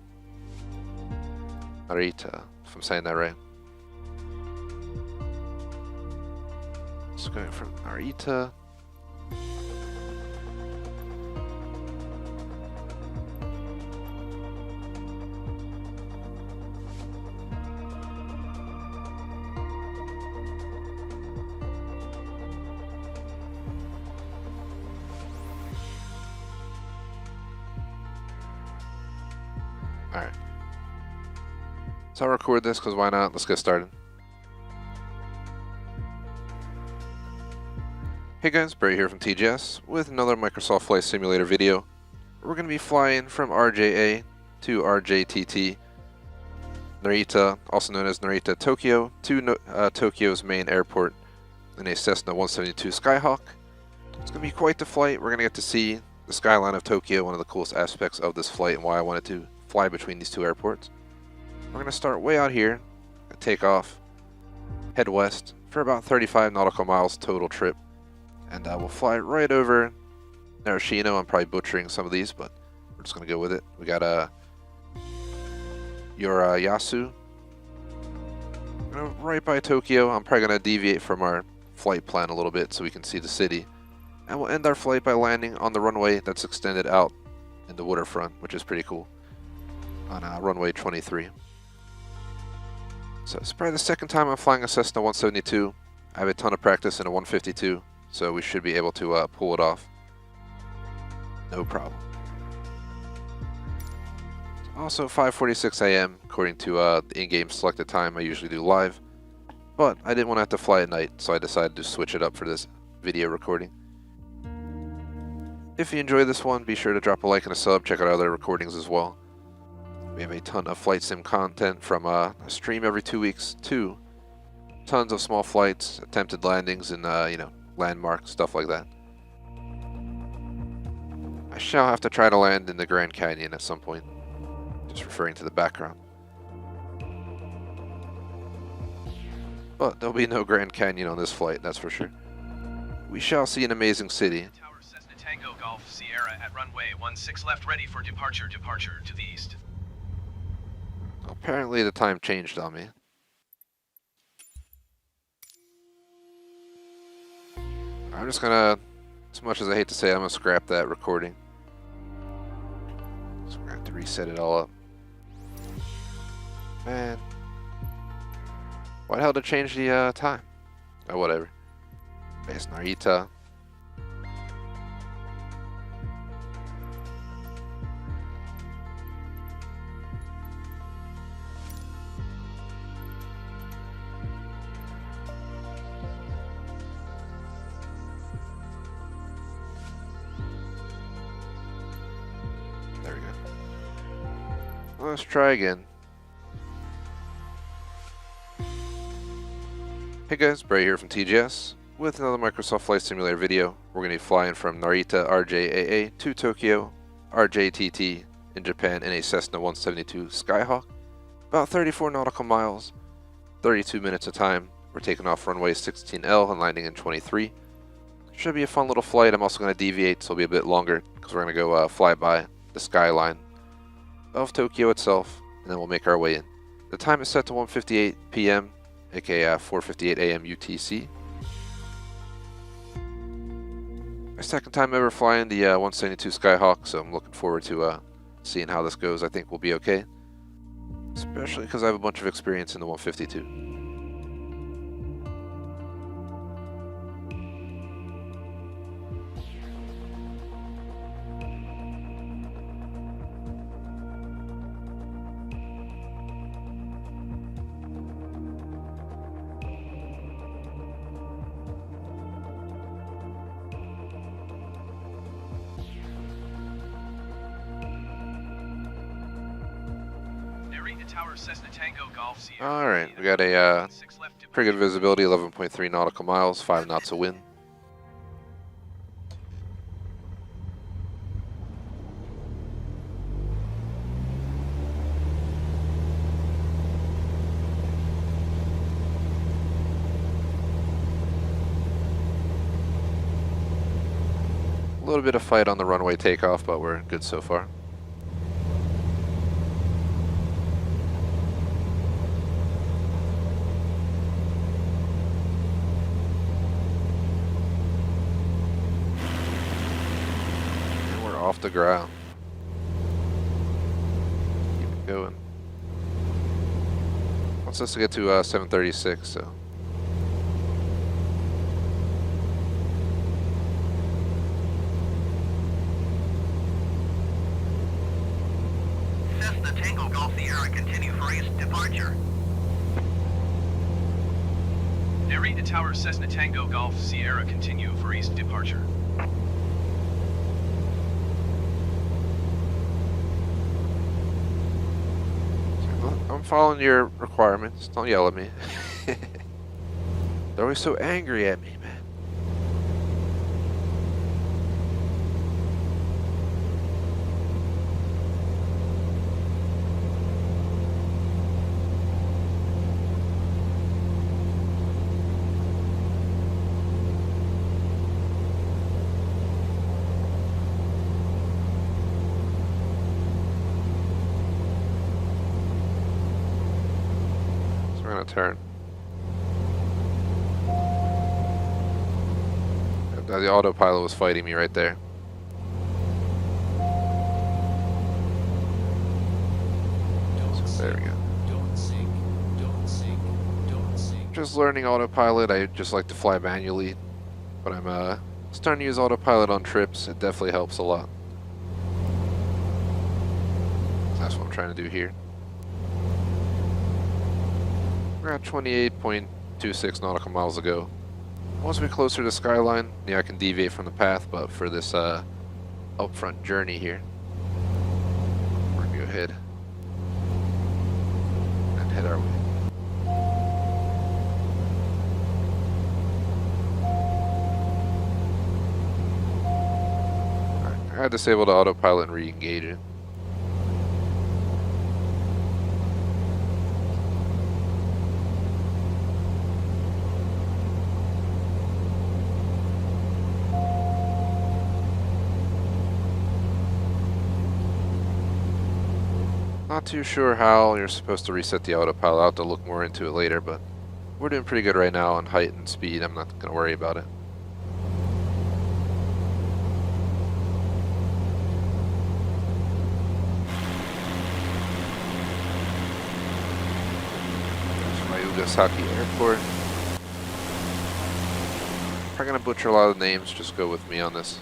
S1: Narita, if I'm saying that right. It's going from Narita. Alright. So I'll record this because why not? Let's get started. Hey guys, Barry here from TGS with another Microsoft Flight Simulator video. We're going to be flying from RJA to RJTT, Narita, also known as Narita, Tokyo, to Tokyo's main airport in a Cessna 172 Skyhawk. It's going to be quite the flight. We're going to get to see the skyline of Tokyo, one of the coolest aspects of this flight and why I wanted to fly between these two airports. We're going to start way out here, take off, head west for about 35 nautical miles total trip, and we'll fly right over Narashino. I'm probably butchering some of these, but we're just going to go with it. We got Urayasu, right by Tokyo. I'm probably going to deviate from our flight plan a little bit so we can see the city. And we'll end our flight by landing on the runway that's extended out in the waterfront, which is pretty cool, on runway 23. So it's probably the second time I'm flying a Cessna 172. I have a ton of practice in a 152, so we should be able to pull it off. No problem. Also 5:46 a.m. according to the in-game selected time I usually do live, but I didn't want to have to fly at night, so I decided to switch it up for this video recording. If you enjoy this one, be sure to drop a like and a sub. Check out other recordings as well. We have a ton of flight sim content, from a stream every 2 weeks to tons of small flights, attempted landings, and landmarks, stuff like that. I shall have to try to land in the Grand Canyon at some point. Just referring to the background. But there'll be no Grand Canyon on this flight, that's for sure. We shall see an amazing city.
S2: Tower Cessna Tango Golf Sierra at runway 16 left, ready for departure to the east.
S1: Apparently the time changed on me. I'm just gonna, as much as I hate to say it, I'm gonna scrap that recording. So we're gonna have to reset it all up. Man. Why the hell did it change the time? Oh, whatever. Base Narita. There we go. Let's try again. Hey guys, Bray here from TGS with another Microsoft Flight Simulator video. We're going to be flying from Narita RJAA to Tokyo RJTT in Japan in a Cessna 172 Skyhawk. About 34 nautical miles, 32 minutes of time. We're taking off runway 16L and landing in 23. Should be a fun little flight. I'm also going to deviate, so it'll be a bit longer because we're going to go fly by the skyline of Tokyo itself, and then we'll make our way in. The time is set to 1:58 p.m. aka 4:58 a.m. UTC. My second time ever flying the 172 Skyhawk, so I'm looking forward to seeing how this goes. I think we'll be okay, especially because I have a bunch of experience in the 152.
S2: Tower Cessna Tango Golf Sierra.
S1: Alright, we got a pretty good visibility, 11.3 nautical miles, 5 knots of wind. A little bit of fight on the runway takeoff, but we're good so far. Off the ground. Keep it going. Wants us to get to 736, so.
S4: Cessna Cessna Tango Golf Sierra, continue for east departure.
S2: Narita Tower Cessna Tango Golf Sierra, continue for east departure.
S1: I'm following your requirements. Don't yell at me. They're always so angry at me, man. So we're gonna turn. The autopilot was fighting me right there.
S3: Don't
S1: So there we
S3: sink.
S1: go.
S3: Don't sink. Don't sink. Don't sink.
S1: Just learning autopilot. I just like to fly manually, but I'm starting to use autopilot on trips. It definitely helps a lot. That's what I'm trying to do here. We're at 28.26 nautical miles to go. Once we're closer to skyline, yeah, I can deviate from the path, but for this upfront journey here, we're gonna go ahead and head our way. Alright, I disabled the autopilot and re-engage it. Not too sure how you're supposed to reset the autopilot. I'll have to look more into it later, but we're doing pretty good right now on height and speed. I'm not going to worry about it. There's Mayugasaki Airport. If I'm going to butcher a lot of names, just go with me on this.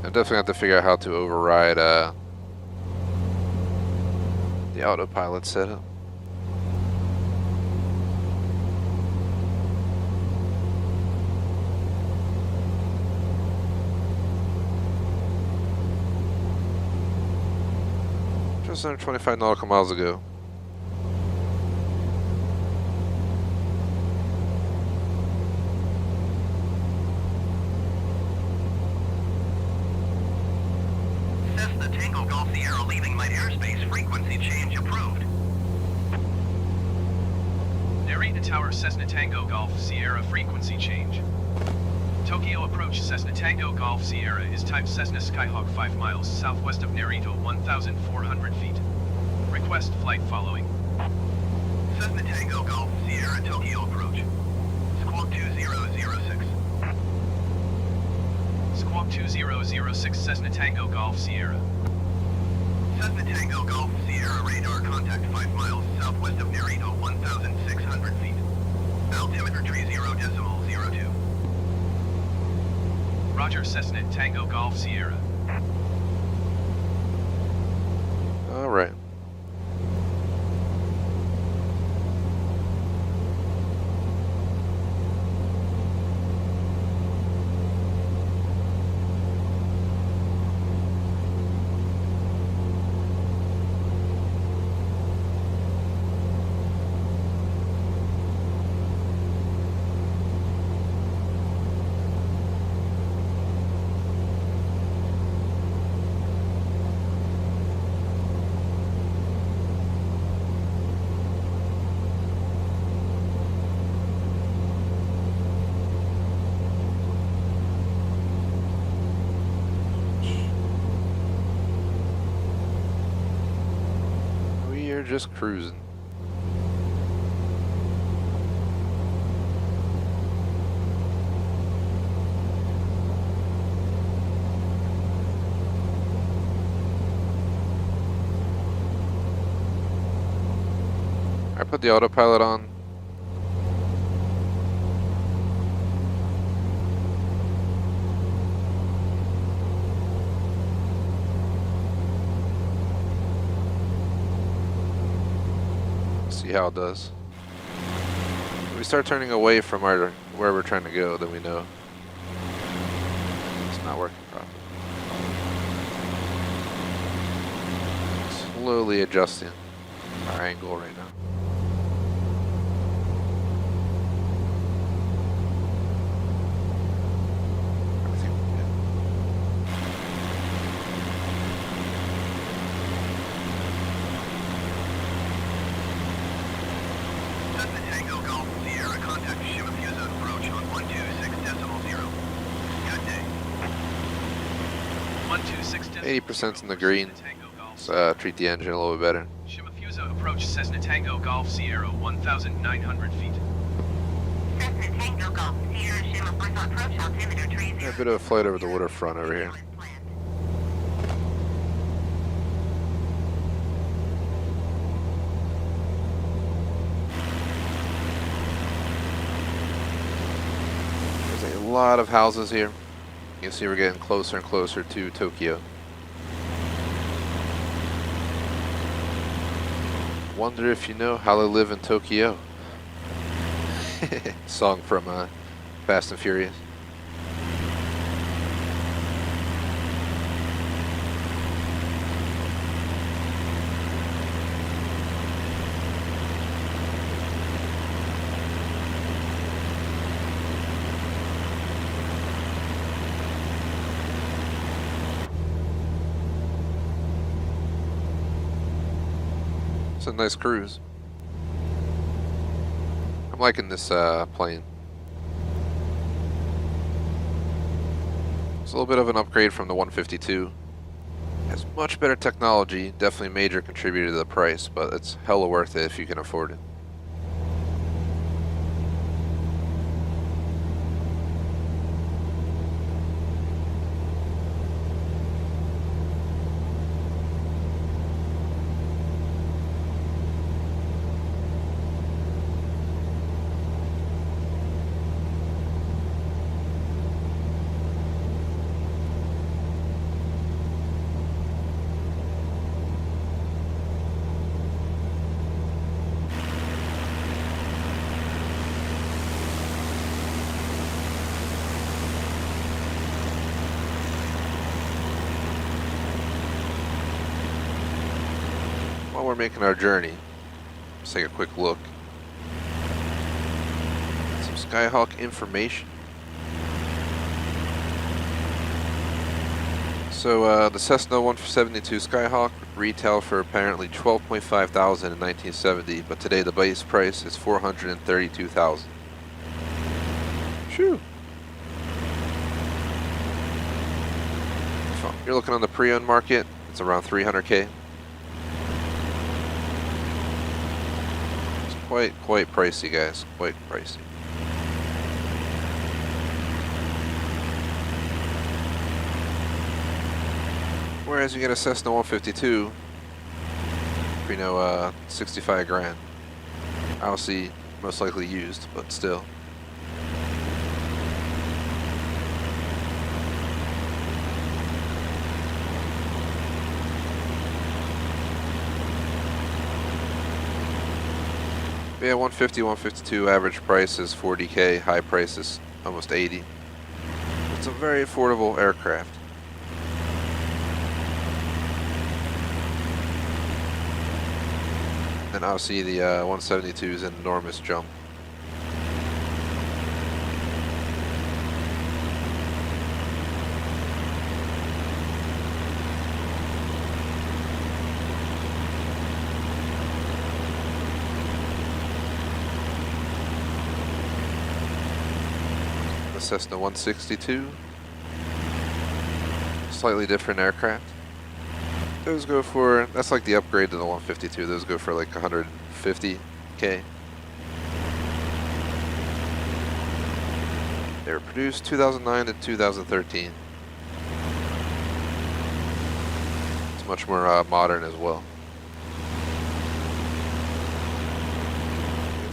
S1: I definitely have to figure out how to override the autopilot setup. Just under 25 nautical miles ago.
S4: Cessna Tango Golf Sierra leaving light airspace, frequency change approved.
S2: Narita Tower Cessna Tango Golf Sierra, frequency change. Tokyo approach Cessna Tango Golf Sierra is type Cessna Skyhawk 5 miles southwest of Narita, 1,400 feet. Request flight following.
S4: Cessna Tango Golf Sierra, Tokyo approach. Squawk 2006.
S2: Squawk 2006 Cessna Tango Golf Sierra.
S4: Cessna Tango Golf Sierra, radar contact 5 miles southwest of Narita, 1,600 feet. Altimeter tree 0.02.
S2: Roger, Cessna Tango Golf Sierra.
S1: All right. We are just cruising. put the autopilot on. See how it does. If we start turning away from where we're trying to go, then we know it's not working properly. Slowly adjusting our angle right now. Everything good.
S4: Cessna Tango Golf Sierra, contact Shimafusa approach on 126.0. Good day.
S2: 126
S1: 80% in the green. Let's treat the engine a little bit better.
S2: Shimafusa approach Cessna Tango Golf Sierra 1,900 feet.
S5: Cessna Tango Golf Sierra Shimafusa approach altimeter 30.
S1: A bit of a flight over the waterfront over here. There's a lot of houses here. You can see we're getting closer and closer to Tokyo. Wonder if you know how they live in Tokyo. Song from Fast and Furious. It's a nice cruise. I'm liking this plane. It's a little bit of an upgrade from the 152. Has much better technology, definitely a major contributor to the price, but it's hella worth it if you can afford it. While we're making our journey, let's take a quick look. Some Skyhawk information. So the Cessna 172 Skyhawk retailed for apparently $12,500 in 1970, but today the base price is $432,000. Shoo! If you're looking on the pre-owned market, it's around $300K. Quite pricey, guys. Quite pricey. Whereas you get a Cessna 152, you know, 65 grand. Obviously, most likely used, but still. Yeah, 150, 152 average price is 40K, high price is almost 80. It's a very affordable aircraft. And obviously the 172 is an enormous jump. Cessna 162, slightly different aircraft. Those go for, that's like the upgrade to the 152, those go for like 150K. They were produced 2009 to 2013. It's much more modern as well.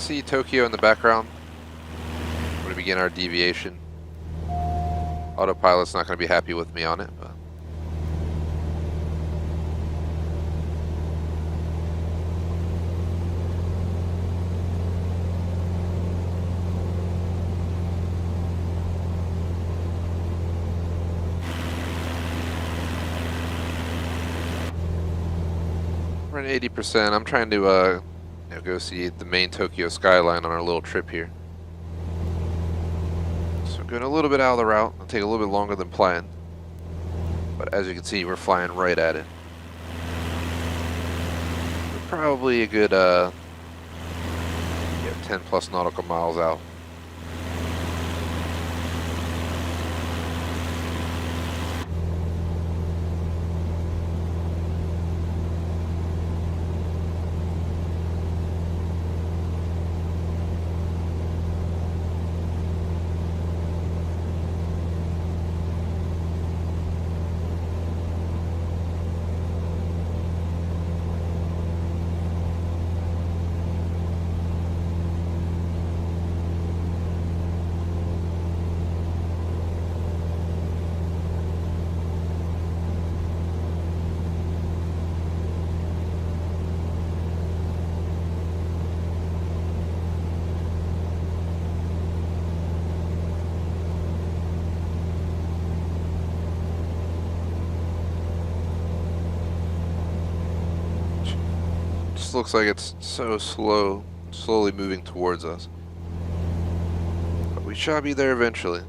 S1: see Tokyo in the background. We're going to begin our deviation. Autopilot's not going to be happy with me on it, but we're at 80%. I'm trying to go see the main Tokyo skyline on our little trip here. So we're going a little bit out of the route. It'll take a little bit longer than planned. But as you can see, we're flying right at it. We're probably a good 10 plus nautical miles out. Looks like it's so slowly moving towards us. But we shall be there eventually.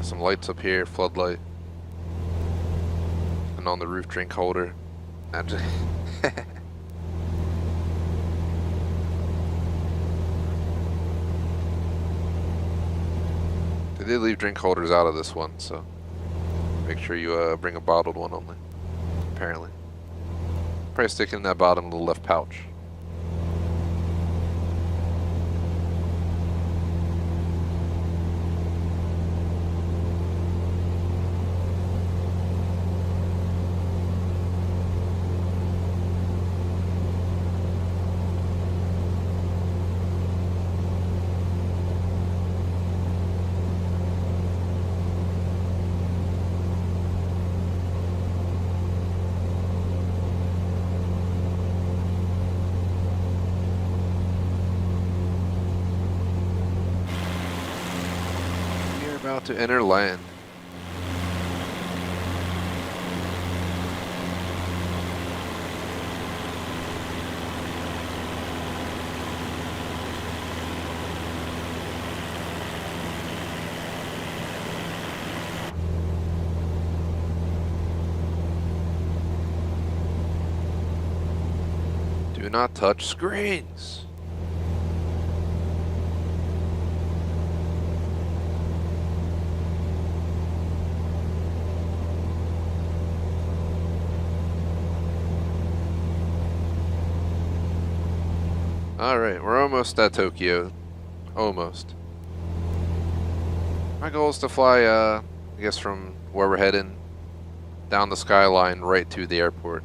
S1: Some lights up here, floodlight, and on the roof drink holder. And they did leave drink holders out of this one, so make sure you bring a bottled one only. Apparently, probably stick in that bottom little left pouch. About to enter land. Do not touch screens. Alright, we're almost at Tokyo. Almost. My goal is to fly, I guess from where we're heading, down the skyline right to the airport,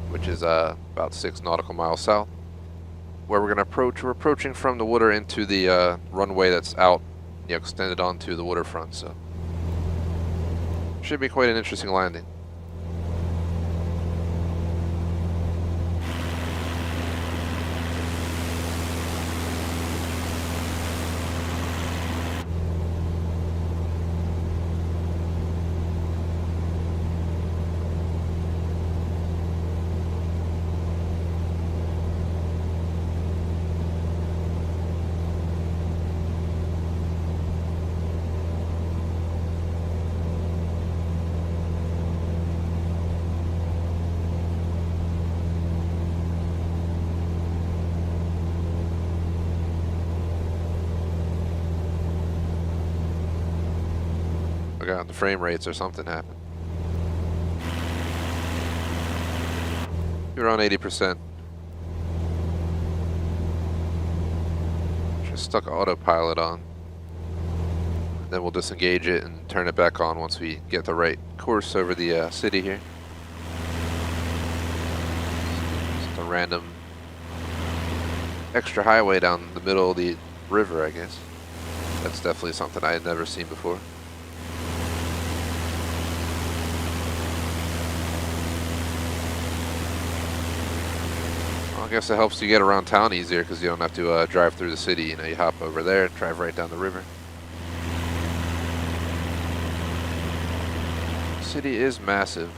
S1: which is about 6 nautical miles south. Where we're going to approach, we're approaching from the water into the runway that's out, extended onto the waterfront, so should be quite an interesting landing. Look out, the frame rates or something happened. You're on 80%. Just stuck autopilot on. Then we'll disengage it and turn it back on once we get the right course over the city here. Just a random extra highway down the middle of the river, I guess. That's definitely something I had never seen before. Well, I guess it helps you get around town easier because you don't have to drive through the city. You know, you hop over there and drive right down the river. The city is massive.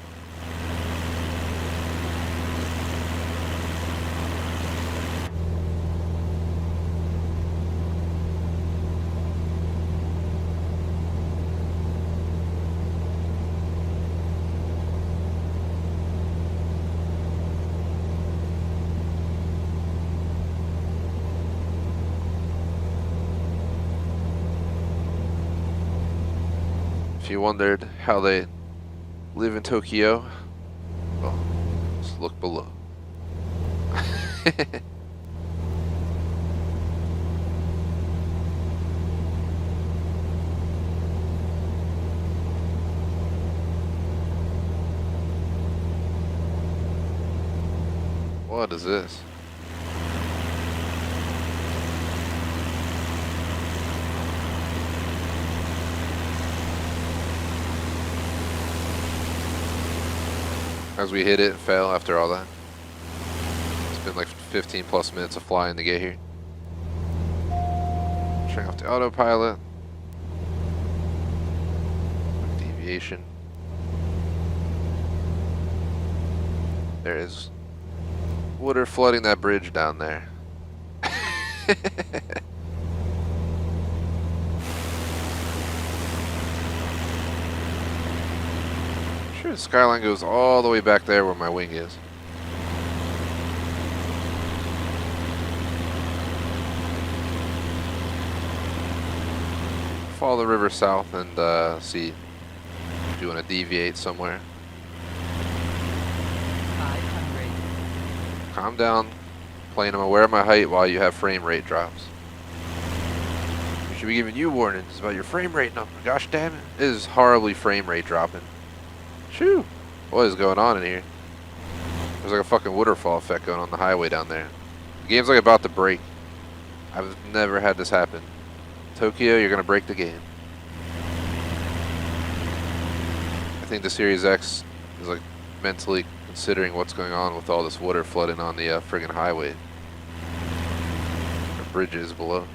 S1: If you wondered how they live in Tokyo, well, just look below. What is this? As we hit it and fell after all that. It's been like 15 plus minutes of flying to get here. Turning off the autopilot. Deviation. There is water flooding that bridge down there. Sure, the skyline goes all the way back there where my wing is. Follow the river south and see if you want to deviate somewhere.
S7: 500.
S1: Calm down, plane. I'm aware of my height while you have frame rate drops. We should be giving you warnings about your frame rate number. Gosh damn it. It is horribly frame rate dropping. Shoo! What is going on in here? There's like a fucking waterfall effect going on the highway down there. The game's like about to break. I've never had this happen. Tokyo, you're gonna break the game. I think the Series X is like mentally considering what's going on with all this water flooding on the friggin' highway. The bridges below.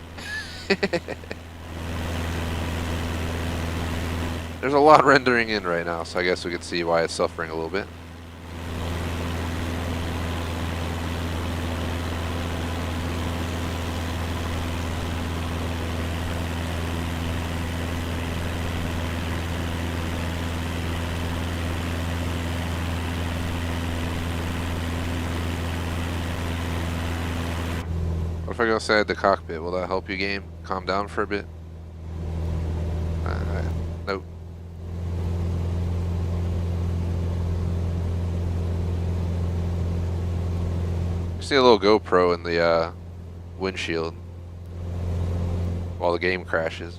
S1: There's a lot rendering in right now, so I guess we can see why it's suffering a little bit. What if I go inside the cockpit? Will that help you, game? Calm down for a bit? Nope. See a little GoPro in the windshield while the game crashes.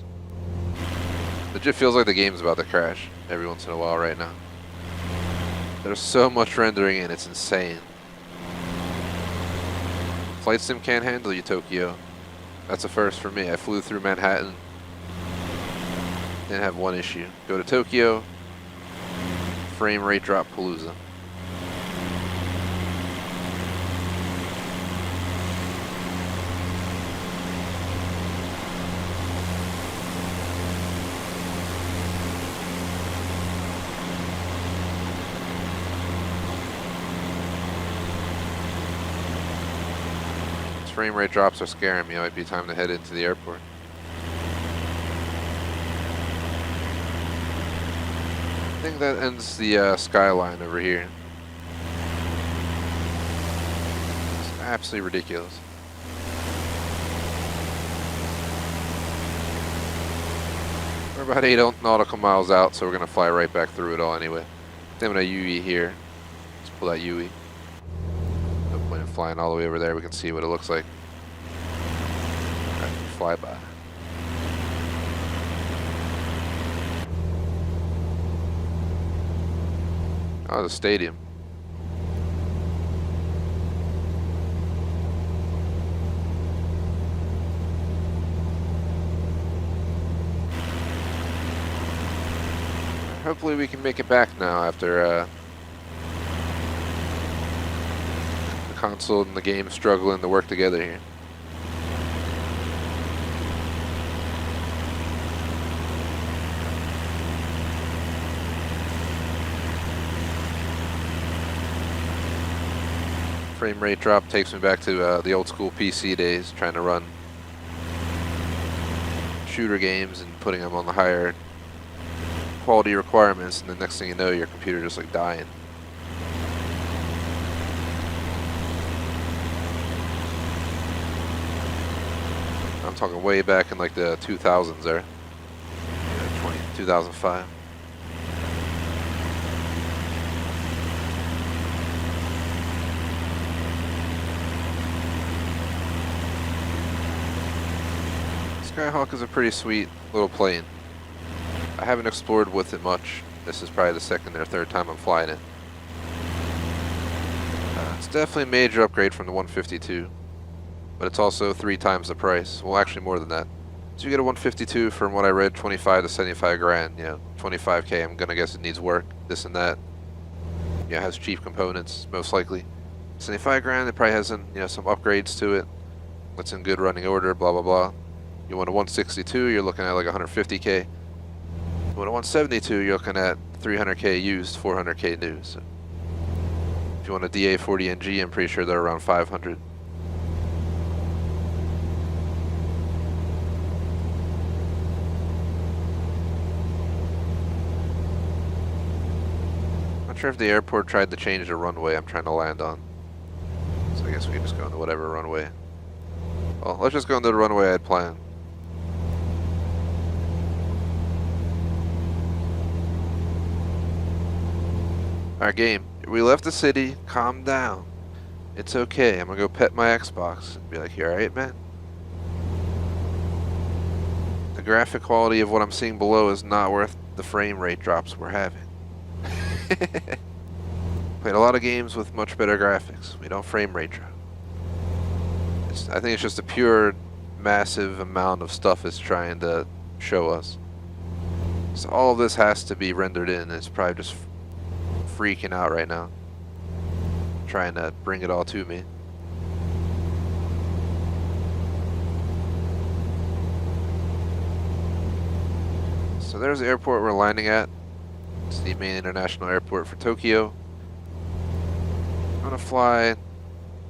S1: Legit feels like the game's about to crash every once in a while right now. There's so much rendering in, it's insane. Flight sim can't handle you, Tokyo. That's a first for me. I flew through Manhattan. Didn't have one issue. Go to Tokyo. Frame rate drop palooza. Frame rate drops are scaring me. It might be time to head into the airport. I think that ends the skyline over here. It's absolutely ridiculous. We're We're about 8 nautical miles out, so we're going to fly right back through it all anyway. Examine a UE here. Let's pull that UE. No point in flying all the way over there. We can see what it looks like. Alright, fly by. Oh, the stadium. Hopefully we can make it back now after the console and the game struggling to work together here. Frame rate drop takes me back to the old school PC days, trying to run shooter games and putting them on the higher quality requirements, and the next thing you know, your computer just like dying. I'm talking way back in like the 2000s there. Yeah, 2005. Skyhawk is a pretty sweet little plane. I haven't explored with it much. This is probably the second or third time I'm flying it. It's definitely a major upgrade from the 152, but it's also 3 times the price. Well, actually more than that. So you get a 152 from what I read, 25 to 75 grand. You know, 25K. I'm gonna guess it needs work, this and that. Yeah, it has cheap components, most likely. 75 grand. It probably has some upgrades to it. It's in good running order. Blah blah blah. You want a 162, you're looking at like 150K. You want a 172, you're looking at 300K used, 400K new. So if you want a DA40NG, I'm pretty sure they're around 500. Not sure if the airport tried to change the runway I'm trying to land on. So I guess we can just go into whatever runway. Well, let's just go into the runway I had planned. Alright, game. We left the city. Calm down. It's okay. I'm gonna go pet my Xbox and be like, you alright, man? The graphic quality of what I'm seeing below is not worth the frame rate drops we're having. Played a lot of games with much better graphics. We don't frame rate drop. I think it's just a pure, massive amount of stuff it's trying to show us. So all of this has to be rendered in. It's probably just freaking out right now, trying to bring it all to me. So there's the airport we're landing at. It's the main international airport for Tokyo. I'm gonna fly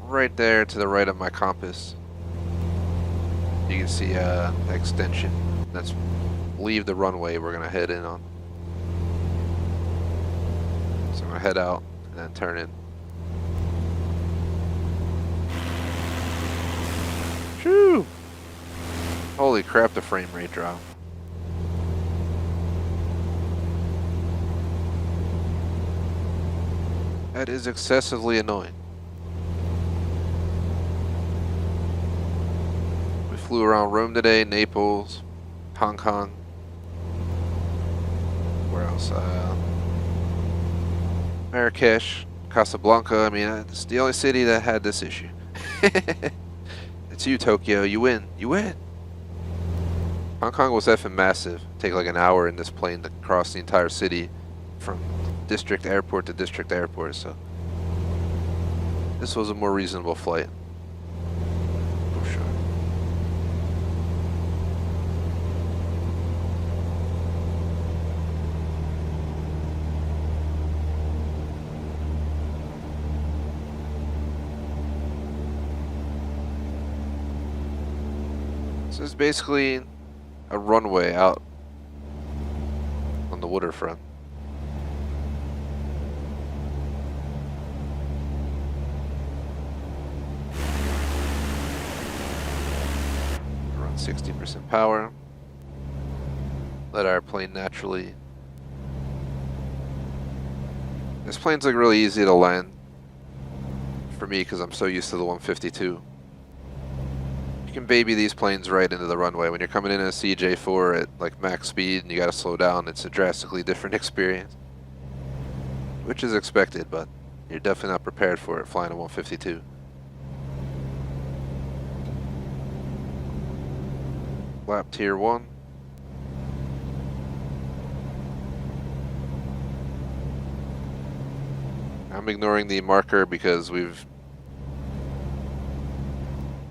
S1: right there to the right of my compass. You can see the extension. That's leave the runway we're gonna head in on. So I'm gonna head out and then turn in. Shoo! Holy crap, the frame rate drop. That is excessively annoying. We flew around Rome today, Naples, Hong Kong. Where else? Marrakesh, Casablanca. I mean, it's the only city that had this issue. It's you, Tokyo. You win. You win. Hong Kong was effing massive. Take like an hour in this plane to cross the entire city from district airport to district airport. So this was a more reasonable flight. For sure. This is basically a runway out on the waterfront. Around 60% power. let our plane naturally. This plane's like really easy to land for me because I'm so used to the 152. You can baby these planes right into the runway. When you're coming in a CJ4 at like max speed and you gotta slow down, it's a drastically different experience. Which is expected, but you're definitely not prepared for it flying a 152. Lap tier 1. I'm ignoring the marker because we've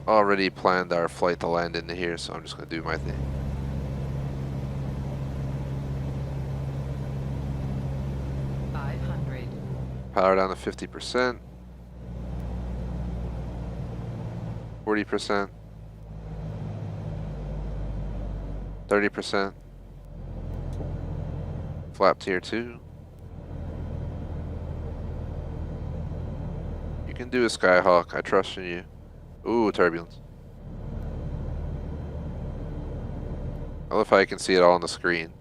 S1: already planned our flight to land into here, so I'm just going to do my thing. Power down to 50%. 40%. 30%. Flap tier 2. You can do a Skyhawk. I trust in you. Ooh, turbulence. I love how you can see it all on the screen.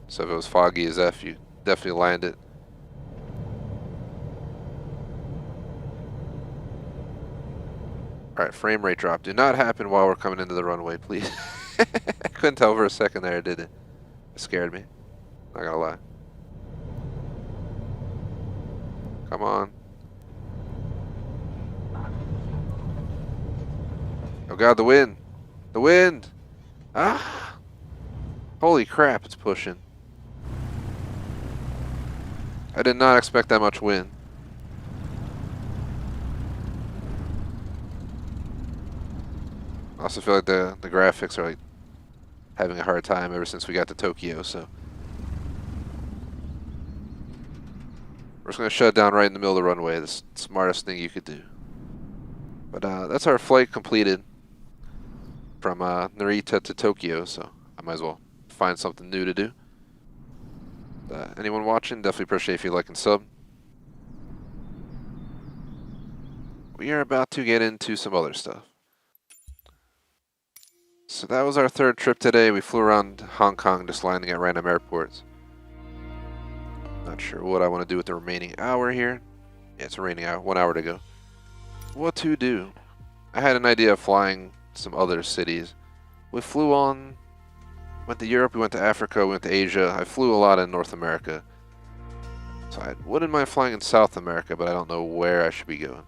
S1: So if it was foggy as F, you definitely land it. Alright, frame rate drop. Do not happen while we're coming into the runway, please. I couldn't tell for a second there, did it? It scared me. Not gonna lie. Come on. Oh god, the wind! The wind! Ah! Holy crap, it's pushing. I did not expect that much wind. I also feel like the graphics are like having a hard time ever since we got to Tokyo, so we're just gonna shut it down right in the middle of the runway. The smartest thing you could do. But that's our flight completed from Narita to Tokyo, so I might as well find something new to do. Anyone watching, definitely appreciate if you like and sub. We are about to get into some other stuff. So that was our third trip today. We flew around Hong Kong, just landing at random airports. Not sure what I want to do with the remaining hour here. Yeah, it's a remaining hour, 1 hour to go. What to do? I had an idea of flying some other cities. We flew on, went to Europe, we went to Africa, we went to Asia. I flew a lot in North America. So I wouldn't mind flying in South America, but I don't know where I should be going.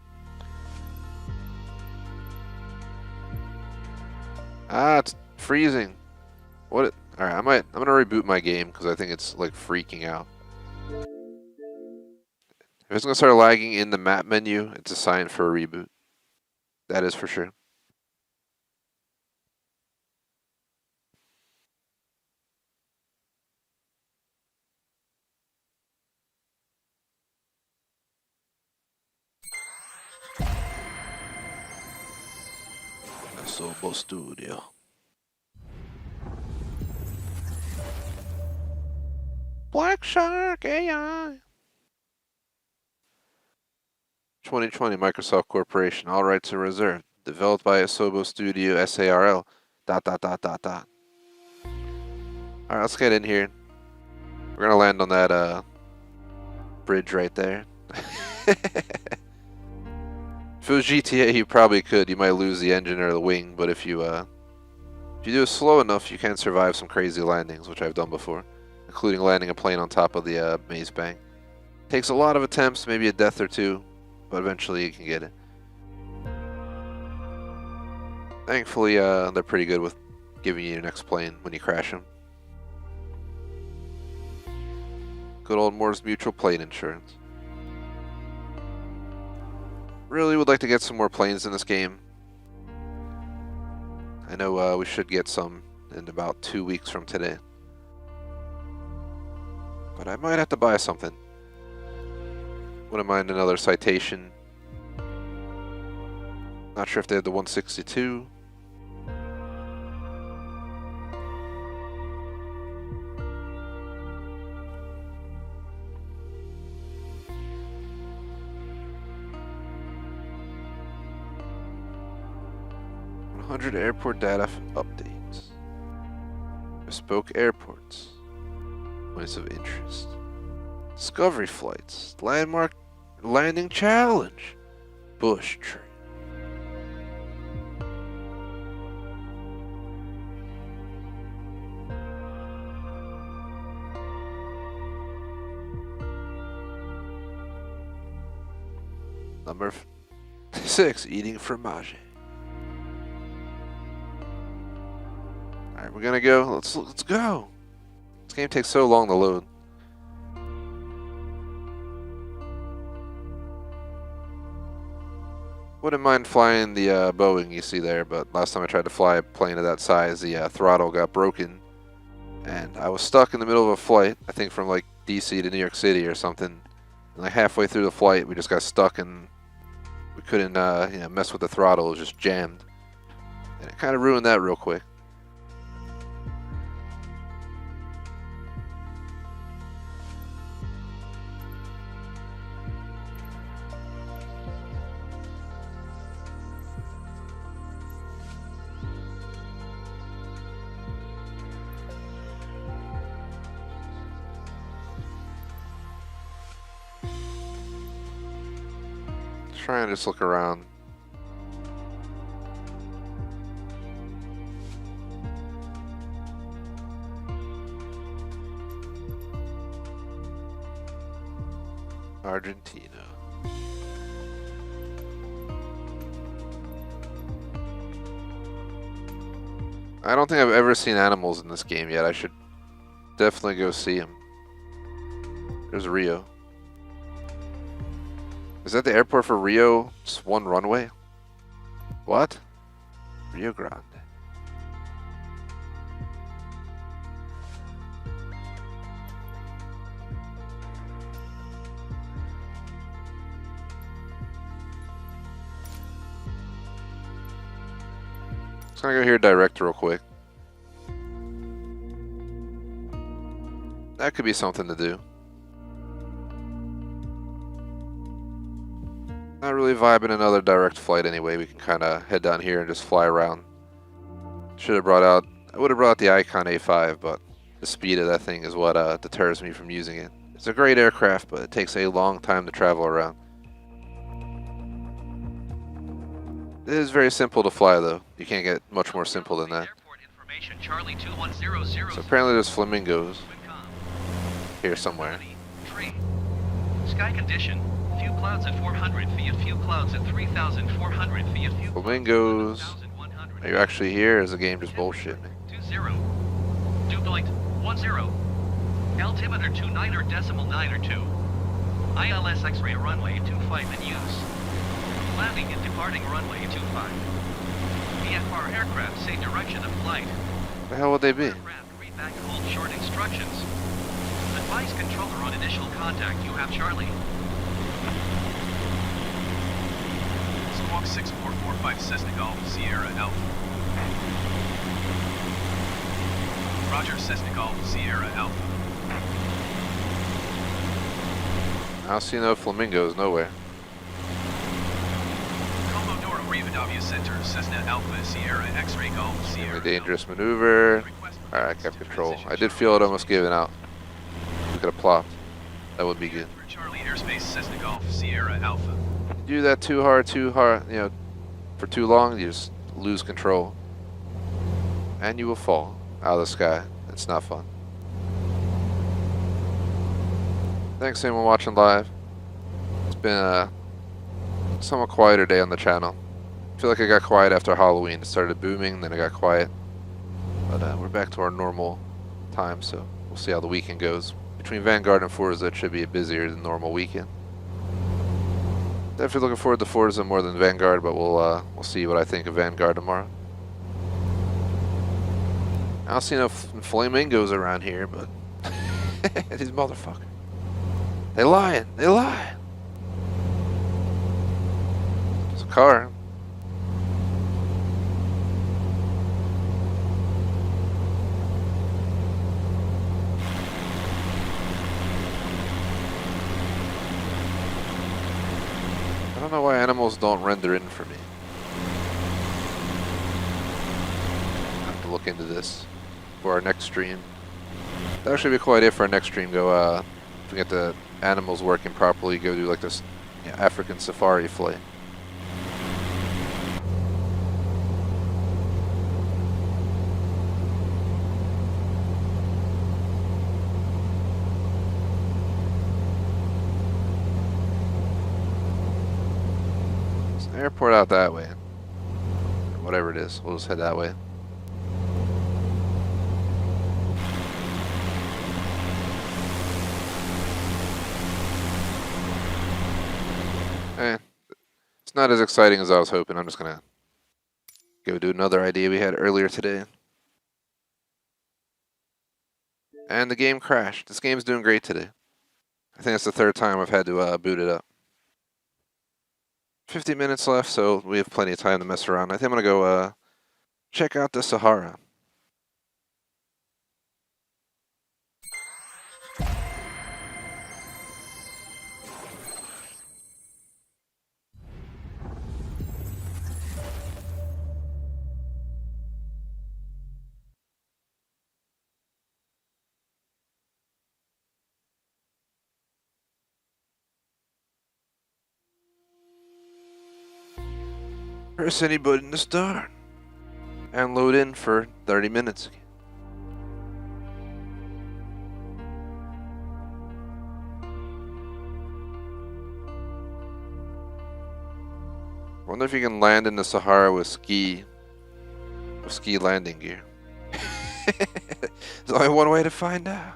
S1: Ah, it's freezing. What? Alright, I'm gonna reboot my game because I think it's like freaking out. If it's gonna start lagging in the map menu, it's a sign for a reboot. That is for sure. Sobo Studio. Black Shark AI. 2020 Microsoft Corporation. All rights are reserved. Developed by Asobo Studio SARL. ... Alright, let's get in here. We're gonna land on that bridge right there. If it was GTA, you probably could. You might lose the engine or the wing, but if you do it slow enough, you can survive some crazy landings, which I've done before, including landing a plane on top of the maze bank. Takes a lot of attempts, maybe a death or two, but eventually you can get it. Thankfully, they're pretty good with giving you your next plane when you crash them. Good old Moore's Mutual plane insurance. Really would like to get some more planes in this game. I know we should get some in about 2 weeks from today. But I might have to buy something. Wouldn't mind another Citation. Not sure if they have the 162. Airport data updates. Bespoke airports. Points of interest. Discovery flights. Landmark landing challenge. Bush tree. Number 6, eating fromage. Alright, we're gonna go. Let's go. This game takes so long to load. Wouldn't mind flying the Boeing you see there, but last time I tried to fly a plane of that size, the throttle got broken. And I was stuck in the middle of a flight, I think from like DC to New York City or something. And like halfway through the flight, we just got stuck and we couldn't mess with the throttle. It was just jammed. And it kind of ruined that real quick. Try and just look around. Argentina. I don't think I've ever seen animals in this game yet. I should definitely go see them. There's Rio. Is that the airport for Rio? Just one runway? What? Rio Grande. Just gonna go here direct real quick. That could be something to do. Not really vibing another direct flight anyway. We can kind of head down here and just fly around. Should have brought out, I would have brought out the Icon A5, but the speed of that thing is what deters me from using it. It's a great aircraft, but it takes a long time to travel around. It is very simple to fly though. You can't get much more simple than that. So apparently there's flamingos here somewhere.
S2: Sky condition. Few clouds at 400 feet, few clouds at 3,400 feet, few
S1: Flamingos. Are you actually here? Or is the game just bullshit me?
S2: 20. Dew point 10. Altimeter 29.92. ILS X-ray runway 25 in use. Landing and departing runway 25. VFR aircraft say direction of flight.
S1: The hell would they be?
S2: Aircraft read back hold short instructions. Advise controller on initial contact. You have Charlie. Squawk 6445 Cessna Golf Sierra Alpha. Roger, Cessna Golf Sierra Alpha.
S1: I don't see no flamingos nowhere.
S2: Commodore Rivadavia Center, Cessna Alpha Sierra X-ray Golf Sierra.
S1: A dangerous maneuver. Alright, I kept control. I did feel it almost giving out. We could have plopped. That would be good.
S2: Charlie Airspace Cessna Golf Sierra Alpha.
S1: You do that too hard, for too long, you just lose control. And you will fall out of the sky. It's not fun. Thanks anyone watching live. It's been a somewhat quieter day on the channel. I feel like I got quiet after Halloween. It started booming, then it got quiet. But we're back to our normal time, so we'll see how the weekend goes. Between Vanguard and Forza, it should be a busier than normal weekend. Definitely looking forward to Forza more than Vanguard, but we'll see what I think of Vanguard tomorrow. I don't see no flamingos around here, but these motherfuckers. They lying. They lying. There's a car. I don't know why animals don't render in for me. I have to look into this for our next stream. That should be a cool idea for our next stream. Go, if we get the animals working properly, go do like this African safari flight. There's an airport out that way. Whatever it is, we'll just head that way. It's not as exciting as I was hoping. I'm just gonna go do another idea we had earlier today. And the game crashed. This game's doing great today. I think it's the third time I've had to boot it up. 50 minutes left, so we have plenty of time to mess around. I think I'm gonna go check out the Sahara. Press any button to start. And load in for 30 minutes. Wonder if you can land in the Sahara with ski landing gear. There's only one way to find out.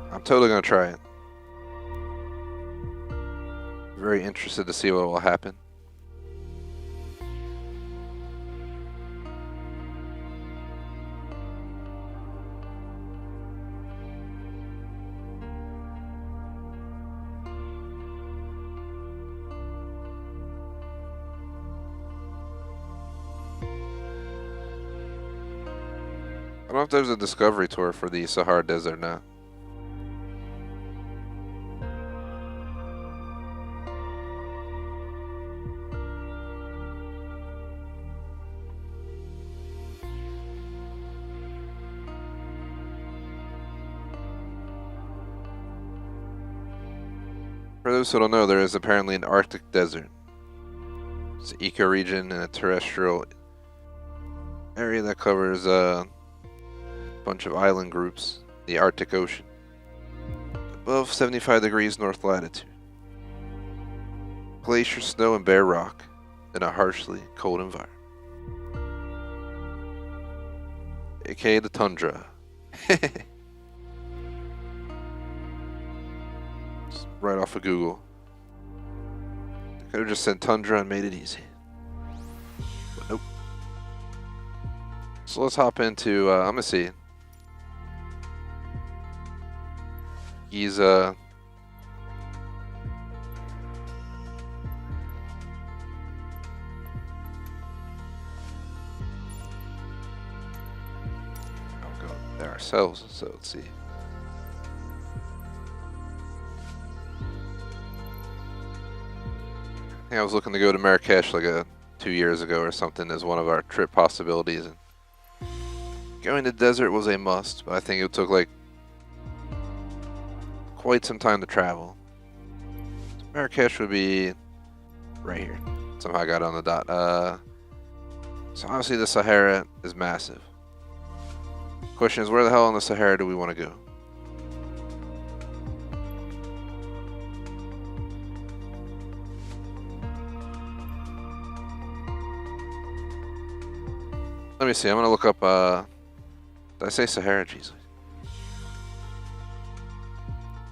S1: I'm totally gonna try it. Very interested to see what will happen. I don't know if there's a discovery tour for the Sahara Desert now. For those who don't know, there is apparently an Arctic desert. It's an ecoregion and a terrestrial area that covers a bunch of island groups, the Arctic Ocean, above 75 degrees north latitude. Glacier snow and bare rock in a harshly cold environment, aka the tundra. Right off of Google. Could have just said tundra and made it easy. But nope. So let's hop into, I'm gonna see. Giza. I'll go there ourselves, so let's see. I was looking to go to Marrakesh like 2 years ago or something as one of our trip possibilities, and going to the desert was a must, but I think it took like quite some time to travel. So Marrakesh would be right here. Somehow I got it on the dot. So obviously the Sahara is massive. Question is, where the hell in the Sahara do we want to go? Let me see, I'm gonna look up, did I say Sahara? Jesus.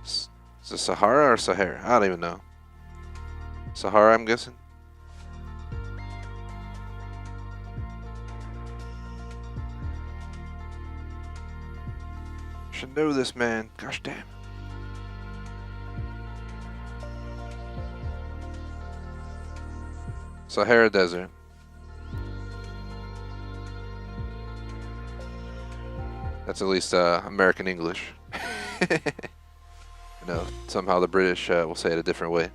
S1: Is it Sahara or Sahara? I don't even know. Sahara, I'm guessing? Should know this, man. Gosh damn. Sahara Desert. That's at least American English. You know, somehow the British will say it a different way,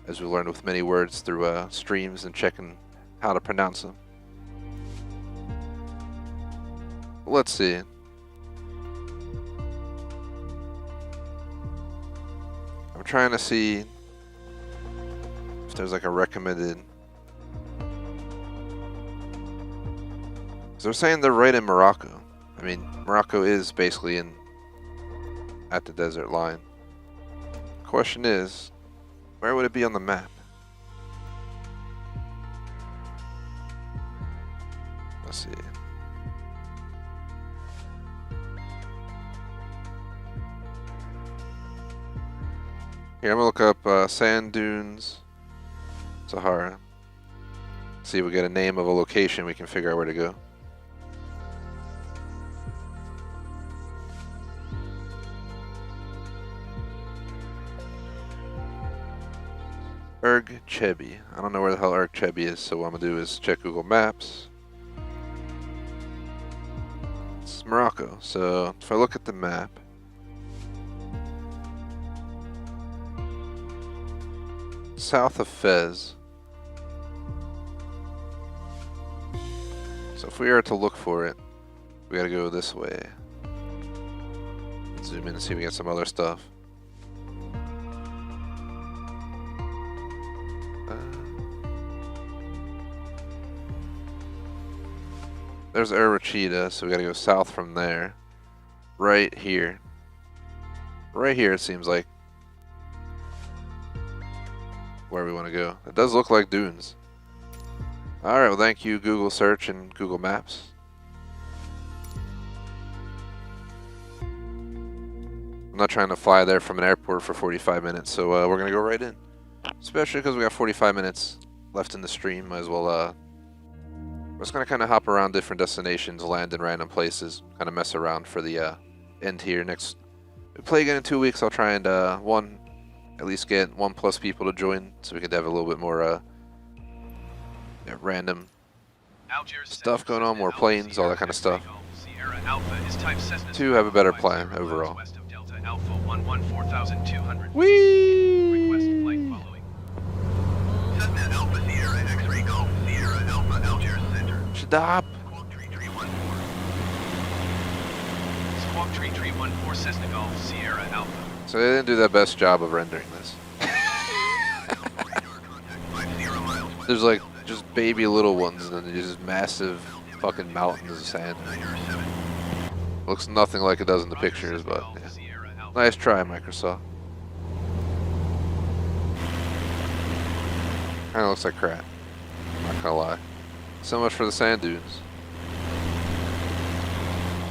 S1: as we learned with many words through streams and checking how to pronounce them. Let's see. trying to see if there's like a recommended. So they're saying they're right in Morocco. I mean, Morocco is basically at the desert line. Question is, where would it be on the map? Let's see. Here, I'm gonna look up sand dunes, Sahara. See if we get a name of a location, we can figure out where to go. Erg Chebi. I don't know where the hell Erg Chebi is, so what I'm gonna do is check Google Maps. It's Morocco, so if I look at the map, south of Fez. So if we are to look for it, we gotta go this way. Let's zoom in and see if we get some other stuff. There's Rachida, so we gotta go south from there. Right here. Right here, it seems like where we want to go. It does look like dunes. Alright, well thank you Google Search and Google Maps. I'm not trying to fly there from an airport for 45 minutes, so we're gonna go right in. Especially because we got 45 minutes left in the stream, might as well we're just gonna kind of hop around different destinations, land in random places, kind of mess around for the end here. Next, we play again in 2 weeks. I'll try and at least get 1+ people to join, so we can have a little bit more random stuff going on, more planes, all that kind of stuff. To have a better plan overall. Whee!
S4: Cessna Alpha Sierra X-Ray Golf Sierra Alpha Algiers Center.
S1: Stop.
S4: Squawk Tree 314.
S2: Squawk Tree 314 Cessna Golf Sierra Alpha.
S1: So they didn't do the best job of rendering this. There's like just baby little ones and then just massive fucking mountains of sand. Looks nothing like it does in the pictures, but yeah. Nice try, Microsoft. Kinda looks like crap. Not gonna lie. So much for the sand dunes.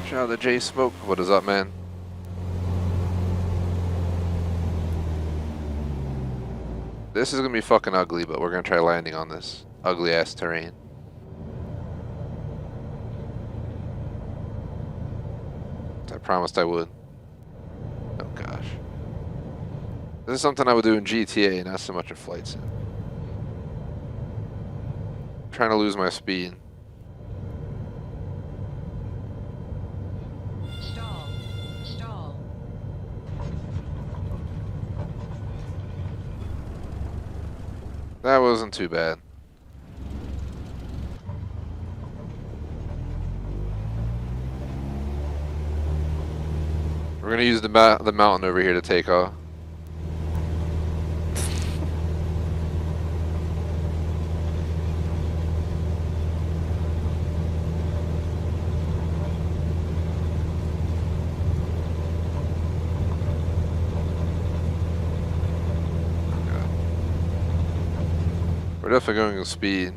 S1: Shout out to J Smoke. What is up, man? This is gonna be fucking ugly, but we're gonna try landing on this ugly ass terrain. I promised I would. Oh gosh. This is something I would do in GTA, not so much in Flight Sim. Trying to lose my speed.
S7: Stall. Stall.
S1: That wasn't too bad. We're gonna use the mountain over here to take off. We're definitely going with speed.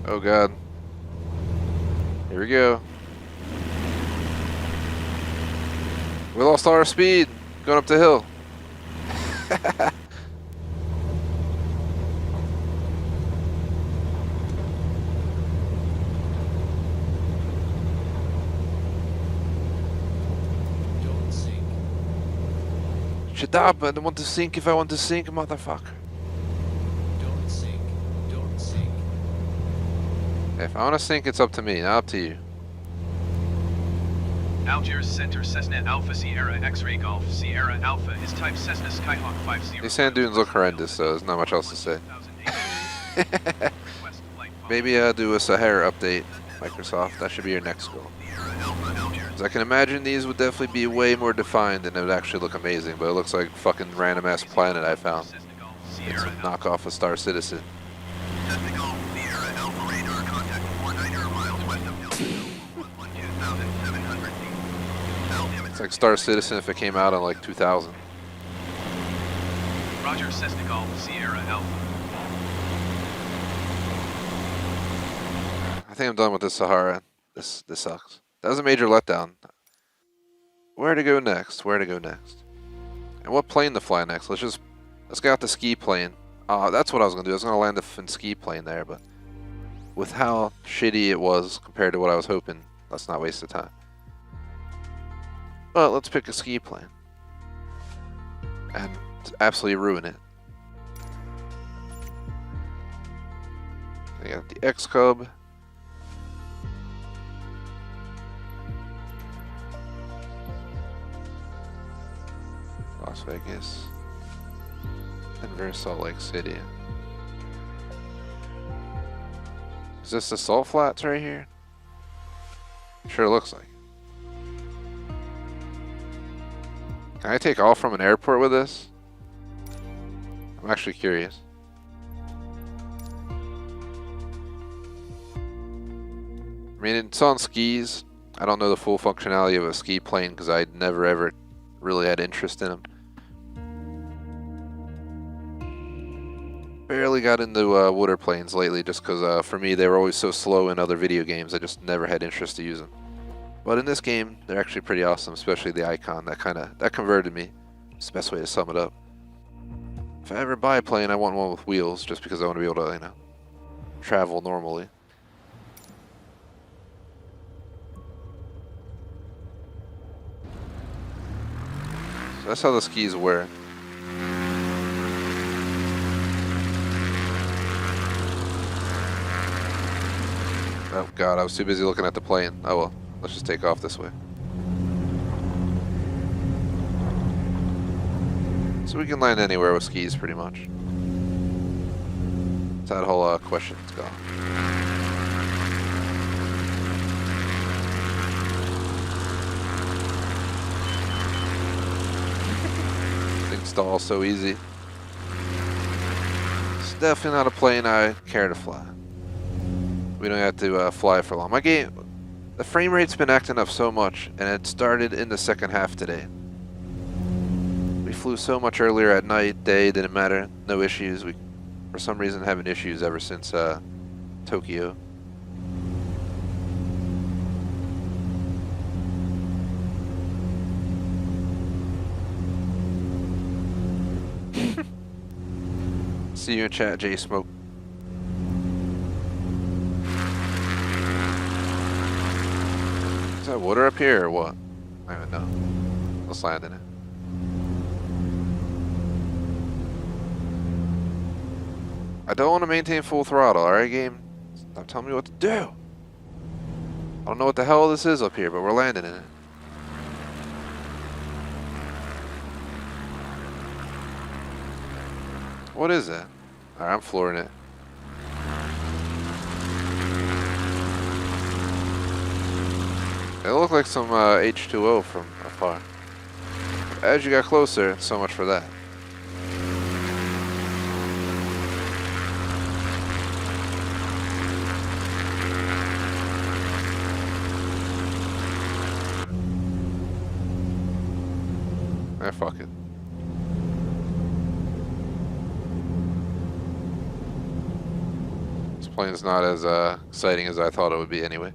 S1: Oh god. Here we go. We lost all our speed going up the hill.
S3: Don't sink.
S1: Shut up, I don't want to sink if I want to sink, motherfucker.
S3: Don't sink. Don't sink.
S1: If I want to sink, it's up to me, not up to you.
S2: Algiers Center Cessna Alpha Sierra X-Ray Golf Sierra Alpha is type Cessna Skyhawk 50.
S1: These sand dunes look horrendous, so there's not much else to say. Maybe do a Sahara update, Microsoft. That should be your next goal.
S4: Sierra Alpha Algiers
S1: 'Cause I can imagine these would definitely be way more defined and it would actually look amazing, but it looks like fucking random ass planet I found. It's a knockoff of Star Citizen.
S4: Cessna Golf Sierra Alpha radar contact 49er miles west of Delta. 12,700 feet. Altimeter.
S1: It's like Star Citizen if it came out in like 2000.
S2: Roger, Cessna Golf Sierra Alpha.
S1: I think I'm done with this Sahara. This sucks. That was a major letdown. Where to go next? Where to go next? And what plane to fly next? Let's get out the ski plane. That's what I was gonna do. I was gonna land the ski plane there, but with how shitty it was compared to what I was hoping, let's not waste the time. But let's pick a ski plane and absolutely ruin it. I got the X-Cub. Las Vegas. Denver, Salt Lake City. Is this the Salt Flats right here? Sure looks like. Can I take off from an airport with this? I'm actually curious. I mean, it's on skis. I don't know the full functionality of a ski plane because I never ever really had interest in them. Barely got into water planes lately just because for me they were always so slow in other video games. I just never had interest to use them. But in this game, they're actually pretty awesome, especially the icon. That converted me. It's the best way to sum it up. If I ever buy a plane, I want one with wheels, just because I want to be able to, travel normally. So that's how the skis work. Oh god, I was too busy looking at the plane. Oh well, let's just take off this way. So we can land anywhere with skis, pretty much. So that whole question's gone. Install so easy. It's definitely not a plane I care to fly. We don't have to fly for long. My game, the frame rate's been acting up so much, and it started in the second half today. We flew so much earlier at night, day, didn't matter, no issues. We, for some reason, having issues ever since Tokyo. See you in chat, J Smoke. Is that water up here or what? I don't know. Let's land in it. I don't want to maintain full throttle, alright game? Stop telling me what to do. I don't know what the hell this is up here, but we're landing in it. What is that? Alright, I'm flooring it. It looked like some H2O from afar. As you got closer, so much for that. Fuck it. This plane's not as exciting as I thought it would be anyway.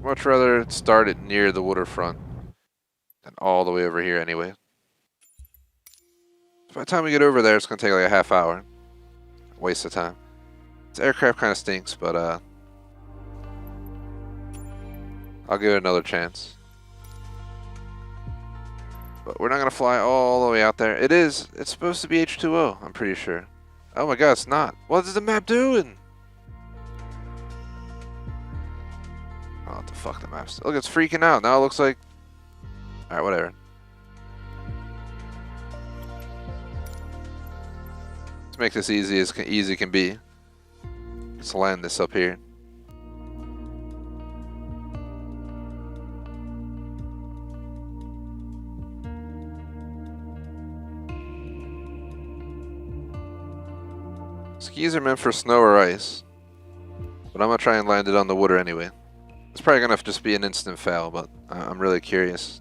S1: Much rather start it near the waterfront than all the way over here anyway. By the time we get over there, it's going to take like a half hour. Waste of time. This aircraft kind of stinks, but I'll give it another chance. But we're not going to fly all the way out there. It's supposed to be H2O, I'm pretty sure. Oh my god, it's not. What is the map doing? Oh, what the fuck, the map's... Look, it's freaking out. Now it looks like... Alright, whatever. Let's make this easy as easy can be. Let's land this up here. Skis are meant for snow or ice, but I'm gonna try and land it on the water anyway. It's probably gonna just be an instant foul, but I'm really curious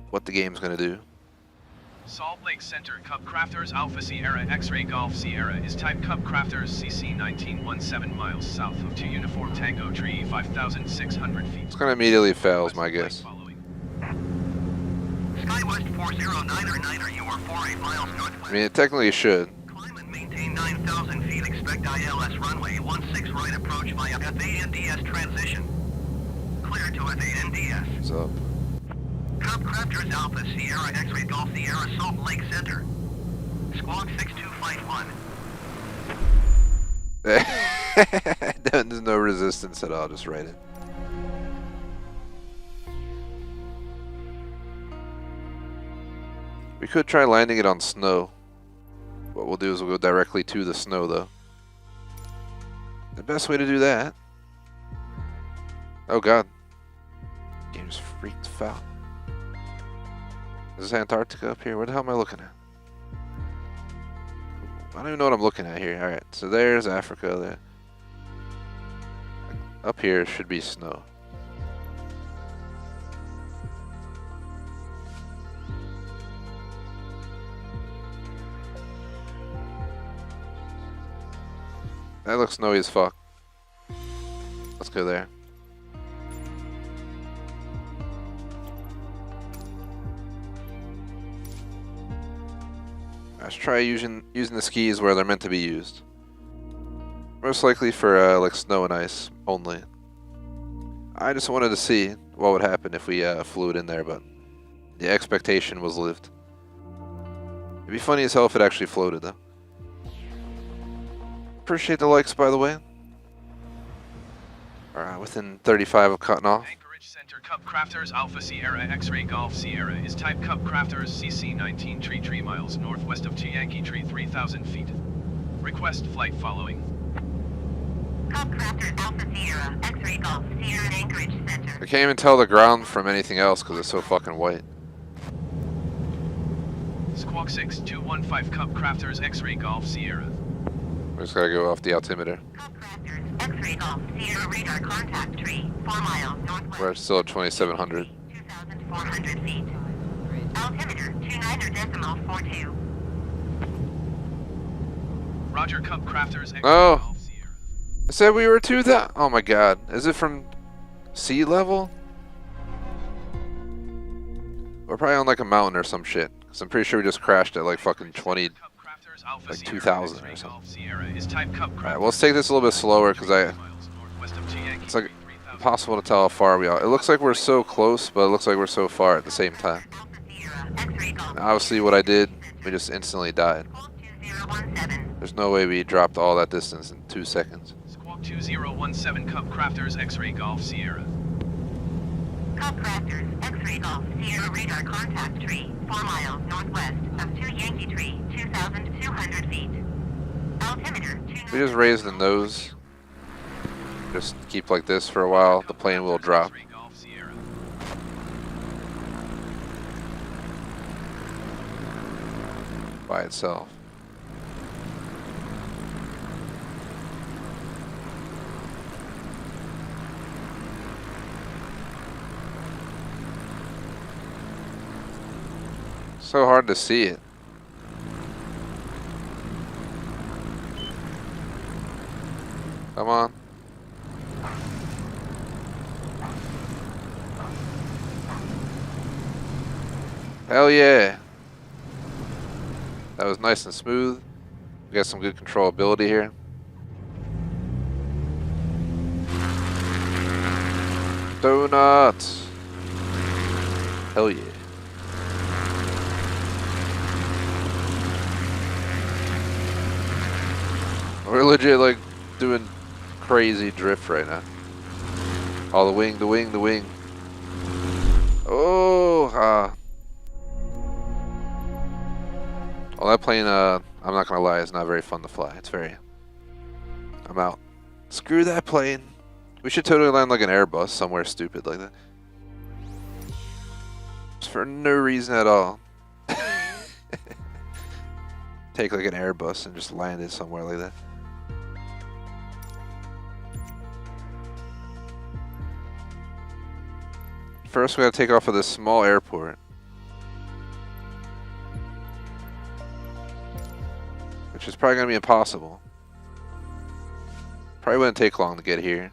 S1: what the game's gonna do.
S2: Salt Lake Center Cub Crafters Alpha Sierra X-Ray Golf Sierra is type Cub Crafters CC 1917 miles south of 2 Uniform Tango Tree 5,600 feet.
S1: It's gonna immediately fail, is my guess.
S4: SkyWest 409er, you are 48 miles
S1: I
S4: northwest.
S1: mean, it technically should.
S4: Climb and maintain 9,000 feet. Expect ILS runway 16 right approach via FANDS transition. Clear to FANDS.
S1: What's up?
S4: Cub Crafters Alpha Sierra X-Ray Golf Sierra Salt Lake Center. Squawk 6251.
S1: There's no resistance at all, just write it. We could try landing it on snow. What we'll do is we'll go directly to the snow, though. The best way to do that. Oh god. Game just freaked foul. Is this Antarctica up here? Where the hell am I looking at? I don't even know what I'm looking at here. Alright, so there's Africa there. Up here should be snow. That looks snowy as fuck. Let's go there. Let's try using the skis where they're meant to be used. Most likely for like snow and ice only. I just wanted to see what would happen if we flew it in there, but the expectation was lived. It'd be funny as hell if it actually floated, though. Appreciate the likes, by the way. Alright, within 35 of cutting off.
S2: Anchorage Center Cub Crafters Alpha Sierra X-Ray Golf Sierra is type Cub Crafters CC 19 miles northwest of Yankee Tree 3,000 feet. Request flight following.
S5: Cub Crafters Alpha Sierra X-Ray Golf Sierra Anchorage Center.
S1: I can't even tell the ground from anything else because it's so fucking white.
S2: Squawk 6215 Cub Crafters X-Ray Golf Sierra.
S1: We just gotta go off the altimeter.
S5: Cub Crafters X-Ray Golf Sierra radar contact tree 4 miles northwest.
S1: We're still at 2,700.
S5: 2,400 feet. Altimeter 29.42.
S2: Roger Cub Crafters X-Ray
S1: Oh.
S2: Golf Sierra.
S1: I said we were to that. Oh my god. Is it from sea level? We're probably on like a mountain or some shit. Cause I'm pretty sure we just crashed at like fucking 20. Like 2,000 or something. Alright, well, let's take this a little bit slower because it's like impossible to tell how far we are. It looks like we're so close, but it looks like we're so far at the same time. And obviously what I did, we just instantly died. There's no way we dropped all that distance in 2 seconds.
S2: Squawk 2017 Cub Crafters X-Ray Golf Sierra.
S5: Cub Crafters X-Ray Golf Sierra radar contact tree 4 miles northwest of 2 Yankee Tree 2,200 feet. Altimeter
S1: We just raise the nose. Just keep like this for a while. The plane will drop
S2: X-Ray Golf Sierra.
S1: by itself. So hard to see it. Come on. Hell yeah. That was nice and smooth. We got some good controllability here. Donuts. Hell yeah. We're legit like doing crazy drift right now. Oh, the wing, the wing, the wing. Oh, well, that plane, I'm not gonna lie, it's not very fun to fly. It's very I'm out. Screw that plane. We should totally land like an Airbus somewhere stupid like that. Just for no reason at all. Take like an Airbus and just land it somewhere like that. First we gotta take off of this small airport. Which is probably gonna be impossible. Probably wouldn't take long to get here.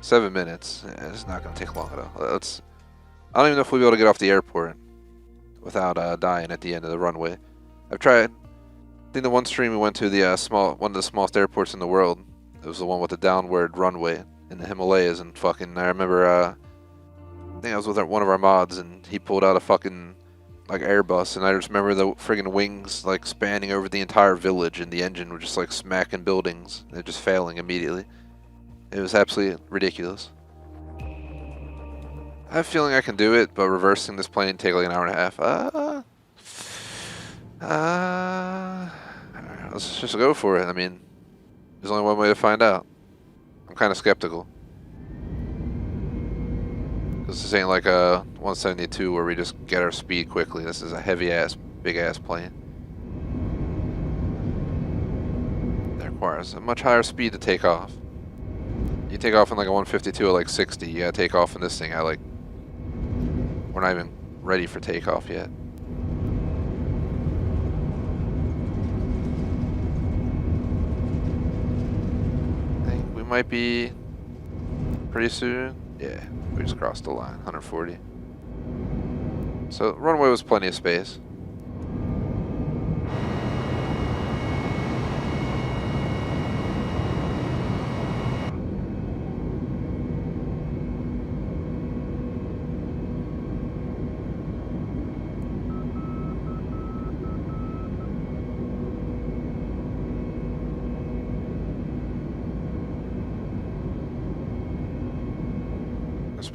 S1: 7 minutes. Yeah, it's not gonna take long at all. I don't even know if we'll be able to get off the airport without dying at the end of the runway. I've tried. I think the one stream we went to, the one of the smallest airports in the world. It was the one with the downward runway in the Himalayas, and fucking I remember I think I was with one of our mods, and he pulled out a fucking like Airbus, and I just remember the friggin' wings like spanning over the entire village, and the engine was just like smacking buildings. They're just failing immediately. It was absolutely ridiculous. I have a feeling I can do it, but reversing this plane take like an hour and a half. Let's just go for it. I mean, there's only one way to find out. I'm kind of skeptical. Because this ain't like a 172 where we just get our speed quickly. This is a heavy-ass, big-ass plane. That requires a much higher speed to take off. You take off in like a 152 at like 60. You gotta take off in this thing at like... We're not even ready for takeoff yet. I think we might be pretty soon. Yeah, we just crossed the line, 140. So runway was plenty of space.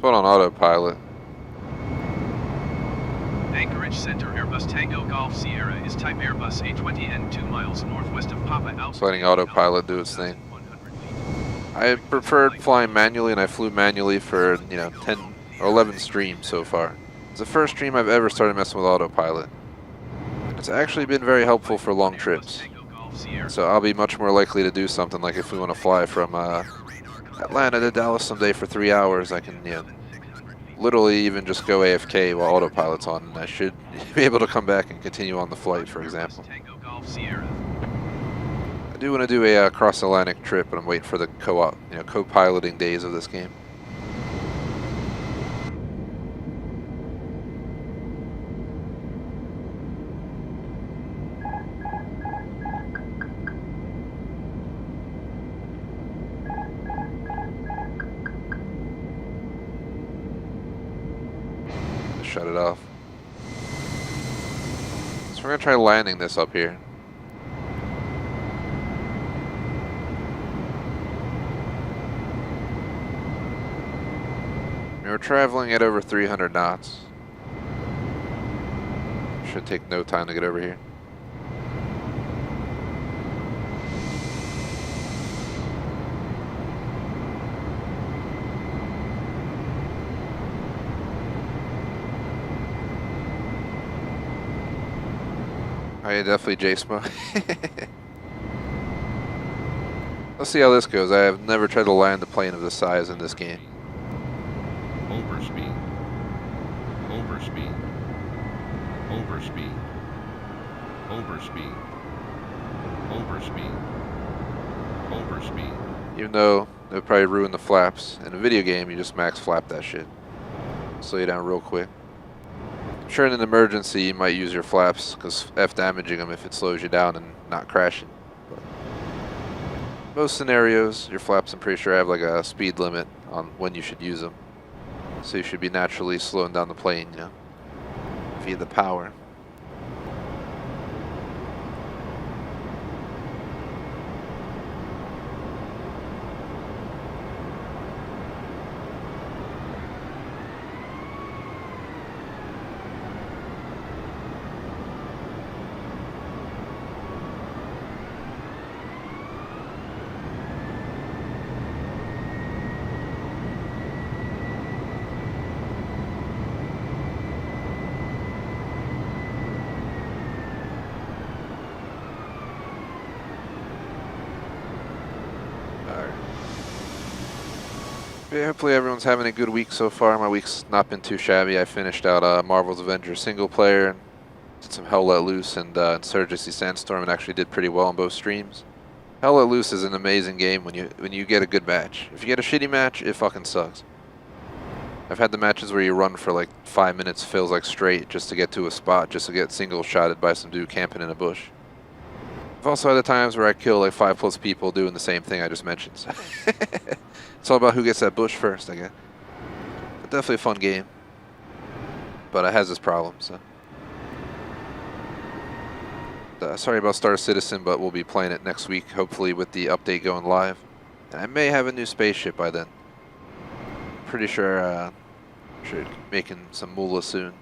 S1: Put on autopilot.
S2: Anchorage Center Airbus Tango Golf Sierra is type Airbus A20N 2 miles northwest of Papa Alpha.
S1: Just letting autopilot do its thing. I preferred flying manually, and I flew manually for 10 or 11 streams so far. It's the first stream I've ever started messing with autopilot. It's actually been very helpful for long trips. So I'll be much more likely to do something like if we want to fly from Atlanta to Dallas someday for 3 hours. I can, literally even just go AFK while autopilot's on, and I should be able to come back and continue on the flight, for example. I do want to do a cross-Atlantic trip, but I'm waiting for the co-piloting days of this game. Shut it off. So we're going to try landing this up here. We're traveling at over 300 knots. Should take no time to get over here. Oh yeah, definitely J-Smoke. Let's see how this goes. I have never tried to land a plane of this size in this game.
S6: Overspeed. Overspeed. Overspeed. Overspeed. Overspeed. Overspeed.
S1: Even though it would probably ruin the flaps. In a video game, you just max flap that shit. Slow you down real quick. Sure, in an emergency you might use your flaps because F damaging them if it slows you down and not crashing. But most scenarios, your flaps I'm pretty sure have like a speed limit on when you should use them. So you should be naturally slowing down the plane, via the power. Yeah, hopefully everyone's having a good week so far. My week's not been too shabby. I finished out Marvel's Avengers single player, and did some Hell Let Loose and Insurgency Sandstorm, and actually did pretty well on both streams. Hell Let Loose is an amazing game when you get a good match. If you get a shitty match, it fucking sucks. I've had the matches where you run for like 5 minutes, feels like straight, just to get to a spot, just to get single shotted by some dude camping in a bush. I've also had the times where I kill like 5+ people doing the same thing I just mentioned. So it's all about who gets that bush first, I guess. But definitely a fun game. But it has its problems, so. Sorry about Star Citizen, but we'll be playing it next week, hopefully with the update going live. And I may have a new spaceship by then. Pretty sure should be making some moolah soon.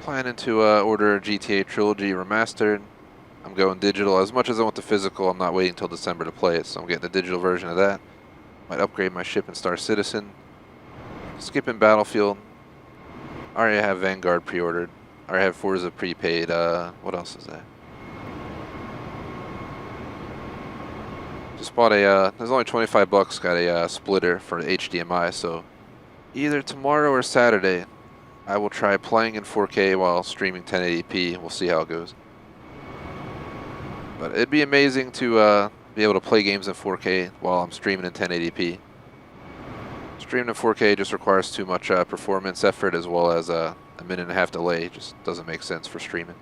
S1: Planning to order GTA Trilogy Remastered. I'm going digital. As much as I want the physical, I'm not waiting until December to play it, so I'm getting the digital version of that. Might upgrade my ship in Star Citizen. Skipping Battlefield. I already have Vanguard pre-ordered. I already have Forza prepaid. What else is that? Just bought a, there's only 25 bucks, got a splitter for HDMI, so either tomorrow or Saturday, I will try playing in 4K while streaming 1080p. We'll see how it goes. But it'd be amazing to be able to play games in 4K while I'm streaming in 1080p. Streaming in 4K just requires too much performance effort, as well as a minute and a half delay. It just doesn't make sense for streaming.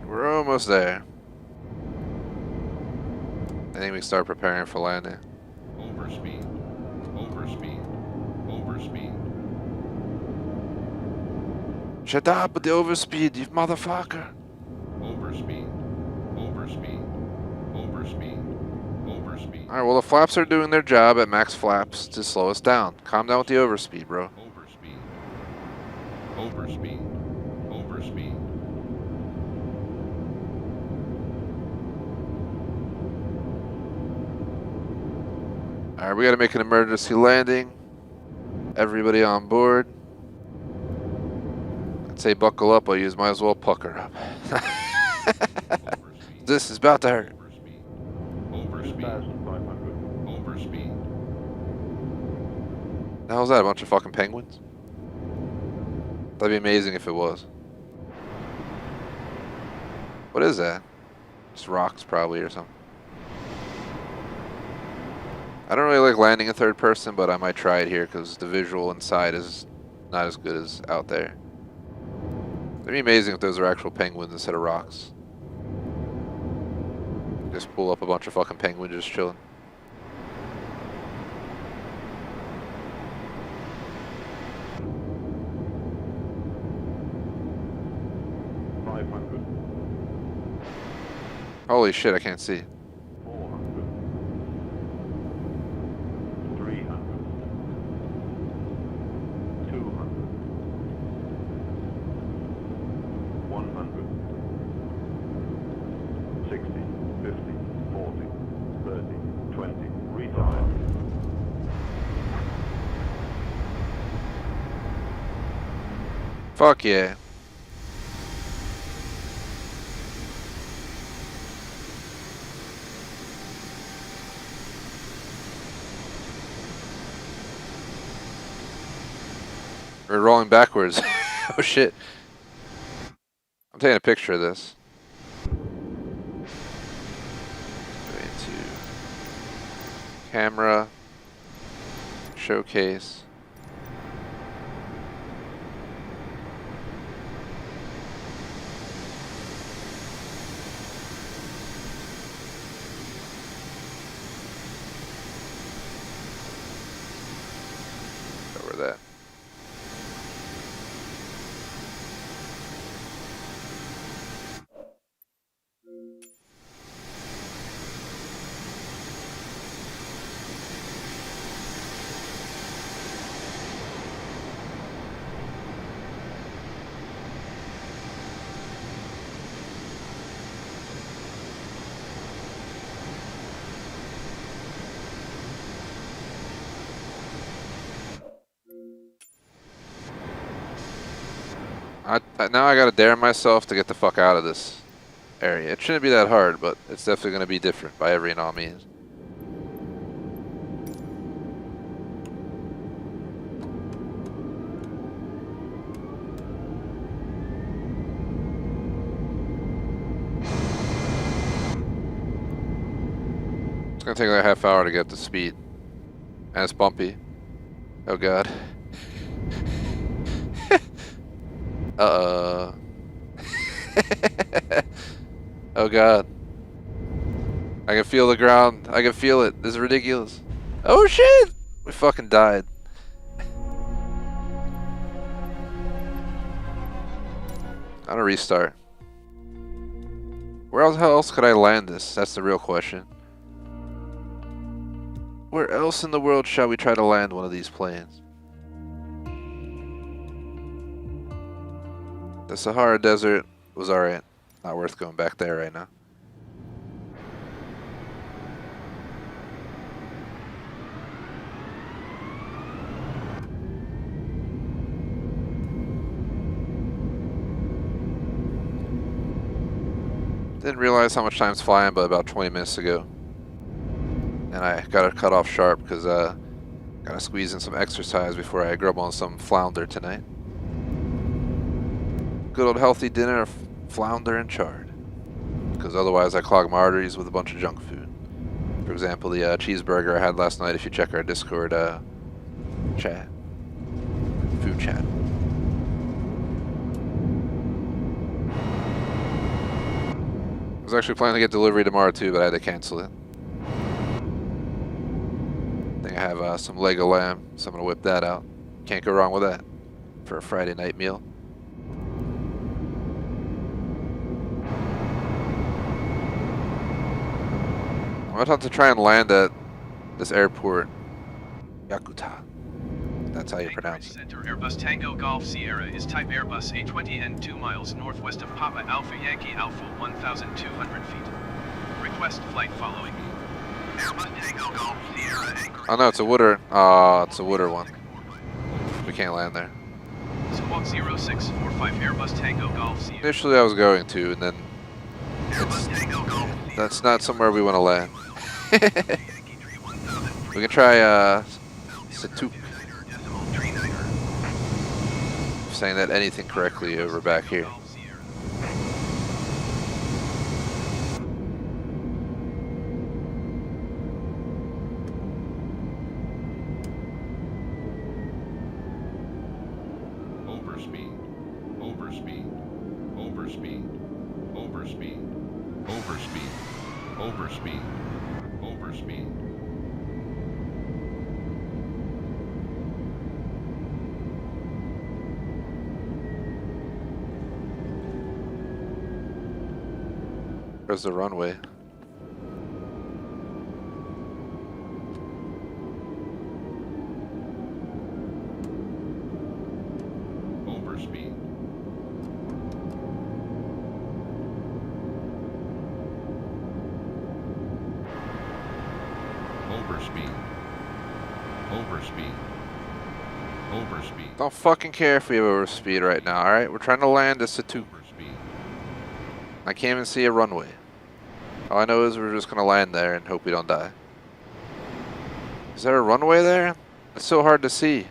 S1: We're almost there. I think we can start preparing for landing.
S6: Overspeed. Overspeed. Overspeed.
S1: Shut up with the overspeed, you motherfucker.
S6: Overspeed. Overspeed. Overspeed. Overspeed.
S1: Alright, well the flaps are doing their job at max flaps to slow us down. Calm down with the overspeed, bro.
S6: Overspeed. Overspeed. Overspeed.
S1: Alright, we gotta make an emergency landing. Everybody on board. I'd say buckle up, but you might as well pucker up. This is about to hurt.
S6: Overspeed. Overspeed.
S1: The hell's that, a bunch of fucking penguins? That'd be amazing if it was. What is that? Just rocks probably or something. I don't really like landing in third person, but I might try it here because the visual inside is not as good as out there. It'd be amazing if those are actual penguins instead of rocks. Just pull up a bunch of fucking penguins just chilling. Holy shit, I can't see.
S8: 400, 300, 200, 100, 60, 50, 40, 30, 20, retire.
S1: Fuck yeah. We're rolling backwards. Oh shit. I'm taking a picture of this. Go into camera, showcase. Over that. Now I gotta dare myself to get the fuck out of this area. It shouldn't be that hard, but it's definitely gonna be different by every and all means. It's gonna take like a half hour to get up to speed. And it's bumpy. Oh god. Oh god. I can feel the ground. I can feel it. This is ridiculous. Oh shit! We fucking died. On a restart. Where else could I land this? That's the real question. Where else in the world shall we try to land one of these planes? The Sahara Desert was alright. Not worth going back there right now. Didn't realize how much time's flying, but about 20 minutes ago. And I gotta cut off sharp because gotta squeeze in some exercise before I grub on some flounder tonight. Good old healthy dinner of flounder and chard. Because otherwise I clog my arteries with a bunch of junk food. For example, the cheeseburger I had last night, if you check our Discord chat. Food chat. I was actually planning to get delivery tomorrow too, but I had to cancel it. I think I have some Lego lamb, so I'm going to whip that out. Can't go wrong with that for a Friday night meal. I'm about to try and land at this airport, Yakuta. That's how you pronounce it.
S2: Center Airbus Tango Golf Sierra is type Airbus A20N 2 miles northwest of Papa Alpha Yankee Alpha 1,200 feet. Request flight following.
S4: Airbus Tango Golf Sierra anchor.
S1: Oh no, it's a Wooder. It's a Wooder one. We can't land there.
S2: Squawk 0645 Airbus Tango Golf Sierra.
S1: Initially I was going to, and then
S4: Airbus Tango Golf Sierra.
S1: that's not somewhere we want to land. We can try Satuk. Saying that anything correctly over back here.
S6: Overspeed. Overspeed. Overspeed. Overspeed. Overspeed. Overspeed. Overspeed.
S1: Where's the runway?
S6: Overspeed. Overspeed. Overspeed. Overspeed.
S1: Don't fucking care if we have overspeed right now, alright? We're trying to land a Satuk.
S6: Overspeed.
S1: I can't even see a runway. All I know is we're just gonna land there and hope we don't die. Is there a runway there? It's so hard to see.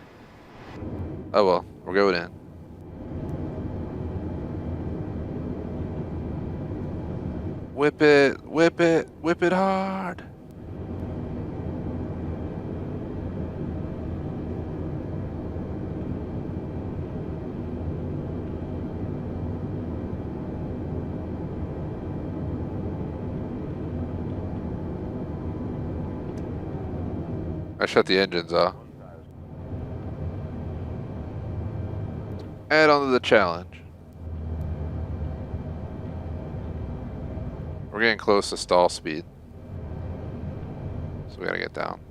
S1: Oh well, we're going in. Whip it, whip it, whip it hard. I shut the engines off. Add on to the challenge. We're getting close to stall speed. So we gotta get down.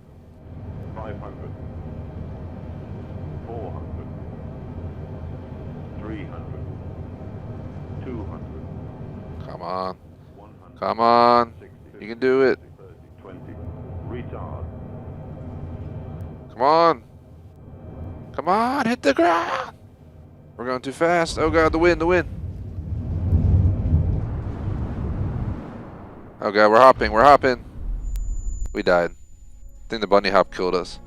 S8: 500, 400, 300, 200,
S1: Come on.
S8: 100,
S1: Come on.
S8: 60,
S1: You can do it.
S8: 30, 20, retard,
S1: Come on. Come on, hit the ground. We're going too fast. Oh god, the wind, the wind. Oh god, we're hopping, we're hopping. We died. I think the bunny hop killed us.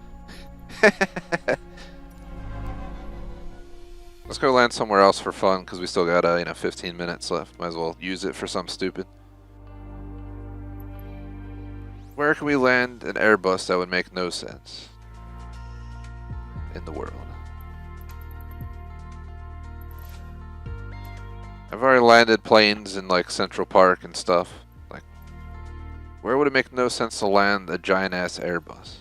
S1: Let's go land somewhere else for fun, because we still got, 15 minutes left. Might as well use it for something stupid. Where can we land an Airbus that would make no sense in the world? I've already landed planes in like Central Park and stuff. Like, where would it make no sense to land a giant ass Airbus?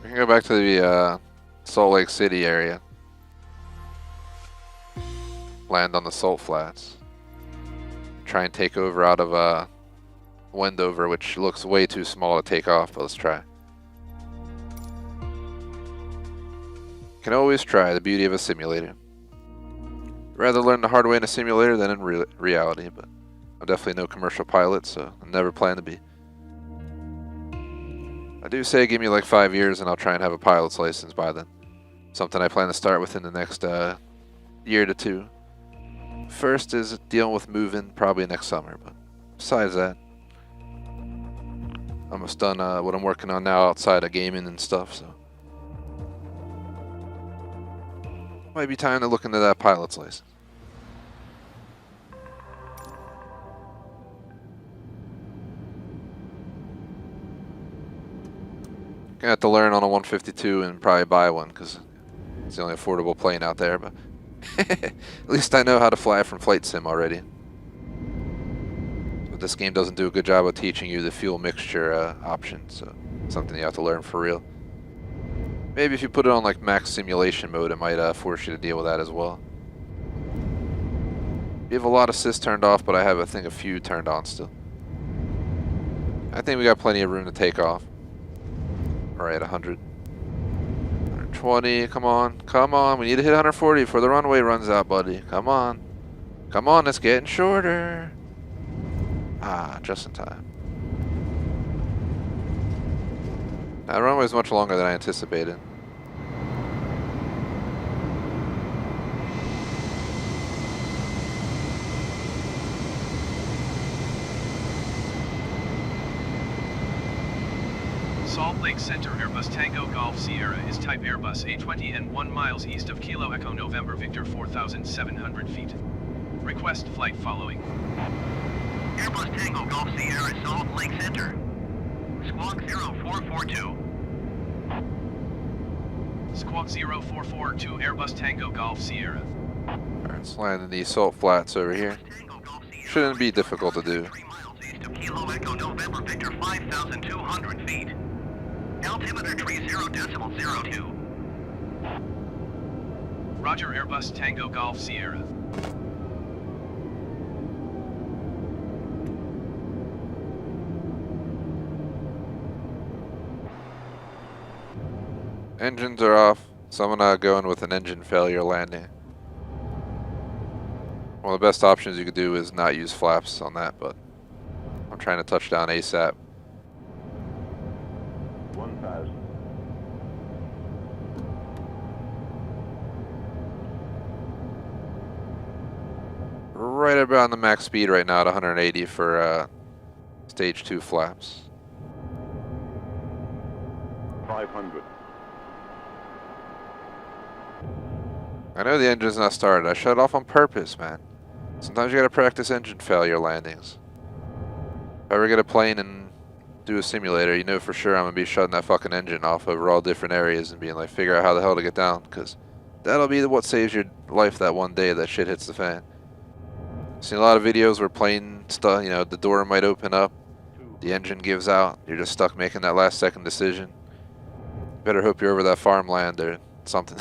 S1: We can go back to the Salt Lake City area. Land on the Salt Flats. Try and take over out of Wendover, which looks way too small to take off, but let's try. Can always try, the beauty of a simulator. Rather learn the hard way in a simulator than in reality, but I'm definitely no commercial pilot, so I never plan to be. I do say give me like 5 years and I'll try and have a pilot's license by then. Something I plan to start within the next year to two. First is dealing with moving probably next summer, but besides that, almost done what I'm working on now outside of gaming and stuff, so might be time to look into that pilot's license. Gonna have to learn on a 152 and probably buy one because it's the only affordable plane out there, but at least I know how to fly from Flight Sim already. But this game doesn't do a good job of teaching you the fuel mixture option, so something you have to learn for real. Maybe if you put it on like max simulation mode, it might force you to deal with that as well. We have a lot of assist turned off, but I have, I think, a few turned on still. I think we got plenty of room to take off. Alright, 100. 120, come on, come on. We need to hit 140 before the runway runs out, buddy. Come on. Come on, it's getting shorter. Ah, just in time. That runway is much longer than I anticipated.
S2: Salt Lake Center Airbus Tango Golf Sierra is type Airbus A20 and 1 miles east of Kilo Echo November Victor 4,700 feet. Request flight following.
S4: Airbus Tango Golf Sierra, Salt Lake Center. Squawk 0442.
S2: Squawk 0442 Airbus Tango Golf Sierra.
S1: Alright, let's land in these salt flats over here. Shouldn't be difficult to do.
S4: 3 miles east of Kilo Echo November Victor 5,200 feet. Altimeter 30.02.
S2: Roger, Airbus Tango Golf Sierra.
S1: Engines are off, so I'm gonna go in with an engine failure landing. One of the best options you could do is not use flaps on that, but I'm trying to touch down ASAP.
S8: 1,000.
S1: Right about the max speed right now at 180 for stage 2 flaps.
S8: 500.
S1: I know the engine's not started. I shut it off on purpose, man. Sometimes you gotta practice engine failure landings. If I ever get a plane and do a simulator, you know for sure I'm gonna be shutting that fucking engine off over all different areas and being like, figure out how the hell to get down, because that'll be what saves your life that one day that shit hits the fan. Seen a lot of videos where plane stuff, you know, the door might open up, the engine gives out, you're just stuck making that last second decision. Better hope you're over that farmland or something.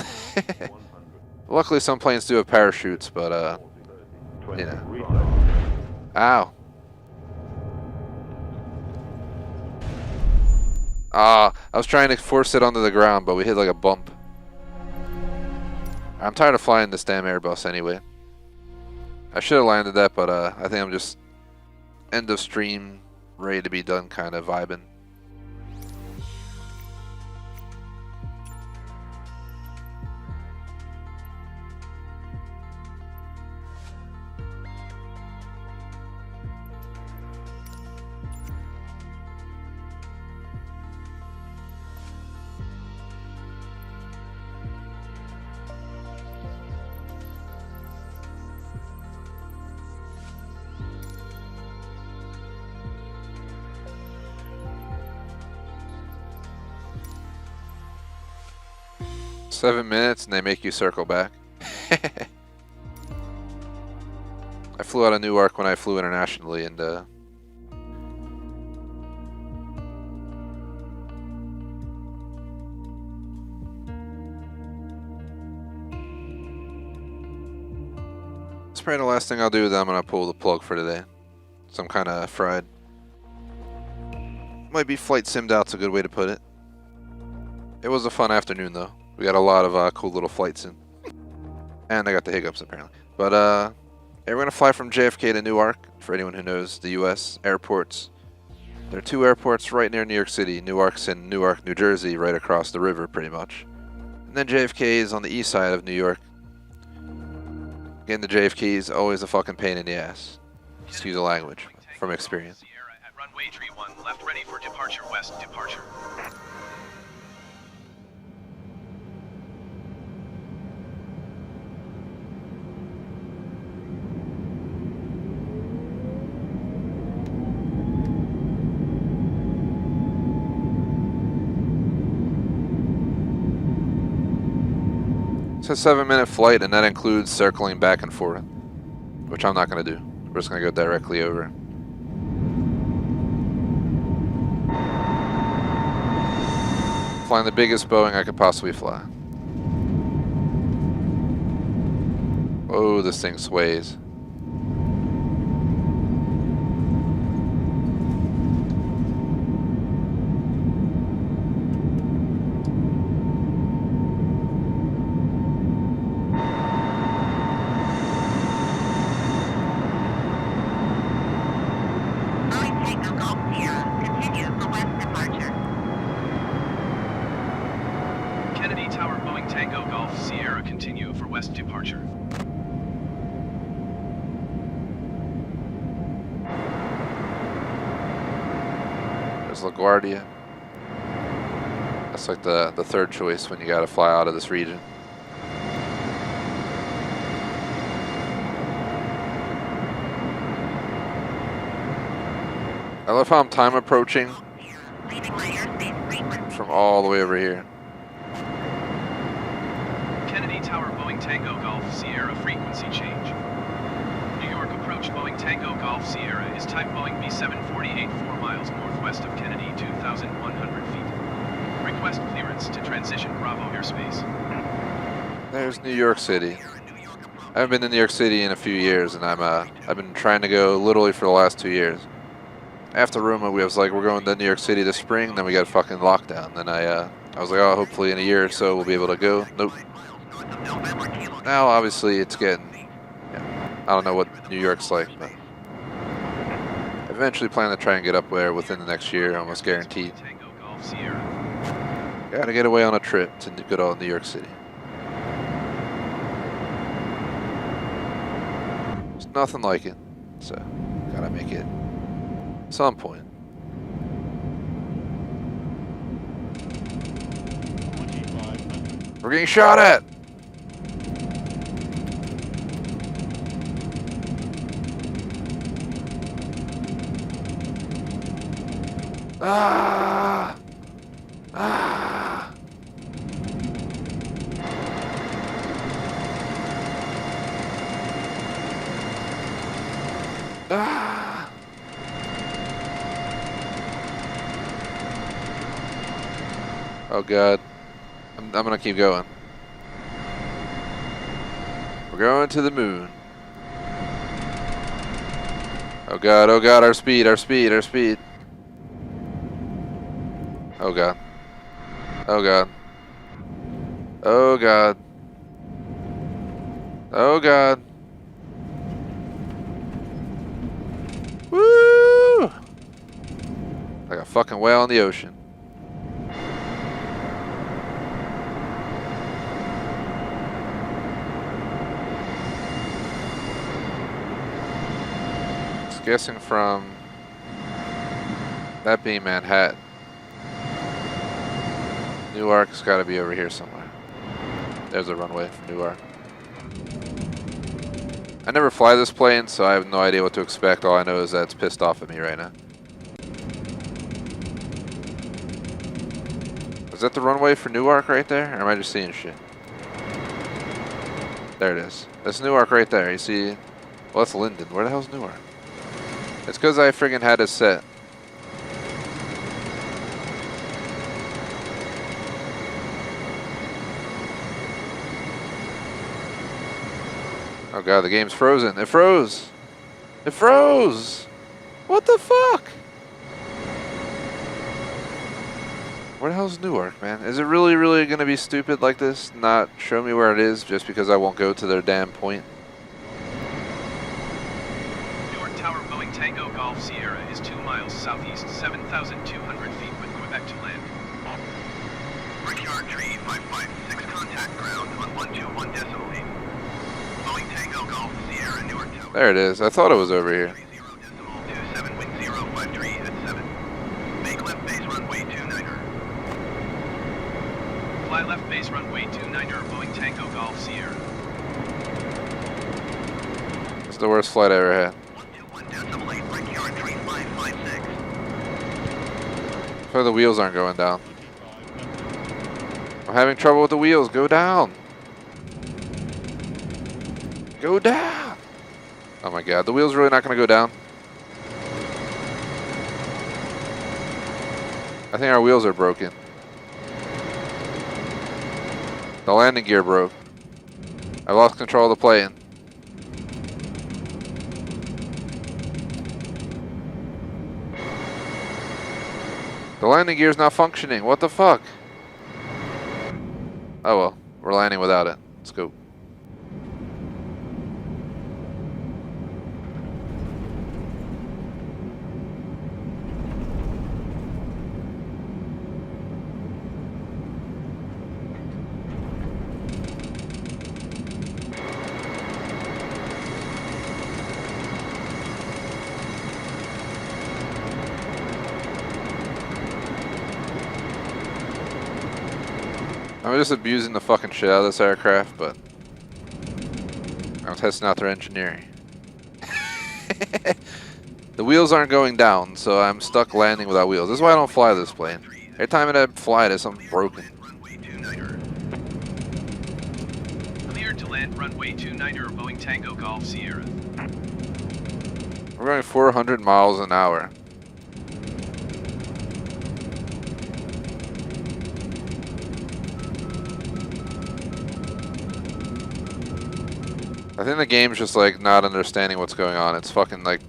S1: Luckily some planes do have parachutes, but you know. Ow. I was trying to force it onto the ground, but we hit like a bump. I'm tired of flying this damn Airbus anyway. I should have landed that, but I think I'm just end of stream, ready to be done kind of vibing. $7 and they make you circle back. I flew out of Newark when I flew internationally, and it's probably the last thing I'll do. Then I'm gonna pull the plug for today. So I'm kind of fried. Might be flight simmed out's a good way to put it. It was a fun afternoon though. We got a lot of cool little flights in. And I got the hiccups apparently. But yeah, we're going to fly from JFK to Newark, for anyone who knows the US airports. There are two airports right near New York City. Newark's in Newark, New Jersey, right across the river pretty much. And then JFK is on the east side of New York. Getting to JFK is always a fucking pain in the ass. Excuse the language, from experience.
S2: Sierra at runway 31, left ready for departure west, departure.
S1: It's a 7-minute flight, and that includes circling back and forth, which I'm not going to do. We're just going to go directly over. Flying the biggest Boeing I could possibly fly. Oh, this thing sways. LaGuardia. That's like the third choice when you gotta fly out of this region. I love how I'm time approaching from all the way over here.
S2: Kennedy Tower, Boeing Tango Golf Sierra frequency change. New York approach Boeing Tango Golf Sierra is type Boeing B748 4 miles northwest of Kennedy, 2,100 feet. Request clearance to transition Bravo airspace.
S1: There's New York City. I haven't been to New York City in a few years, and I've been trying to go literally for the last 2 years. After Roma, we was like, we're going to New York City this spring, then we got fucking lockdown. Then I was like, oh, hopefully in a year or so we'll be able to go. Nope. Now, obviously, it's getting, I don't know what New York's like, but I eventually plan to try and get up there within the next year, almost guaranteed. Gotta get away on a trip to good old New York City. There's nothing like it, so gotta make it some point. We're getting shot at! Ah! Ah! Ah! Oh god. I'm gonna keep going. We're going to the moon. Oh god, our speed, our speed, our speed. Oh god. Oh god. Oh god. Oh god. Woo! fucking whale in the ocean. Just guessing from that being Manhattan. Newark's got to be over here somewhere. There's a runway from Newark. I never fly this plane, so I have no idea what to expect. All I know is that it's pissed off at me right now. Is that the runway for Newark right there? Or am I just seeing shit? There it is. That's Newark right there. You see? Well, that's Linden. Where the hell's Newark? It's because I friggin' had it set. Oh god, the game's frozen. It froze! It froze! What the fuck? Where the hell's Newark, man? Is it really, really gonna be stupid like this? Not show me where it is just because I won't go to their damn point?
S2: Newark Tower Boeing Tango Golf Sierra is 2 miles southeast, 7,200 feet with Quebec to land.
S4: Brickyard Tree 556, contact ground on 121.8. Boeing Tango Golf Sierra Newark Tower.
S1: There it is. I thought it was over here.
S4: 30.27, wind 053 at 7. Make left base runway 29er.
S2: Fly left base runway 29er Boeing Tango Golf Sierra.
S1: It's the worst flight I ever had.
S4: 121.8, Brickyard Tree 556.
S1: So the wheels aren't going down. I'm having trouble with the wheels. Go down. Go down. Oh my god, the wheel's really not going to go down. I think our wheels are broken. The landing gear broke. I lost control of the plane. The landing gear's not functioning. What the fuck? Oh well, we're landing without it. Let's go. I'm just abusing the fucking shit out of this aircraft, but I'm testing out their engineering. The wheels aren't going down, so I'm stuck landing without wheels. This is why I don't fly this plane. Every time I fly it, something broken.
S2: Cleared to land runway 29er Boeing Tango Golf Sierra.
S1: We're going 400 miles an hour. I think the game's just like not understanding what's going on. It's fucking like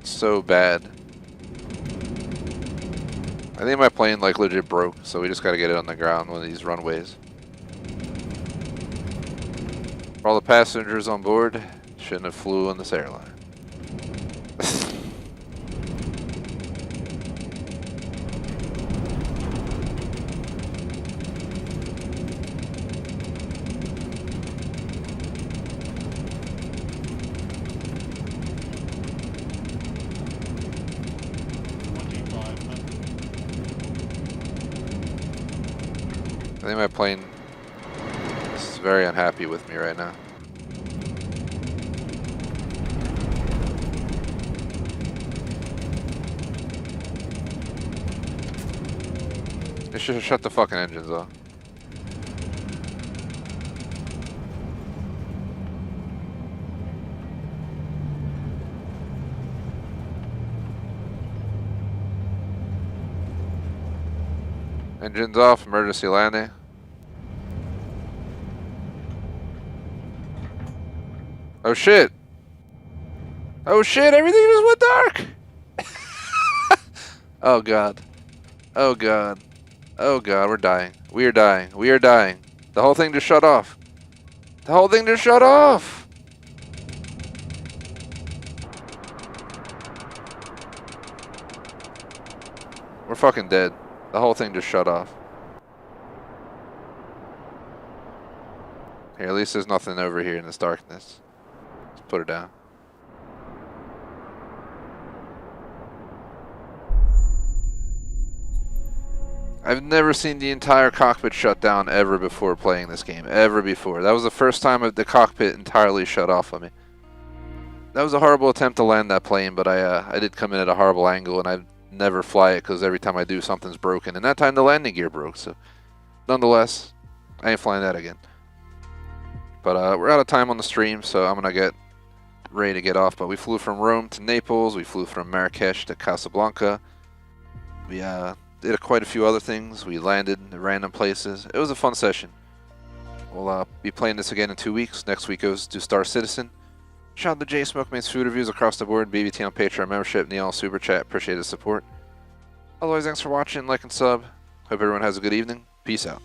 S1: so bad. I think my plane like legit broke, so we just gotta get it on the ground one of these runways. For all the passengers on board, shouldn't have flew on this airline. I think my plane is very unhappy with me right now. They should have shut the fucking engines off. Engines off, emergency landing. Oh shit! Oh shit, everything just went dark! Oh god. Oh god. Oh god, we're dying. We are dying. We are dying. The whole thing just shut off. The whole thing just shut off! We're fucking dead. The whole thing just shut off. Here, at least there's nothing over here in this darkness. Let's put it down. I've never seen the entire cockpit shut down ever before playing this game. Ever before. That was the first time the cockpit entirely shut off on me. That was a horrible attempt to land that plane, but I did come in at a horrible angle, and I never fly it because every time I do, something's broken. And that time the landing gear broke, so nonetheless, I ain't flying that again. But we're out of time on the stream, so I'm going to get ready to get off. But we flew from Rome to Naples. We flew from Marrakesh to Casablanca. We did quite a few other things. We landed in random places. It was a fun session. We'll be playing this again in 2 weeks. Next week goes to Star Citizen. Shout out to J Smoke Mates Food Reviews across the board, BBT on Patreon membership, Neil Super Chat. Appreciate the support. Otherwise, thanks for watching, like and sub. Hope everyone has a good evening. Peace out.